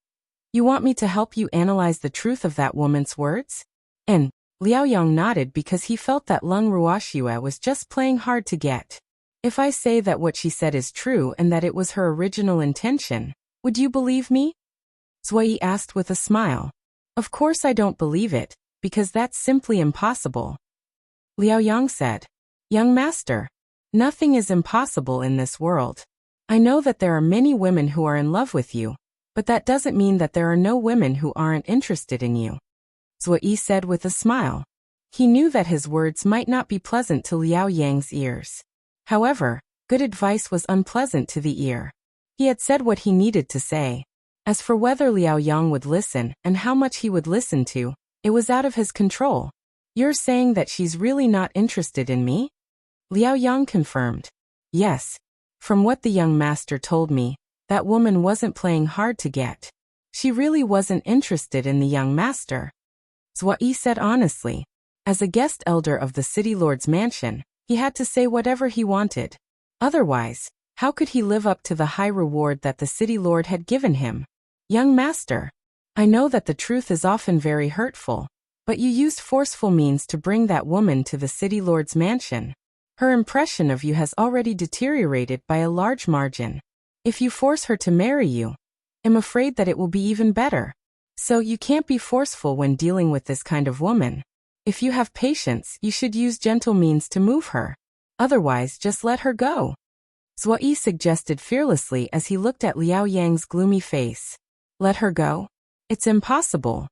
"You want me to help you analyze the truth of that woman's words?" And Liao Yang nodded because he felt that Lung Ruoxue was just playing hard to get. "If I say that what she said is true and that it was her original intention, would you believe me?" Zui asked with a smile. "Of course I don't believe it, because that's simply impossible." Liao Yang said, "Young master, nothing is impossible in this world. I know that there are many women who are in love with you, but that doesn't mean that there are no women who aren't interested in you." Zui said with a smile. He knew that his words might not be pleasant to Liao Yang's ears. However, good advice was unpleasant to the ear. He had said what he needed to say. As for whether Liao Yang would listen and how much he would listen to, it was out of his control. You're saying that she's really not interested in me? Liao Yang confirmed. Yes. From what the young master told me, that woman wasn't playing hard to get. She really wasn't interested in the young master. Zhuai said honestly. As a guest elder of the city lord's mansion, he had to say whatever he wanted. Otherwise, how could he live up to the high reward that the city lord had given him? Young master, I know that the truth is often very hurtful, but you used forceful means to bring that woman to the city lord's mansion. Her impression of you has already deteriorated by a large margin. If you force her to marry you, I'm afraid that it will be even better. So you can't be forceful when dealing with this kind of woman. If you have patience, you should use gentle means to move her. Otherwise, just let her go. Zhuai suggested fearlessly as he looked at Liao Yang's gloomy face. Let her go? It's impossible.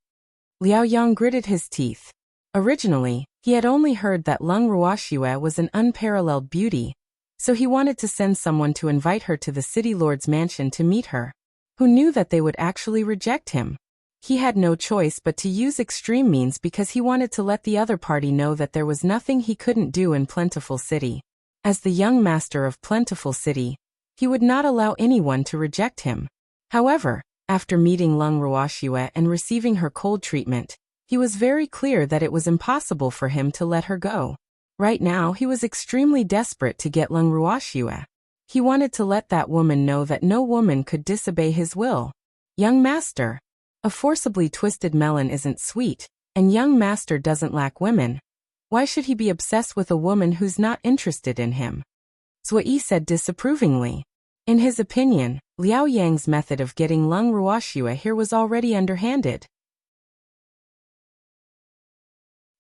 Liao Yang gritted his teeth. Originally, he had only heard that Lung Ruoxue was an unparalleled beauty, so he wanted to send someone to invite her to the city lord's mansion to meet her. Who knew that they would actually reject him? He had no choice but to use extreme means because he wanted to let the other party know that there was nothing he couldn't do in Plentiful City. As the young master of Plentiful City, he would not allow anyone to reject him. However, after meeting Lung Ruoxue and receiving her cold treatment, he was very clear that it was impossible for him to let her go. Right now, he was extremely desperate to get Lung Ruoxue. He wanted to let that woman know that no woman could disobey his will. Young master, a forcibly twisted melon isn't sweet, and young master doesn't lack women. Why should he be obsessed with a woman who's not interested in him? Zhuai said disapprovingly. In his opinion, Liao Yang's method of getting Lung Ruoxue here was already underhanded.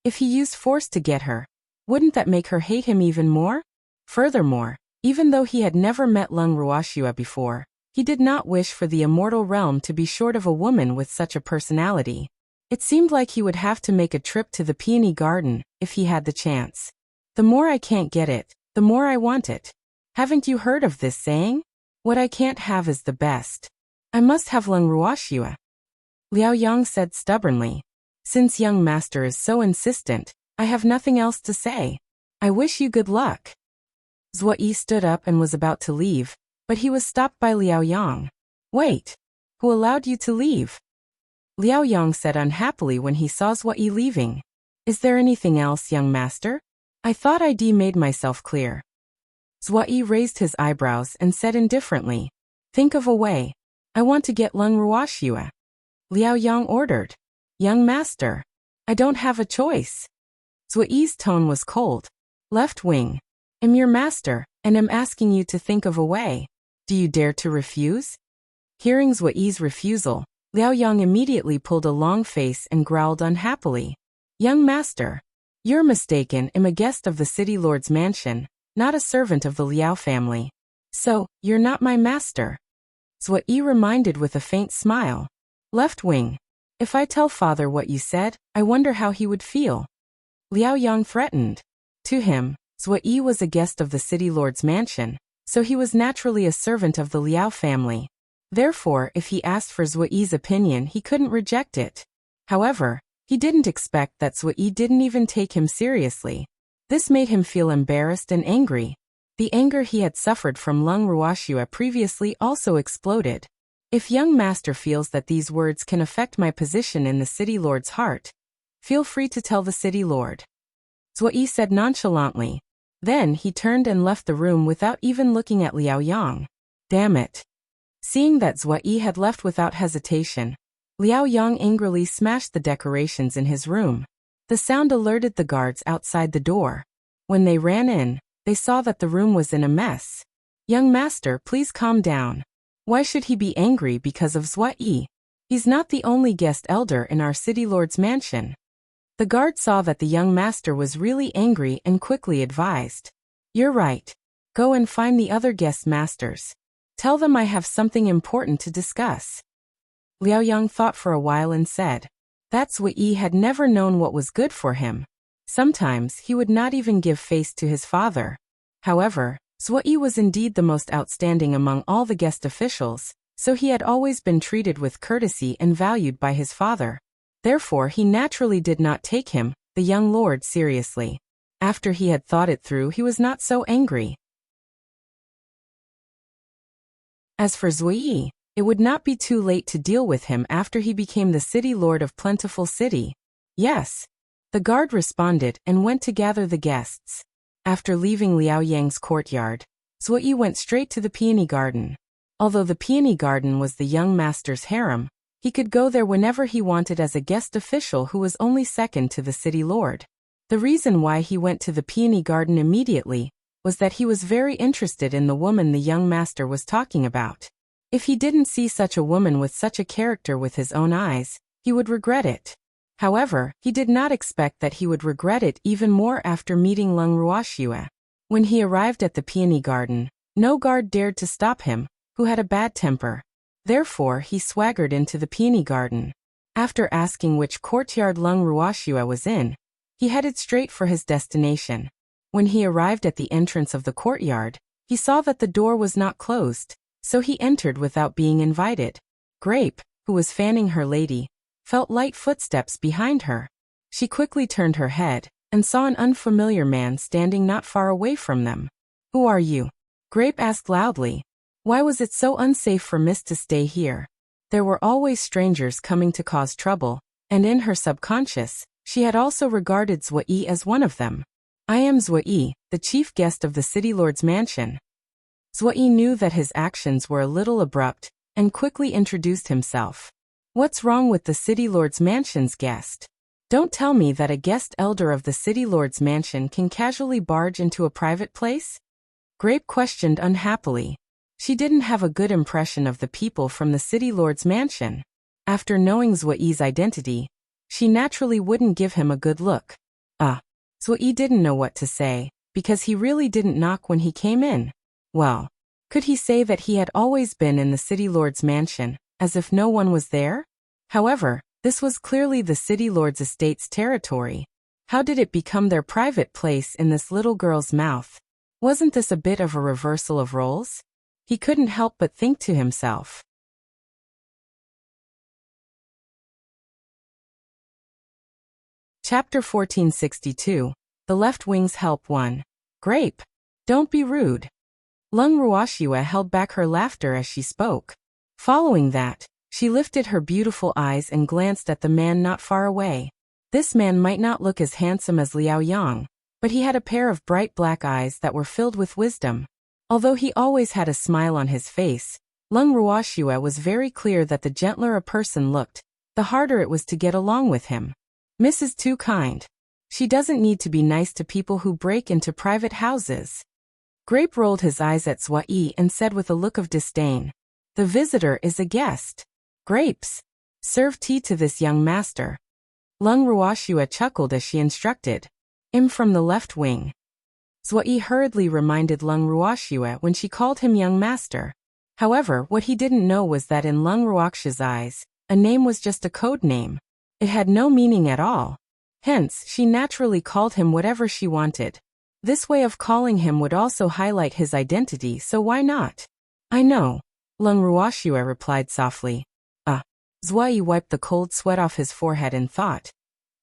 If he used force to get her, wouldn't that make her hate him even more? Furthermore, even though he had never met Lung Ruoxue before, he did not wish for the immortal realm to be short of a woman with such a personality. It seemed like he would have to make a trip to the peony garden, if he had the chance. The more I can't get it, the more I want it. Haven't you heard of this saying? What I can't have is the best. I must have Lung Ruoxue. Liao Yang said stubbornly. Since young master is so insistent, I have nothing else to say. I wish you good luck. Zhuai stood up and was about to leave, but he was stopped by Liao Yang. Wait. Who allowed you to leave? Liao Yang said unhappily when he saw Zhuai leaving. Is there anything else, young master? I thought I'd made myself clear. Zhuai raised his eyebrows and said indifferently. Think of a way. I want to get Lung Ruoxue. Liao Yang ordered. Young master. I don't have a choice. Zhuai's tone was cold. Left wing. I'm your master, and am asking you to think of a way. Do you dare to refuse? Hearing Zhuai's refusal, Liao Yang immediately pulled a long face and growled unhappily. Young master. You're mistaken. I'm a guest of the city lord's mansion, not a servant of the Liao family. So, you're not my master. Zhuai reminded with a faint smile. Left wing. If I tell father what you said, I wonder how he would feel. Liao Yang threatened. To him, Zhuai was a guest of the city lord's mansion, so he was naturally a servant of the Liao family. Therefore, if he asked for Zhuai's opinion, he couldn't reject it. However, he didn't expect that Zhuai didn't even take him seriously. This made him feel embarrassed and angry. The anger he had suffered from Lung Ruoxue previously also exploded. If young master feels that these words can affect my position in the city lord's heart, feel free to tell the city lord. Zhuai said nonchalantly. Then he turned and left the room without even looking at Liao Yang. Damn it. Seeing that Zhuai had left without hesitation, Liao Yang angrily smashed the decorations in his room. The sound alerted the guards outside the door. When they ran in, they saw that the room was in a mess. Young master, please calm down. Why should he be angry because of Zhuai? He's not the only guest elder in our city lord's mansion. The guard saw that the young master was really angry and quickly advised. You're right. Go and find the other guest masters. Tell them I have something important to discuss. Liao Yang thought for a while and said. That Zhuai had never known what was good for him. Sometimes he would not even give face to his father. However, Zhuyi was indeed the most outstanding among all the guest officials, so he had always been treated with courtesy and valued by his father. Therefore he naturally did not take him, the young lord, seriously. After he had thought it through, he was not so angry. As for Zhuyi, it would not be too late to deal with him after he became the city lord of Plentiful City. Yes. The guard responded and went to gather the guests. After leaving Liao Yang's courtyard, Zhuyi went straight to the peony garden. Although the peony garden was the young master's harem, he could go there whenever he wanted as a guest official who was only second to the city lord. The reason why he went to the peony garden immediately was that he was very interested in the woman the young master was talking about. If he didn't see such a woman with such a character with his own eyes, he would regret it. However, he did not expect that he would regret it even more after meeting Lung Ruoxue. When he arrived at the peony garden, no guard dared to stop him, who had a bad temper. Therefore he swaggered into the peony garden. After asking which courtyard Lung Ruoxue was in, he headed straight for his destination. When he arrived at the entrance of the courtyard, he saw that the door was not closed, so he entered without being invited. Grape, who was fanning her lady, felt light footsteps behind her. She quickly turned her head and saw an unfamiliar man standing not far away from them. "Who are you?" Grape asked loudly. Why was it so unsafe for Miss to stay here? There were always strangers coming to cause trouble, and in her subconscious, she had also regarded Zhuyi as one of them. "I am Zhuyi, the chief guest of the city lord's mansion." Zhuyi knew that his actions were a little abrupt, and quickly introduced himself. "What's wrong with the city lord's mansion's guest? Don't tell me that a guest elder of the city lord's mansion can casually barge into a private place?" Grape questioned unhappily. She didn't have a good impression of the people from the city lord's mansion. After knowing Zhuyi's identity, she naturally wouldn't give him a good look. Zhuyi didn't know what to say, because he really didn't knock when he came in. Well, could he say that he had always been in the city lord's mansion, as if no one was there? However, this was clearly the city lord's estate's territory. How did it become their private place in this little girl's mouth? Wasn't this a bit of a reversal of roles? He couldn't help but think to himself. Chapter 1462. The Left Wing's Help 1. Grape. Don't be rude. Lung Ruoxue held back her laughter as she spoke. Following that, she lifted her beautiful eyes and glanced at the man not far away. This man might not look as handsome as Liao Yang, but he had a pair of bright black eyes that were filled with wisdom. Although he always had a smile on his face, Lung Ruoxue was very clear that the gentler a person looked, the harder it was to get along with him. Miss is too kind. She doesn't need to be nice to people who break into private houses. Grape rolled his eyes at Zhuyi and said with a look of disdain, "The visitor is a guest. Grapes. Serve tea to this young master." Lung Ruoxue chuckled as she instructed. "I'm from the left wing." Zhuyi hurriedly reminded Lung Ruoxue when she called him young master. However, what he didn't know was that in Lung Ruoxue's eyes, a name was just a code name. It had no meaning at all. Hence, she naturally called him whatever she wanted. This way of calling him would also highlight his identity, so why not? "I know," Lung Ruoxue replied softly. Zhuyi wiped the cold sweat off his forehead and thought.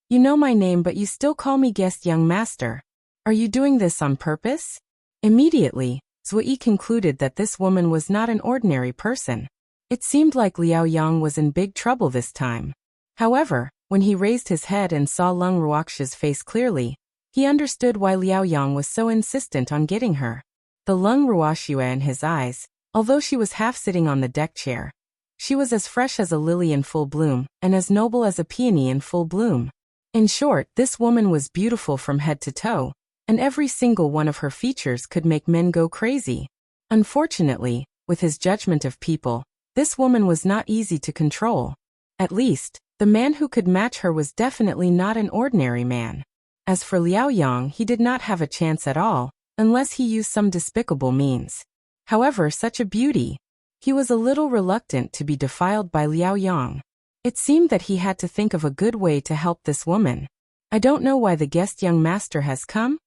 "You know my name, but you still call me guest young master. Are you doing this on purpose?" Immediately, Zhuyi concluded that this woman was not an ordinary person. It seemed like Liao Yang was in big trouble this time. However, when he raised his head and saw Lung Ruoxue's face clearly, he understood why Liao Yang was so insistent on getting her. The Lung Ruoxue in his eyes, although she was half sitting on the deck chair, she was as fresh as a lily in full bloom, and as noble as a peony in full bloom. In short, this woman was beautiful from head to toe, and every single one of her features could make men go crazy. Unfortunately, with his judgment of people, this woman was not easy to control. At least, the man who could match her was definitely not an ordinary man. As for Liao Yang, he did not have a chance at all, unless he used some despicable means. However, such a beauty. He was a little reluctant to be defiled by Liao Yang. It seemed that he had to think of a good way to help this woman. "I don't know why the guest young master has come?"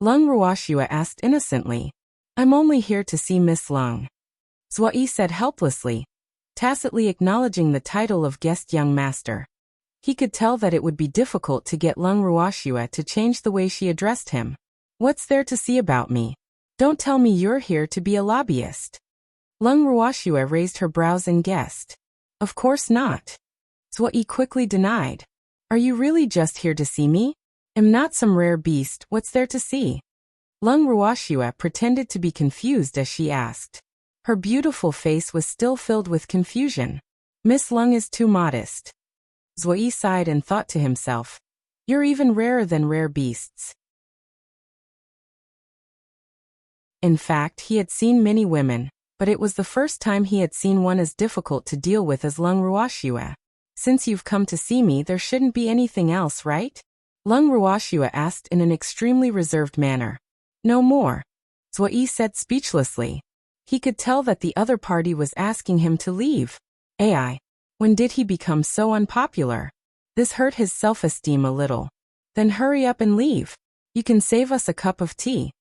Lung Ruoxue asked innocently. I'm only here to see Miss Lung, Zhuai said helplessly, tacitly acknowledging the title of guest young master. He could tell that it would be difficult to get Lung Ruoxue to change the way she addressed him. What's there to see about me? Don't tell me you're here to be a lobbyist. Lung Ruoxue raised her brows and guessed. Of course not. Zhuai quickly denied. Are you really just here to see me? Am not some rare beast, what's there to see? Lung Ruoxue pretended to be confused as she asked. Her beautiful face was still filled with confusion. Miss Lung is too modest. Zhuai sighed and thought to himself. You're even rarer than rare beasts. In fact, he had seen many women, but it was the first time he had seen one as difficult to deal with as Lung Ruoxue. Since you've come to see me, there shouldn't be anything else, right? Lung Ruoxue asked in an extremely reserved manner. No more. Zhuai said speechlessly. He could tell that the other party was asking him to leave. Ai. When did he become so unpopular? This hurt his self-esteem a little. Then hurry up and leave. You can save us a cup of tea.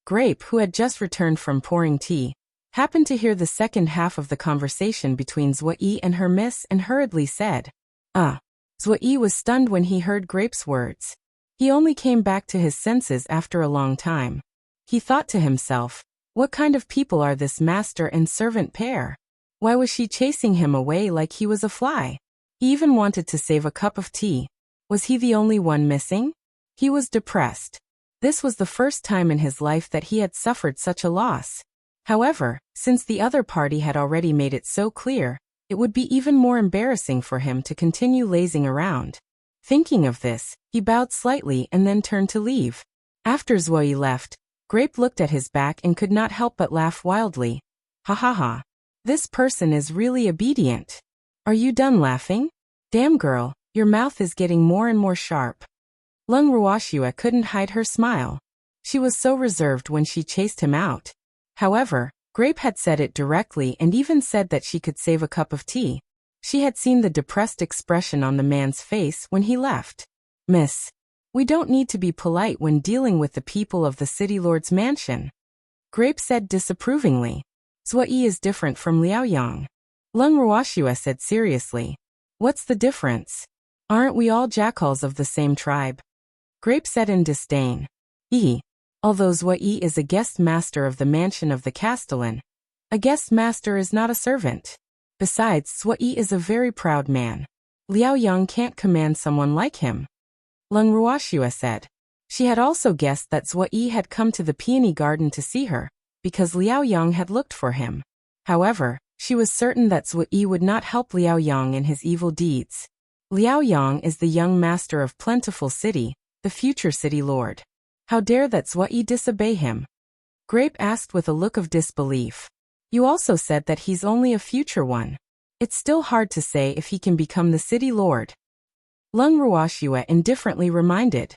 Grape, who had just returned from pouring tea, happened to hear the second half of the conversation between Zhuai and her miss and hurriedly said, Zhuai was stunned when he heard Grape's words. He only came back to his senses after a long time. He thought to himself, what kind of people are this master and servant pair? Why was she chasing him away like he was a fly? He even wanted to save a cup of tea. Was he the only one missing? He was depressed. This was the first time in his life that he had suffered such a loss. However, since the other party had already made it so clear, it would be even more embarrassing for him to continue lazing around. Thinking of this, he bowed slightly and then turned to leave. After Zhuai left, Grape looked at his back and could not help but laugh wildly. Ha ha ha. This person is really obedient. Are you done laughing? Damn girl, your mouth is getting more and more sharp. Lung Ruoxue couldn't hide her smile. She was so reserved when she chased him out. However, Grape had said it directly and even said that she could save a cup of tea. She had seen the depressed expression on the man's face when he left. Miss, we don't need to be polite when dealing with the people of the city lord's mansion. Grape said disapprovingly. Zhuai is different from Liaoyang. Lung Ruoxue said seriously. What's the difference? Aren't we all jackals of the same tribe? Grape said in disdain. Although Zhuai is a guest master of the mansion of the Castellan, a guest master is not a servant. Besides, Zhuai is a very proud man. Liaoyang can't command someone like him. Lung Ruoxue said. She had also guessed that Zhuai had come to the peony garden to see her, because Liaoyang had looked for him. However, she was certain that Zhuai would not help Liaoyang in his evil deeds. Liaoyang is the young master of Plentiful City, the future city lord. How dare that Zhuai disobey him? Grape asked with a look of disbelief. You also said that he's only a future one. It's still hard to say if he can become the city lord. Lung Ruoxue indifferently reminded.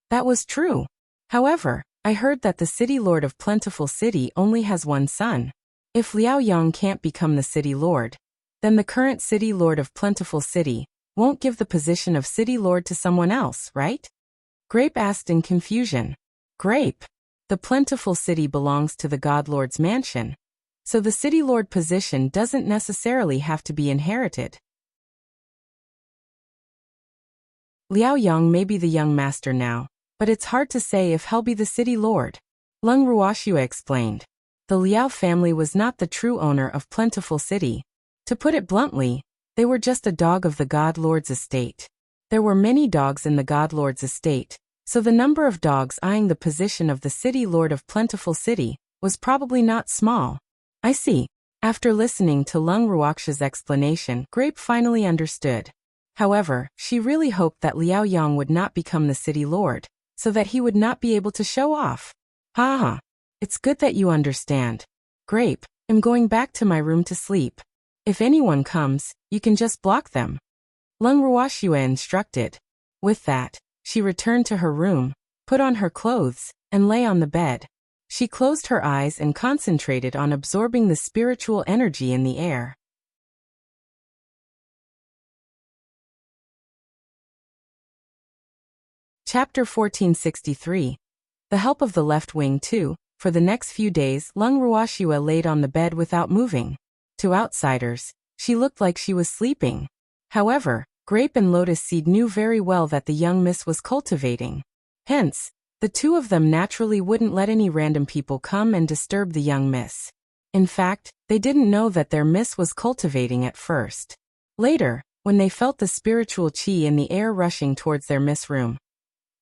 That was true. However, I heard that the city lord of Plentiful City only has one son. If Liaoyang can't become the city lord, then the current city lord of Plentiful City won't give the position of city lord to someone else, right? Grape asked in confusion. Grape, the Plentiful City belongs to the God Lord's mansion, so the city lord position doesn't necessarily have to be inherited. Liaoyang may be the young master now, but it's hard to say if he'll be the city lord. Lung Ruoxue explained. The Liao family was not the true owner of Plentiful City. To put it bluntly, they were just a dog of the God Lord's estate. There were many dogs in the God Lord's estate, so the number of dogs eyeing the position of the city lord of Plentiful City was probably not small. I see. After listening to Lung Ruoxue's explanation, Grape finally understood. However, she really hoped that Liaoyang would not become the city lord, so that he would not be able to show off. Ha. It's good that you understand. Grape, I'm going back to my room to sleep. If anyone comes, you can just block them. Lung Ruoxue instructed. With that, she returned to her room, put on her clothes, and lay on the bed. She closed her eyes and concentrated on absorbing the spiritual energy in the air. Chapter 1463. The help of the left wing 2, For the next few days, Lung Ruoxue laid on the bed without moving. To outsiders, she looked like she was sleeping. However, Grape and Lotus Seed knew very well that the young miss was cultivating. Hence, the two of them naturally wouldn't let any random people come and disturb the young miss. In fact, they didn't know that their miss was cultivating at first. Later, when they felt the spiritual qi in the air rushing towards their miss room,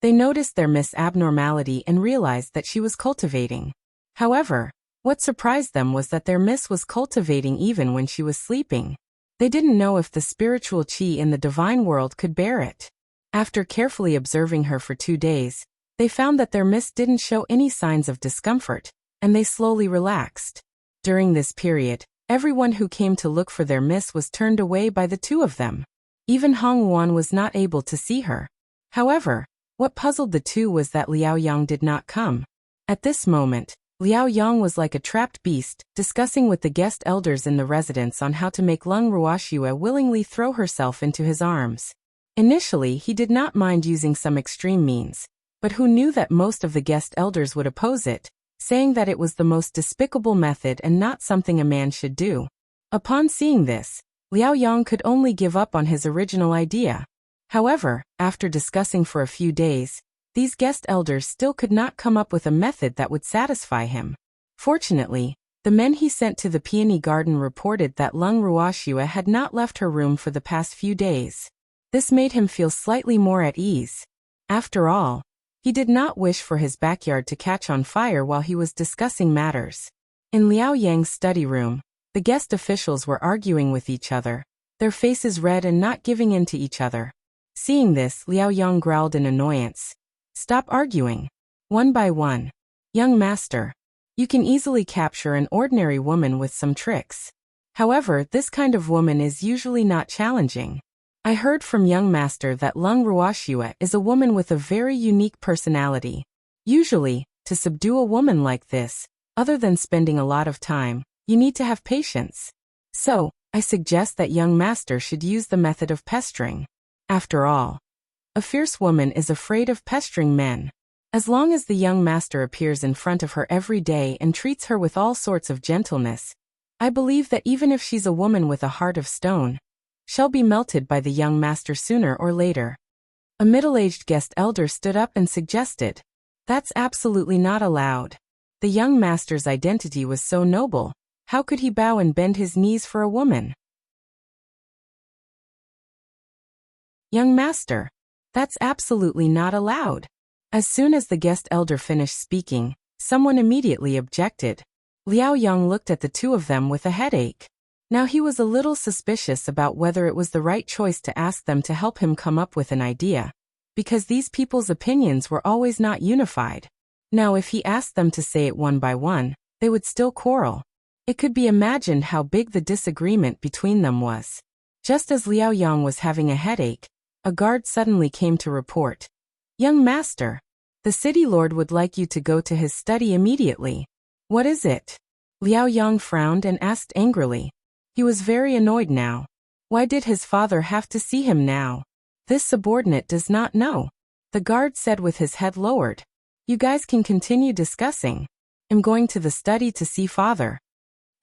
they noticed their miss abnormality and realized that she was cultivating. However, what surprised them was that their miss was cultivating even when she was sleeping. They didn't know if the spiritual qi in the divine world could bear it. After carefully observing her for 2 days, they found that their miss didn't show any signs of discomfort, and they slowly relaxed. During this period, everyone who came to look for their miss was turned away by the two of them. Even Hong Wuan was not able to see her. However, what puzzled the two was that Liao Yang did not come. At this moment, Liao Yang was like a trapped beast, discussing with the guest elders in the residence on how to make Lung Ruoxue willingly throw herself into his arms. Initially, he did not mind using some extreme means, but who knew that most of the guest elders would oppose it, saying that it was the most despicable method and not something a man should do. Upon seeing this, Liao Yang could only give up on his original idea. However, after discussing for a few days, these guest elders still could not come up with a method that would satisfy him. Fortunately, the men he sent to the peony garden reported that Lung Ruoxue had not left her room for the past few days. This made him feel slightly more at ease. After all, he did not wish for his backyard to catch on fire while he was discussing matters. In Liao Yang's study room, the guest officials were arguing with each other, their faces red and not giving in to each other. Seeing this, Liao Yang growled in annoyance. "Stop arguing. One by one. Young master, you can easily capture an ordinary woman with some tricks. However, this kind of woman is usually not challenging. I heard from young master that Lung Ruoxue is a woman with a very unique personality. Usually, to subdue a woman like this, other than spending a lot of time, you need to have patience. So, I suggest that young master should use the method of pestering. After all, a fierce woman is afraid of pestering men. As long as the young master appears in front of her every day and treats her with all sorts of gentleness, I believe that even if she's a woman with a heart of stone, she'll be melted by the young master sooner or later." A middle-aged guest elder stood up and suggested, "That's absolutely not allowed. The young master's identity was so noble, how could he bow and bend his knees for a woman?" "Young master, that's absolutely not allowed." As soon as the guest elder finished speaking, someone immediately objected. Liao Yang looked at the two of them with a headache. Now he was a little suspicious about whether it was the right choice to ask them to help him come up with an idea, because these people's opinions were always not unified. Now if he asked them to say it one by one, they would still quarrel. It could be imagined how big the disagreement between them was. Just as Liao Yang was having a headache, a guard suddenly came to report, "Young master, the city lord would like you to go to his study immediately." "What is it?" Liao Yang frowned and asked angrily. He was very annoyed now. Why did his father have to see him now? This subordinate does not know. The guard said with his head lowered, "You guys can continue discussing. I'm going to the study to see father."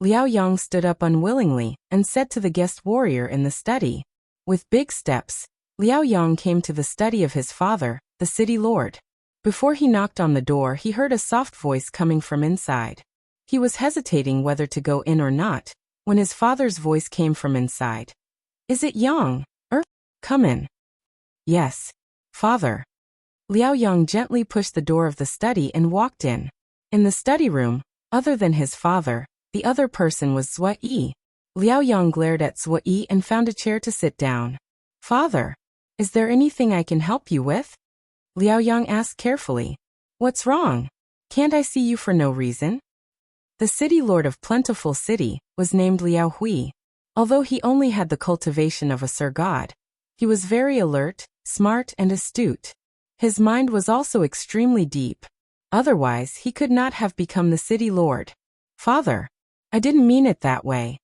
Liao Yang stood up unwillingly and said to the guest warrior in the study. With big steps, Liao Yang came to the study of his father, the city lord. Before he knocked on the door, he heard a soft voice coming from inside. He was hesitating whether to go in or not, when his father's voice came from inside. "Is it Yang? Come in." "Yes, father." Liao Yang gently pushed the door of the study and walked in. In the study room, other than his father, the other person was Zhua Yi. Liao Yang glared at Zhua Yi and found a chair to sit down. "Father, is there anything I can help you with?" Liao Yang asked carefully. "What's wrong? Can't I see you for no reason?" The city lord of Plentiful City was named Liao Hui. Although he only had the cultivation of a Sir God, he was very alert, smart, and astute. His mind was also extremely deep. Otherwise, he could not have become the city lord. "Father, I didn't mean it that way."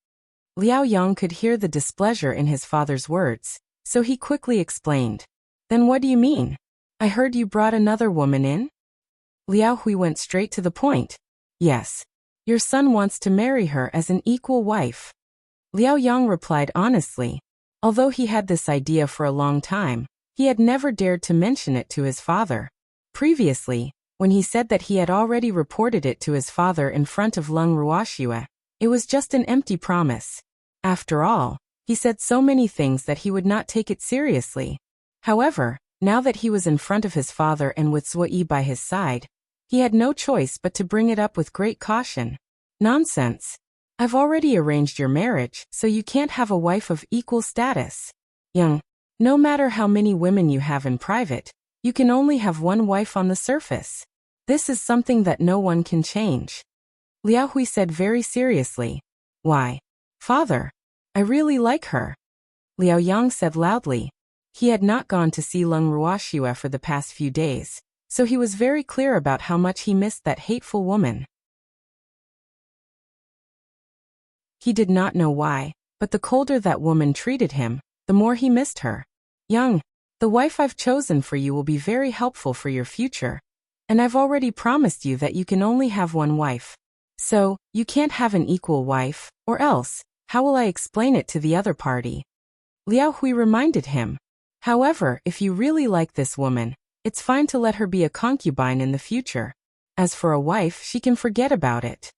Liao Yang could hear the displeasure in his father's words, so he quickly explained. "Then what do you mean? I heard you brought another woman in?" Liao Hui went straight to the point. Yes. Your son wants to marry her as an equal wife. Liao Yang replied honestly. Although he had this idea for a long time, he had never dared to mention it to his father. Previously, when he said that he had already reported it to his father in front of Lung Ruoxue, it was just an empty promise. After all, he said so many things that he would not take it seriously. However, now that he was in front of his father and with Zui by his side, he had no choice but to bring it up with great caution. Nonsense. I've already arranged your marriage, so you can't have a wife of equal status. Young, no matter how many women you have in private, you can only have one wife on the surface. This is something that no one can change. Liao Hui said very seriously. Why? Father, I really like her. Liao Yang said loudly. He had not gone to see Lung Ruoxue for the past few days, so he was very clear about how much he missed that hateful woman. He did not know why, but the colder that woman treated him, the more he missed her. Young, the wife I've chosen for you will be very helpful for your future, and I've already promised you that you can only have one wife. So, you can't have an equal wife, or else, how will I explain it to the other party? Liao Hui reminded him. However, if you really like this woman, it's fine to let her be a concubine in the future. As for a wife, she can forget about it.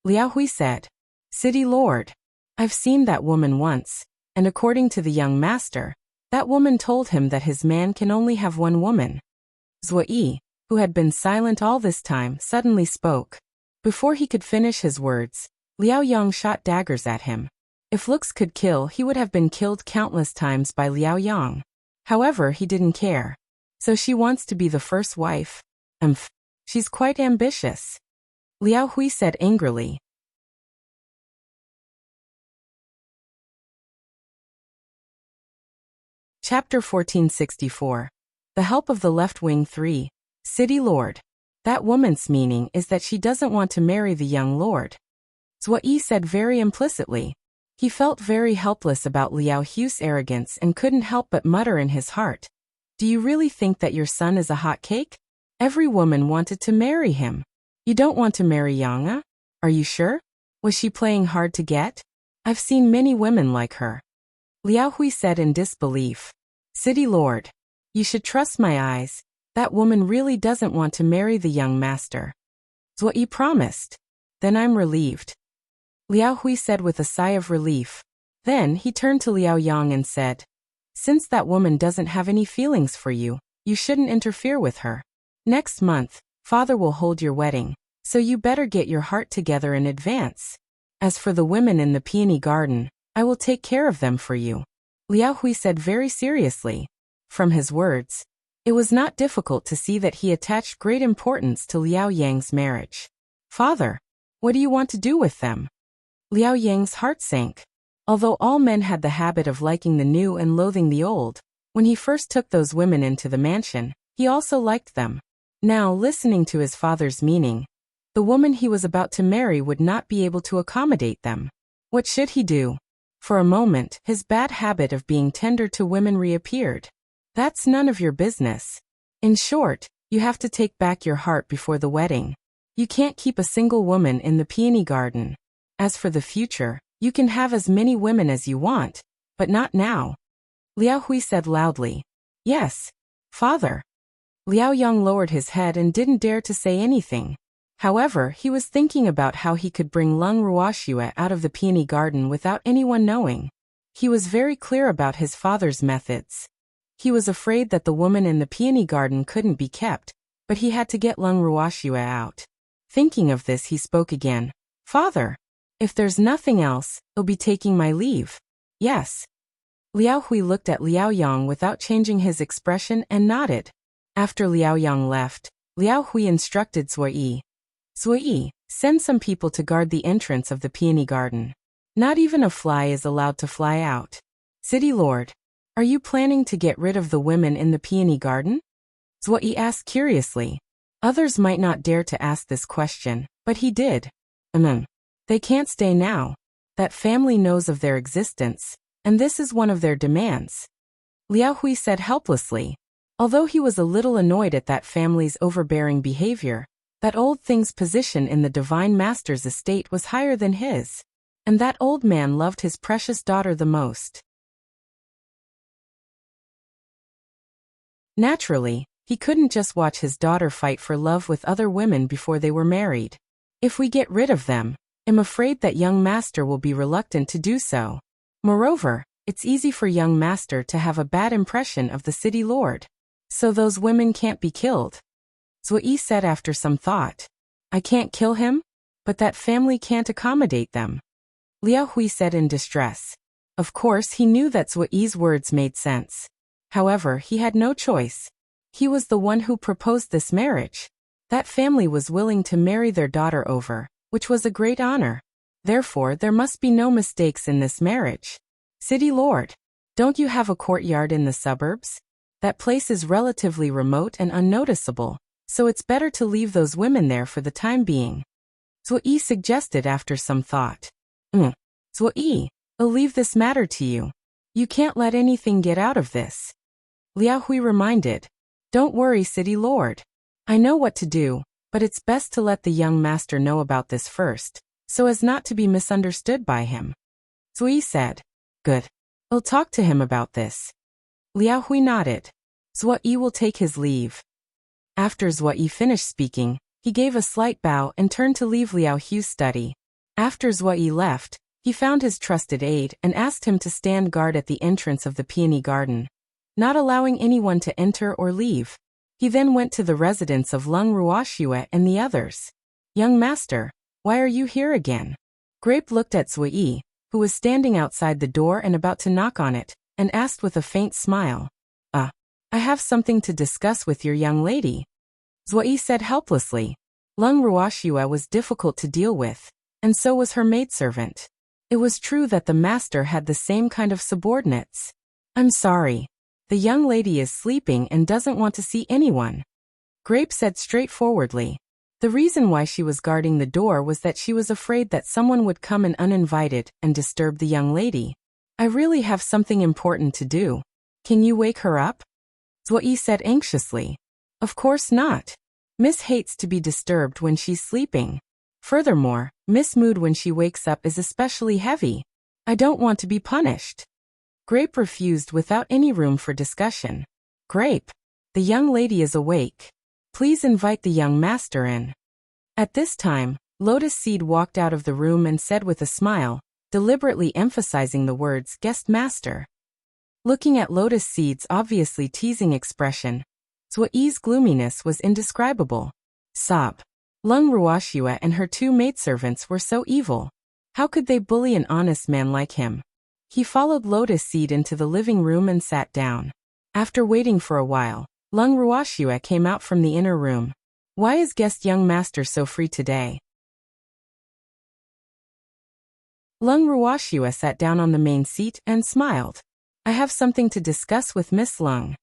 Liao Hui said. City Lord, I've seen that woman once, and according to the young master, that woman told him that his man can only have one woman. Zui, who had been silent all this time, suddenly spoke. Before he could finish his words, Liao Yang shot daggers at him. If looks could kill, he would have been killed countless times by Liao Yang. However, he didn't care. So she wants to be the first wife? She's quite ambitious. Liao Hui said angrily. Chapter 1464. The Help of the Left Wing 3. City Lord. That woman's meaning is that she doesn't want to marry the young lord. Zui said very implicitly. He felt very helpless about Liao Hu's arrogance and couldn't help but mutter in his heart. Do you really think that your son is a hot cake? Every woman wanted to marry him. You don't want to marry Yang? Are you sure? Was she playing hard to get? I've seen many women like her. Liao Hui said in disbelief. City Lord, you should trust my eyes. That woman really doesn't want to marry the young master. Zui promised. Then I'm relieved. Liao Hui said with a sigh of relief. Then he turned to Liao Yang and said, since that woman doesn't have any feelings for you, you shouldn't interfere with her. Next month, father will hold your wedding, so you better get your heart together in advance. As for the women in the peony garden, I will take care of them for you. Liao Hui said very seriously. From his words, it was not difficult to see that he attached great importance to Liao Yang's marriage. Father, what do you want to do with them? Liao Yang's heart sank. Although all men had the habit of liking the new and loathing the old, when he first took those women into the mansion, he also liked them. Now, listening to his father's meaning, the woman he was about to marry would not be able to accommodate them. What should he do? For a moment, his bad habit of being tender to women reappeared. That's none of your business. In short, you have to take back your heart before the wedding. You can't keep a single woman in the peony garden. As for the future, you can have as many women as you want, but not now. Liao Hui said loudly. Yes, father. Liao Yang lowered his head and didn't dare to say anything. However, he was thinking about how he could bring Lung Ruoxue out of the peony garden without anyone knowing. He was very clear about his father's methods. He was afraid that the woman in the peony garden couldn't be kept, but he had to get Lung Ruoxue out. Thinking of this, he spoke again. Father, if there's nothing else, I'll be taking my leave. Yes. Liao Hui looked at Liao Yang without changing his expression and nodded. After Liao Yang left, Liao Hui instructed Zui. Zui, send some people to guard the entrance of the peony garden. Not even a fly is allowed to fly out. City Lord, are you planning to get rid of the women in the peony garden? Zui asked curiously. Others might not dare to ask this question, but he did. They can't stay now. That family knows of their existence, and this is one of their demands. Liao Hui said helplessly. Although he was a little annoyed at that family's overbearing behavior, That old thing's position in the Divine Master's estate was higher than his. And that old man loved his precious daughter the most. Naturally, he couldn't just watch his daughter fight for love with other women before they were married. If we get rid of them, I'm afraid that young master will be reluctant to do so. Moreover, it's easy for young master to have a bad impression of the city lord. So those women can't be killed. Zui said after some thought. I can't kill him? But that family can't accommodate them. Liao Hui said in distress. Of course he knew that Zui's words made sense. However, he had no choice. He was the one who proposed this marriage. That family was willing to marry their daughter over, which was a great honor. Therefore, there must be no mistakes in this marriage. City Lord, don't you have a courtyard in the suburbs? That place is relatively remote and unnoticeable, so it's better to leave those women there for the time being. Zui suggested after some thought. Zui, I'll leave this matter to you. You can't let anything get out of this. Liao Hui reminded. Don't worry, City Lord. I know what to do, but it's best to let the young master know about this first, so as not to be misunderstood by him. Zui said. Good. I'll talk to him about this. Liao Hui nodded. Zui will take his leave. After Zui finished speaking, he gave a slight bow and turned to leave Liao Hui's study. After Zui left, he found his trusted aide and asked him to stand guard at the entrance of the peony garden, not allowing anyone to enter or leave. He then went to the residence of Lung Ruoxue and the others. Young master, why are you here again? Grape looked at Zui, who was standing outside the door and about to knock on it, and asked with a faint smile. I have something to discuss with your young lady. Zui said helplessly. Lung Ruoxue was difficult to deal with, and so was her maidservant. It was true that the master had the same kind of subordinates. I'm sorry. The young lady is sleeping and doesn't want to see anyone. Grape said straightforwardly. The reason why she was guarding the door was that she was afraid that someone would come in uninvited and disturb the young lady. I really have something important to do. Can you wake her up? Zui said anxiously. Of course not. Miss hates to be disturbed when she's sleeping. Furthermore, Miss' mood when she wakes up is especially heavy. I don't want to be punished. Grape refused without any room for discussion. Grape, the young lady is awake. Please invite the young master in. At this time, Lotus Seed walked out of the room and said with a smile, deliberately emphasizing the words guest master. Looking at Lotus Seed's obviously teasing expression, Zui's gloominess was indescribable. Sob. Lung Ruoxue and her two maidservants were so evil. How could they bully an honest man like him? He followed Lotus Seed into the living room and sat down. After waiting for a while, Lung Ruoxue came out from the inner room. Why is guest young master so free today? Lung Ruoxue sat down on the main seat and smiled. I have something to discuss with Miss Lung.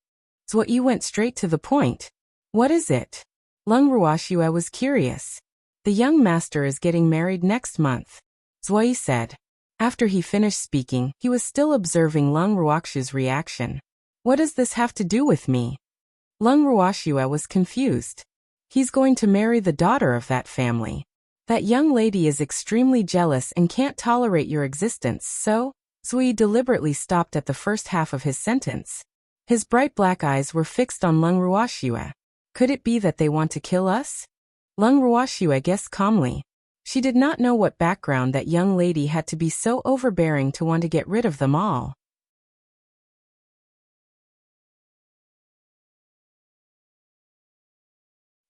Zui went straight to the point. What is it? Lung Ruoxue was curious. The young master is getting married next month, Zui said. After he finished speaking, he was still observing Lung Ruoxue's reaction. What does this have to do with me? Lung Ruoxue was confused. He's going to marry the daughter of that family. That young lady is extremely jealous and can't tolerate your existence, so? Zui deliberately stopped at the first half of his sentence. His bright black eyes were fixed on Lung Ruoxue. Could it be that they want to kill us? Lung Ruoxue guessed calmly. She did not know what background that young lady had to be so overbearing to want to get rid of them all.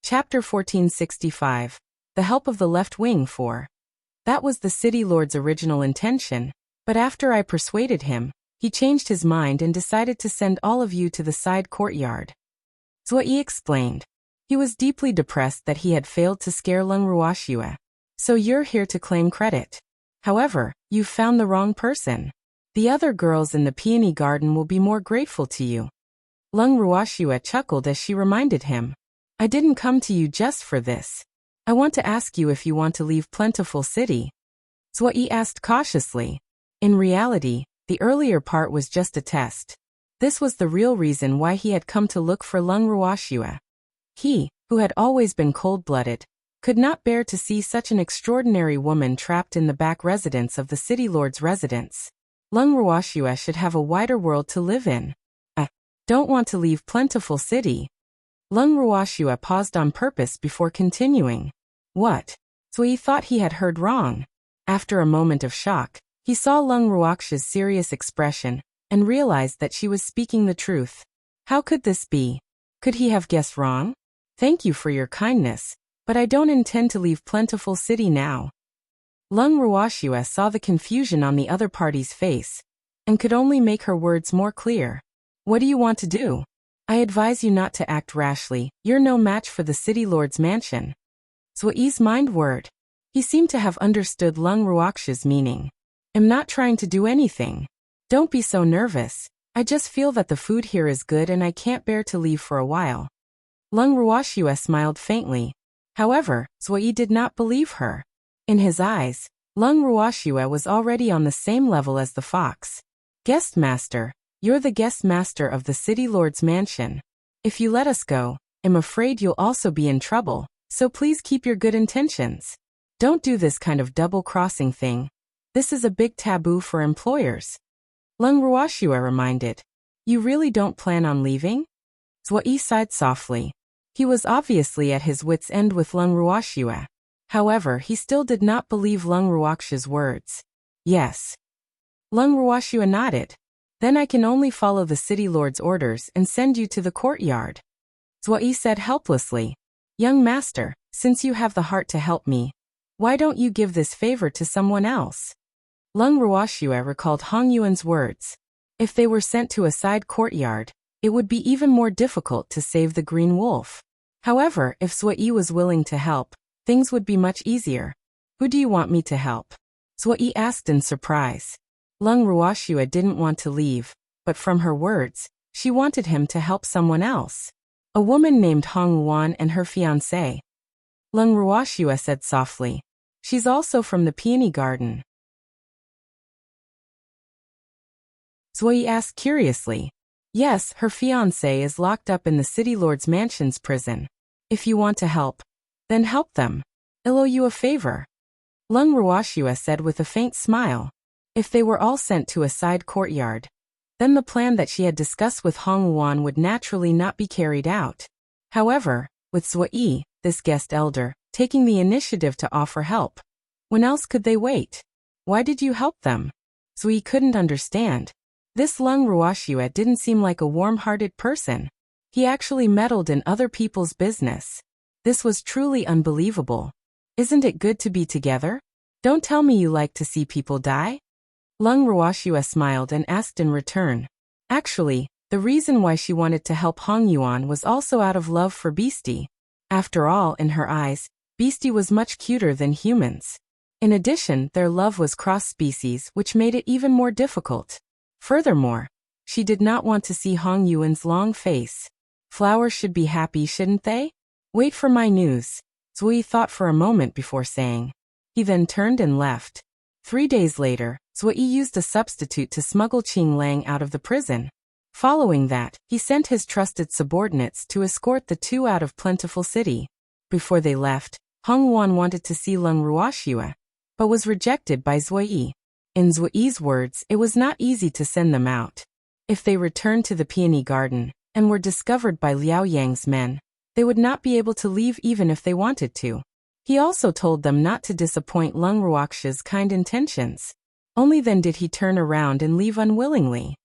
Chapter 1465. The help of the left wing for. That was the city lord's original intention, but after I persuaded him, he changed his mind and decided to send all of you to the side courtyard. Zui explained. He was deeply depressed that he had failed to scare Lung Ruoxue. So you're here to claim credit. However, you've found the wrong person. The other girls in the peony garden will be more grateful to you. Lung Ruoxue chuckled as she reminded him. I didn't come to you just for this. I want to ask you if you want to leave Plentiful City. Zui asked cautiously. In reality, the earlier part was just a test. This was the real reason why he had come to look for Lung Ruoxue. He, who had always been cold-blooded, could not bear to see such an extraordinary woman trapped in the back residence of the city lord's residence. Lung Ruoxue should have a wider world to live in. I don't want to leave Plentiful City. Lung Ruoxue paused on purpose before continuing. What? Sui thought he had heard wrong. After a moment of shock, he saw Lung Ruoxue's serious expression and realized that she was speaking the truth. How could this be? Could he have guessed wrong? Thank you for your kindness, but I don't intend to leave Plentiful City now. Lung Ruoxue saw the confusion on the other party's face and could only make her words more clear. What do you want to do? I advise you not to act rashly. You're no match for the city lord's mansion. Sui's mind word. He seemed to have understood Lung Ruoxue's meaning. I'm not trying to do anything. Don't be so nervous. I just feel that the food here is good and I can't bear to leave for a while. Lung Ruoxue smiled faintly. However, Sui did not believe her. In his eyes, Lung Ruoxue was already on the same level as the fox. Guest master, you're the guest master of the city lord's mansion. If you let us go, I'm afraid you'll also be in trouble, so please keep your good intentions. Don't do this kind of double-crossing thing. This is a big taboo for employers. Lung Ruoxue reminded. You really don't plan on leaving? Sui sighed softly. He was obviously at his wits' end with Lung Ruoxue. However, he still did not believe Lung Ruoxue's words. Yes. Lung Ruoxue nodded. Then I can only follow the city lord's orders and send you to the courtyard. Sui said helplessly. Young master, since you have the heart to help me, why don't you give this favor to someone else? Lung Ruoxue recalled Hong Yuan's words. If they were sent to a side courtyard, it would be even more difficult to save the green wolf. However, if Sui was willing to help, things would be much easier. Who do you want me to help? Sui asked in surprise. Lung Ruoxue didn't want to leave, but from her words, she wanted him to help someone else. A woman named Hong Luan and her fiancé. Lung Ruoxue said softly. She's also from the peony garden. Sui asked curiously. Yes, her fiancé is locked up in the city lord's mansion's prison. If you want to help, then help them. I'll owe you a favor. Lung Ruoxue said with a faint smile. If they were all sent to a side courtyard, then the plan that she had discussed with Hong Luan would naturally not be carried out. However, with Sui, this guest elder, taking the initiative to offer help, when else could they wait? Why did you help them? Sui couldn't understand. This Lung Ruoxue didn't seem like a warm-hearted person. He actually meddled in other people's business. This was truly unbelievable. Isn't it good to be together? Don't tell me you like to see people die? Lung Ruoxue smiled and asked in return. Actually, the reason why she wanted to help Hong Yuan was also out of love for Beastie. After all, in her eyes, Beastie was much cuter than humans. In addition, their love was cross-species, which made it even more difficult. Furthermore, she did not want to see Hong Yuan's long face. Flowers should be happy, shouldn't they? Wait for my news. Sui thought for a moment before saying. He then turned and left. 3 days later, Sui used a substitute to smuggle Qing Lang out of the prison. Following that, he sent his trusted subordinates to escort the two out of Plentiful City. Before they left, Hong Luan wanted to see Lung Ruoxue, but was rejected by Sui. In Sui's words, it was not easy to send them out. If they returned to the peony garden and were discovered by Liao Yang's men, they would not be able to leave even if they wanted to. He also told them not to disappoint Lung Ruoxue's kind intentions. Only then did he turn around and leave unwillingly.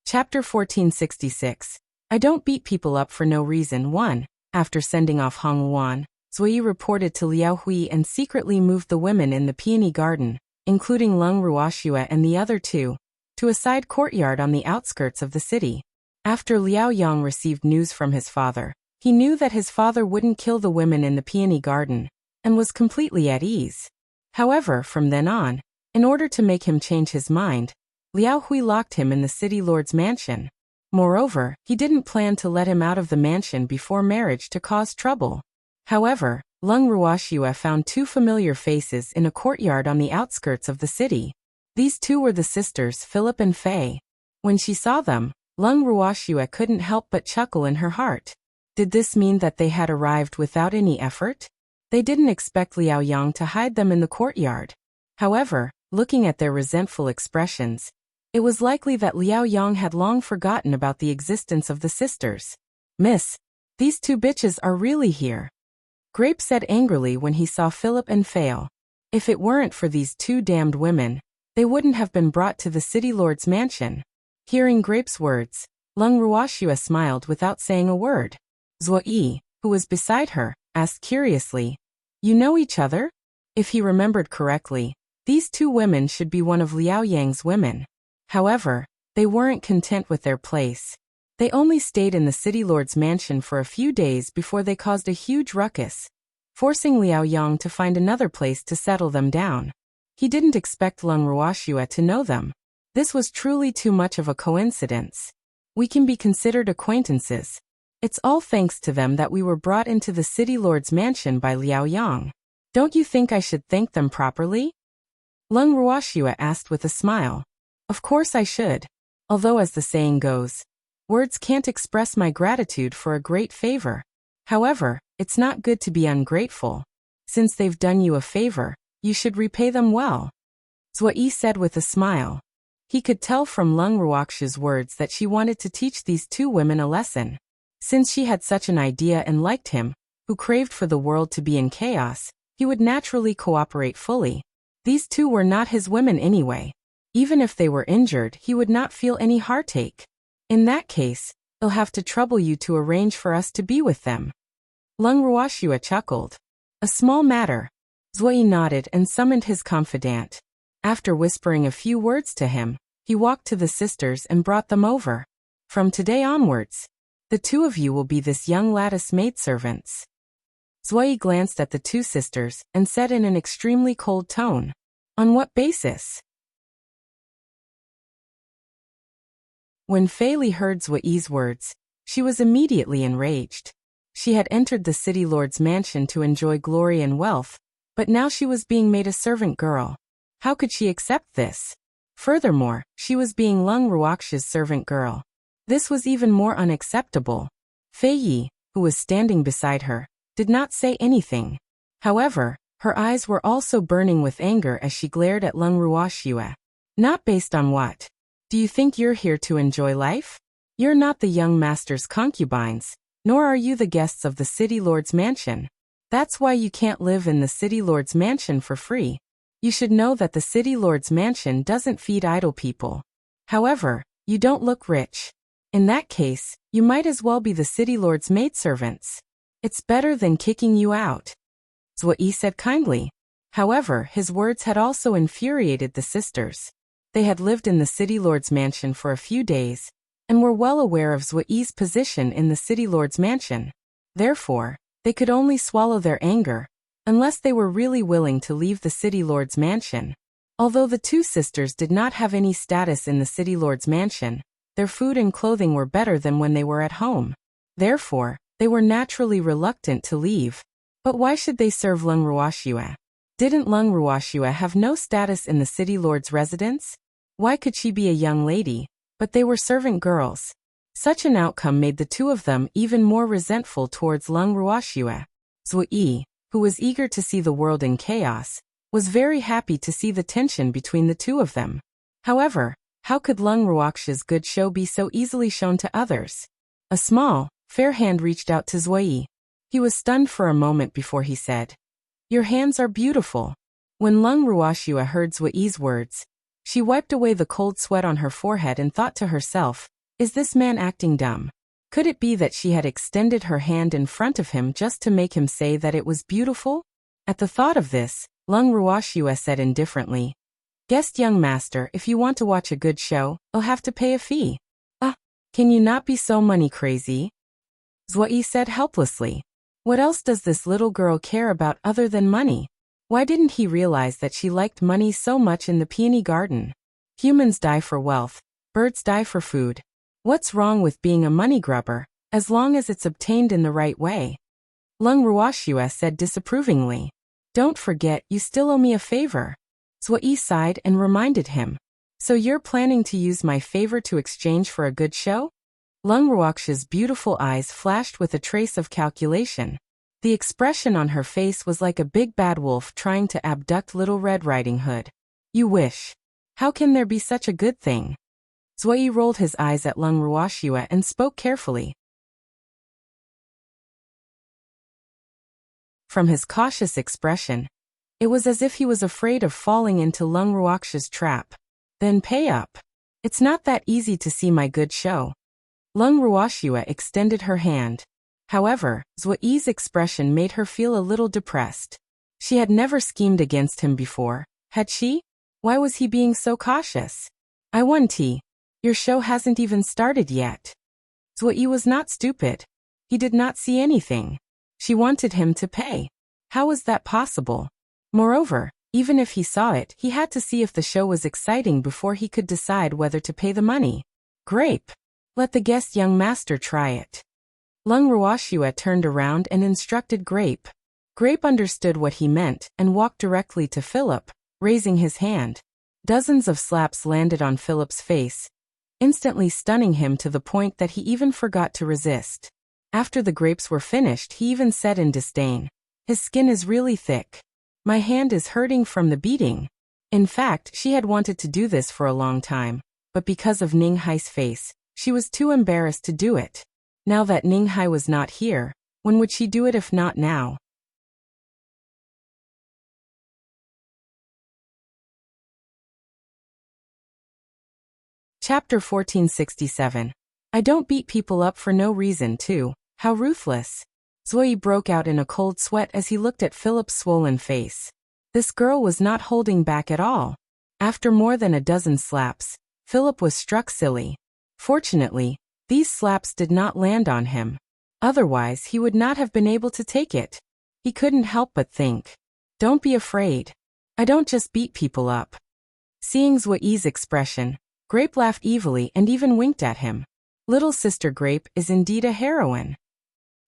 Chapter 1466. I don't beat people up for no reason. 1. After sending off Hong Luan, Sui reported to Liao Hui and secretly moved the women in the peony garden, including Lung Ruoxue and the other two, to a side courtyard on the outskirts of the city. After Liao Yang received news from his father, he knew that his father wouldn't kill the women in the peony garden, and was completely at ease. However, from then on, in order to make him change his mind, Liao Hui locked him in the city lord's mansion. Moreover, he didn't plan to let him out of the mansion before marriage to cause trouble. However, Lung Ruoxue found two familiar faces in a courtyard on the outskirts of the city. These two were the sisters Philip and Fei. When she saw them, Lung Ruoxue couldn't help but chuckle in her heart. Did this mean that they had arrived without any effort? They didn't expect Liao Yang to hide them in the courtyard. However, looking at their resentful expressions, it was likely that Liao Yang had long forgotten about the existence of the sisters. "Miss, these two bitches are really here," Grape said angrily when he saw Philip and Fail. If it weren't for these two damned women, they wouldn't have been brought to the city lord's mansion. Hearing Grape's words, Lung Ruoxue smiled without saying a word. Zuo, who was beside her, asked curiously, "You know each other?" If he remembered correctly, these two women should be one of Liao Yang's women. However, they weren't content with their place. They only stayed in the city lord's mansion for a few days before they caused a huge ruckus, forcing Liao Yang to find another place to settle them down. He didn't expect Lung Ruoxue to know them. This was truly too much of a coincidence. "We can be considered acquaintances. It's all thanks to them that we were brought into the city lord's mansion by Liao Yang. Don't you think I should thank them properly?" Lung Ruoxue asked with a smile. "Of course I should. Although as the saying goes, words can't express my gratitude for a great favor. However, it's not good to be ungrateful. Since they've done you a favor, you should repay them well," Zuo said with a smile. He could tell from Lung Ruoxue's words that she wanted to teach these two women a lesson. Since she had such an idea and liked him, who craved for the world to be in chaos, he would naturally cooperate fully. These two were not his women anyway. Even if they were injured, he would not feel any heartache. "In that case, they'll have to trouble you to arrange for us to be with them." Lung Ruoxue chuckled. "A small matter." Zuo nodded and summoned his confidant. After whispering a few words to him, he walked to the sisters and brought them over. "From today onwards, the two of you will be this young lattice maidservants." Zuo glanced at the two sisters and said in an extremely cold tone, "On what basis?" When Fei Li heard Zuo's words, she was immediately enraged. She had entered the city lord's mansion to enjoy glory and wealth, but now she was being made a servant girl. How could she accept this? Furthermore, she was being Lung Ruoxue's servant girl. This was even more unacceptable. Fei Yi, who was standing beside her, did not say anything. However, her eyes were also burning with anger as she glared at Lung Ruoxue. "Not based on what? Do you think you're here to enjoy life? You're not the young master's concubines, nor are you the guests of the city lord's mansion. That's why you can't live in the city lord's mansion for free. You should know that the city lord's mansion doesn't feed idle people. However, you don't look rich. In that case, you might as well be the city lord's maidservants. It's better than kicking you out," Zuo said kindly. However, his words had also infuriated the sisters. They had lived in the city lord's mansion for a few days, and were well aware of Zuo's position in the city lord's mansion. Therefore, they could only swallow their anger, unless they were really willing to leave the city lord's mansion. Although the two sisters did not have any status in the city lord's mansion, their food and clothing were better than when they were at home. Therefore, they were naturally reluctant to leave. But why should they serve Lung Ruoxue? Didn't Lung Ruoxue have no status in the city lord's residence? Why could she be a young lady? But they were servant girls. Such an outcome made the two of them even more resentful towards Lung Ruoxue. Zuo, who was eager to see the world in chaos, was very happy to see the tension between the two of them. However, how could Lung Ruoxue's good show be so easily shown to others? A small, fair hand reached out to Zuo. He was stunned for a moment before he said, "Your hands are beautiful." When Lung Ruoxue heard Zuo's words, she wiped away the cold sweat on her forehead and thought to herself, "Is this man acting dumb?" Could it be that she had extended her hand in front of him just to make him say that it was beautiful? At the thought of this, Lung Ruoxue said indifferently, "Guest young master, if you want to watch a good show, you'll have to pay a fee." Can you not be so money crazy?" Zuo said helplessly. What else does this little girl care about other than money? Why didn't he realize that she liked money so much in the peony garden? Humans die for wealth, birds die for food. What's wrong with being a money grubber, as long as it's obtained in the right way? Lung Ruoxue said disapprovingly. "Don't forget, you still owe me a favor." Zuo sighed and reminded him. So you're planning to use my favor to exchange for a good show? Lung Ruoxia's beautiful eyes flashed with a trace of calculation. The expression on her face was like a big bad wolf trying to abduct Little Red Riding Hood. You wish. How can there be such a good thing? Zui rolled his eyes at Lung Ruoxia and spoke carefully. From his cautious expression, it was as if he was afraid of falling into Lung Ruoxia's trap. Then pay up. It's not that easy to see my good show. Lung Ruoxia extended her hand. However, Zui's expression made her feel a little depressed. She had never schemed against him before, had she? Why was he being so cautious? I won tea. Your show hasn't even started yet. Zui was not stupid. He did not see anything. She wanted him to pay. How was that possible? Moreover, even if he saw it, he had to see if the show was exciting before he could decide whether to pay the money. Grape. Let the guest young master try it. Lung Ruoxia turned around and instructed Grape. Grape understood what he meant and walked directly to Philip, raising his hand. Dozens of slaps landed on Philip's face, instantly stunning him to the point that he even forgot to resist. After the grapes were finished, he even said in disdain, "His skin is really thick. My hand is hurting from the beating." In fact, she had wanted to do this for a long time, but because of Ning Hai's face, she was too embarrassed to do it. Now that Ning Hai was not here, when would she do it if not now? Chapter 1467. I don't beat people up for no reason too. How ruthless. Zui broke out in a cold sweat as he looked at Philip's swollen face. This girl was not holding back at all. After more than a dozen slaps, Philip was struck silly. Fortunately, these slaps did not land on him. Otherwise, he would not have been able to take it. He couldn't help but think. Don't be afraid. I don't just beat people up. Seeing Zui's expression, Grape laughed evilly and even winked at him. Little Sister Grape is indeed a heroine.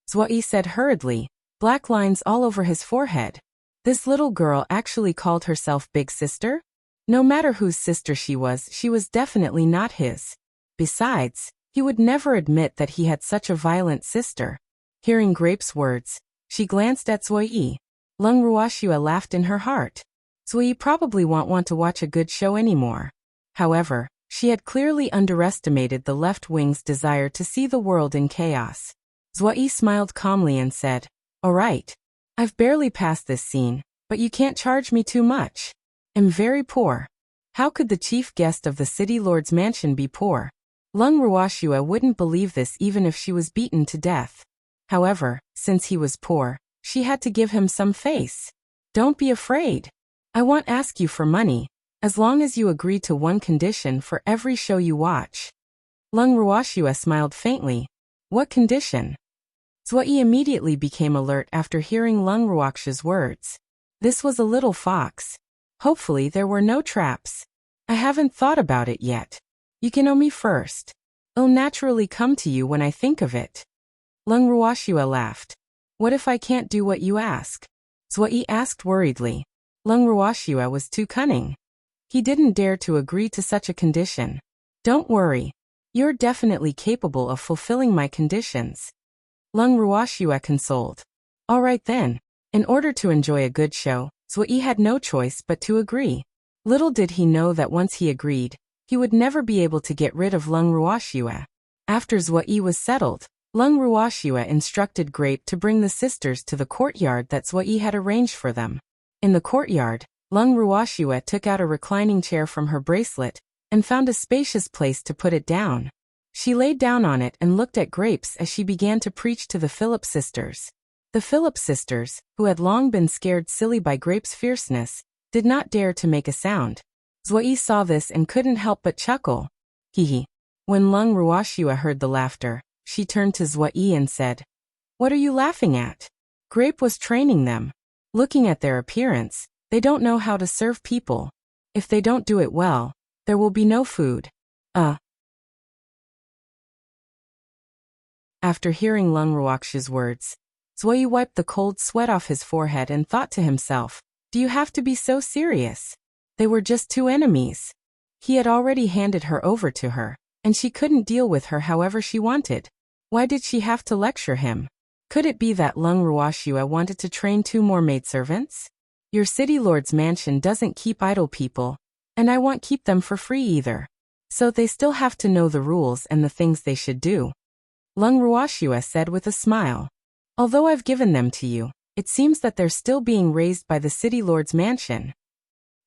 Zui said hurriedly, black lines all over his forehead. This little girl actually called herself Big Sister? No matter whose sister she was definitely not his. Besides, he would never admit that he had such a violent sister. Hearing Grape's words, she glanced at Zui. Lung Ruoxia laughed in her heart. Zui probably won't want to watch a good show anymore. However, she had clearly underestimated the left wing's desire to see the world in chaos. Zui smiled calmly and said, "All right. I've barely passed this scene, but you can't charge me too much. I'm very poor." How could the chief guest of the city lord's mansion be poor? Lung Ruoxia wouldn't believe this even if she was beaten to death. However, since he was poor, she had to give him some face. Don't be afraid. I won't ask you for money, as long as you agree to one condition for every show you watch. Lung Ruoxia smiled faintly. What condition? Zui immediately became alert after hearing Lung Ruoxia's words. This was a little fox. Hopefully there were no traps. I haven't thought about it yet. You can know me first. It'll naturally come to you when I think of it. Lung Ruoxia laughed. What if I can't do what you ask? Zui asked worriedly. Lung Ruoxia was too cunning. He didn't dare to agree to such a condition. Don't worry. You're definitely capable of fulfilling my conditions. Lung Ruoxia consoled. All right then. In order to enjoy a good show, Zui had no choice but to agree. Little did he know that once he agreed, he would never be able to get rid of Lung Ruoxia. After Zui was settled, Lung Ruoxia instructed Grape to bring the sisters to the courtyard that Zui had arranged for them. In the courtyard, Lung Ruoxia took out a reclining chair from her bracelet and found a spacious place to put it down. She laid down on it and looked at Grapes as she began to preach to the Philip sisters. The Philip sisters, who had long been scared silly by Grape's fierceness, did not dare to make a sound. Zui saw this and couldn't help but chuckle. Hee. When Lung Ruoxia heard the laughter, she turned to Zui and said, "What are you laughing at?" Grape was training them. Looking at their appearance, they don't know how to serve people. If they don't do it well, there will be no food. After hearing Lung Ruoxia's words, Zui wiped the cold sweat off his forehead and thought to himself, do you have to be so serious? They were just two enemies. He had already handed her over to her, and she couldn't deal with her however she wanted. Why did she have to lecture him? Could it be that Lung Ruoxua wanted to train 2 more maidservants? Your city lord's mansion doesn't keep idle people, and I won't keep them for free either. So they still have to know the rules and the things they should do. Lung Ruoxua said with a smile. Although I've given them to you, it seems that they're still being raised by the city lord's mansion.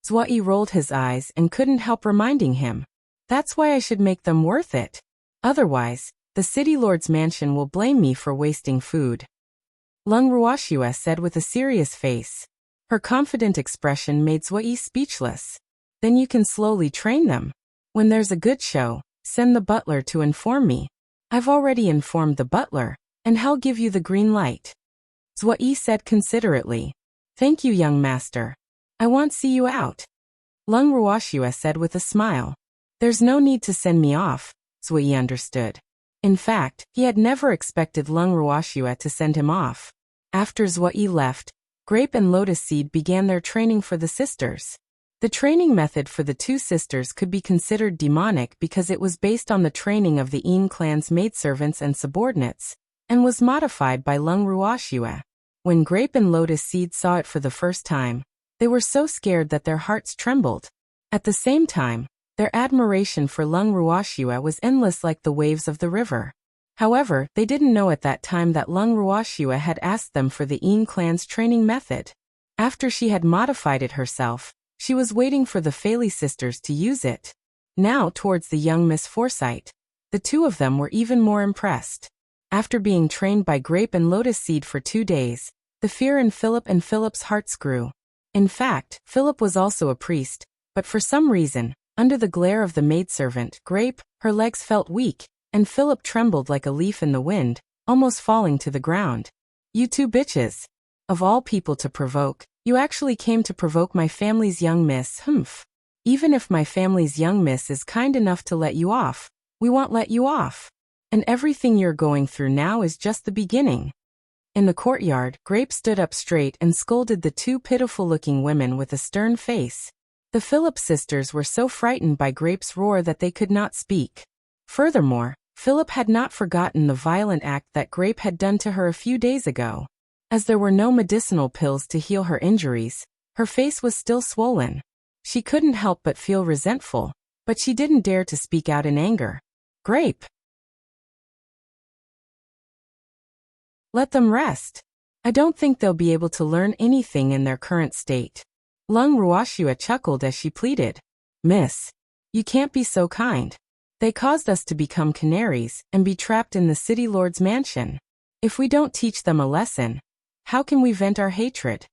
Zhuai rolled his eyes and couldn't help reminding him. That's why I should make them worth it. Otherwise, the city lord's mansion will blame me for wasting food. Lung Ruoxua said with a serious face. Her confident expression made Zhuai speechless. Then you can slowly train them. When there's a good show, send the butler to inform me. I've already informed the butler, and he'll give you the green light. Zhuai said considerately. Thank you, young master. I won't see you out. Lung Ruoxua said with a smile. There's no need to send me off, Zhuai understood. In fact, he had never expected Lung Ruoxua to send him off. After Zhuai left, Grape and Lotus Seed began their training for the sisters. The training method for the 2 sisters could be considered demonic because it was based on the training of the Ning clan's maidservants and subordinates, and was modified by Lung Ruoxua. When Grape and Lotus Seed saw it for the first time, they were so scared that their hearts trembled. At the same time, their admiration for Lung Ruoxua was endless like the waves of the river. However, they didn't know at that time that Lung Ruoxua had asked them for the Ning clan's training method. After she had modified it herself, she was waiting for the Faley sisters to use it. Now towards the young Miss Foresight, the 2 of them were even more impressed. After being trained by Grape and Lotus Seed for 2 days, the fear in Philip and Philip's hearts grew. In fact, Philip was also a priest, but for some reason, under the glare of the maidservant, Grape, her legs felt weak, and Philip trembled like a leaf in the wind, almost falling to the ground. You 2 bitches. Of all people to provoke, you actually came to provoke my family's young miss, humph. Even if my family's young miss is kind enough to let you off, we won't let you off. And everything you're going through now is just the beginning. In the courtyard, Grape stood up straight and scolded the 2 pitiful-looking women with a stern face. The Philip sisters were so frightened by Grape's roar that they could not speak. Furthermore, Philip had not forgotten the violent act that Grape had done to her a few days ago. As there were no medicinal pills to heal her injuries, her face was still swollen. She couldn't help but feel resentful, but she didn't dare to speak out in anger. Grape! Let them rest. I don't think they'll be able to learn anything in their current state. Lung Ruoxua chuckled as she pleaded. Miss, you can't be so kind. They caused us to become canaries and be trapped in the city lord's mansion. If we don't teach them a lesson, how can we vent our hatred?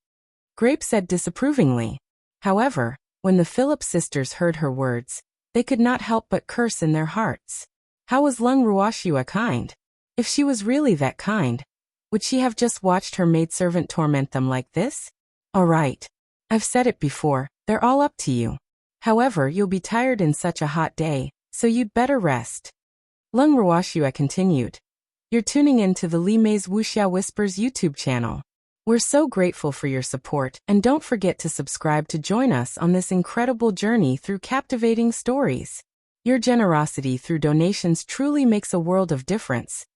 Grape said disapprovingly. However, when the Philip sisters heard her words, they could not help but curse in their hearts. How was Lung Ruoxua kind? If she was really that kind, would she have just watched her maidservant torment them like this? All right. I've said it before, they're all up to you. However, you'll be tired in such a hot day, so you'd better rest. Lung Ruoxua continued. You're tuning in to the Li Mei's Wuxia Whispers YouTube channel. We're so grateful for your support, and don't forget to subscribe to join us on this incredible journey through captivating stories. Your generosity through donations truly makes a world of difference,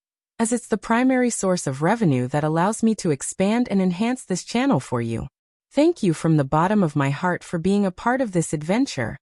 as it's the primary source of revenue that allows me to expand and enhance this channel for you. Thank you from the bottom of my heart for being a part of this adventure.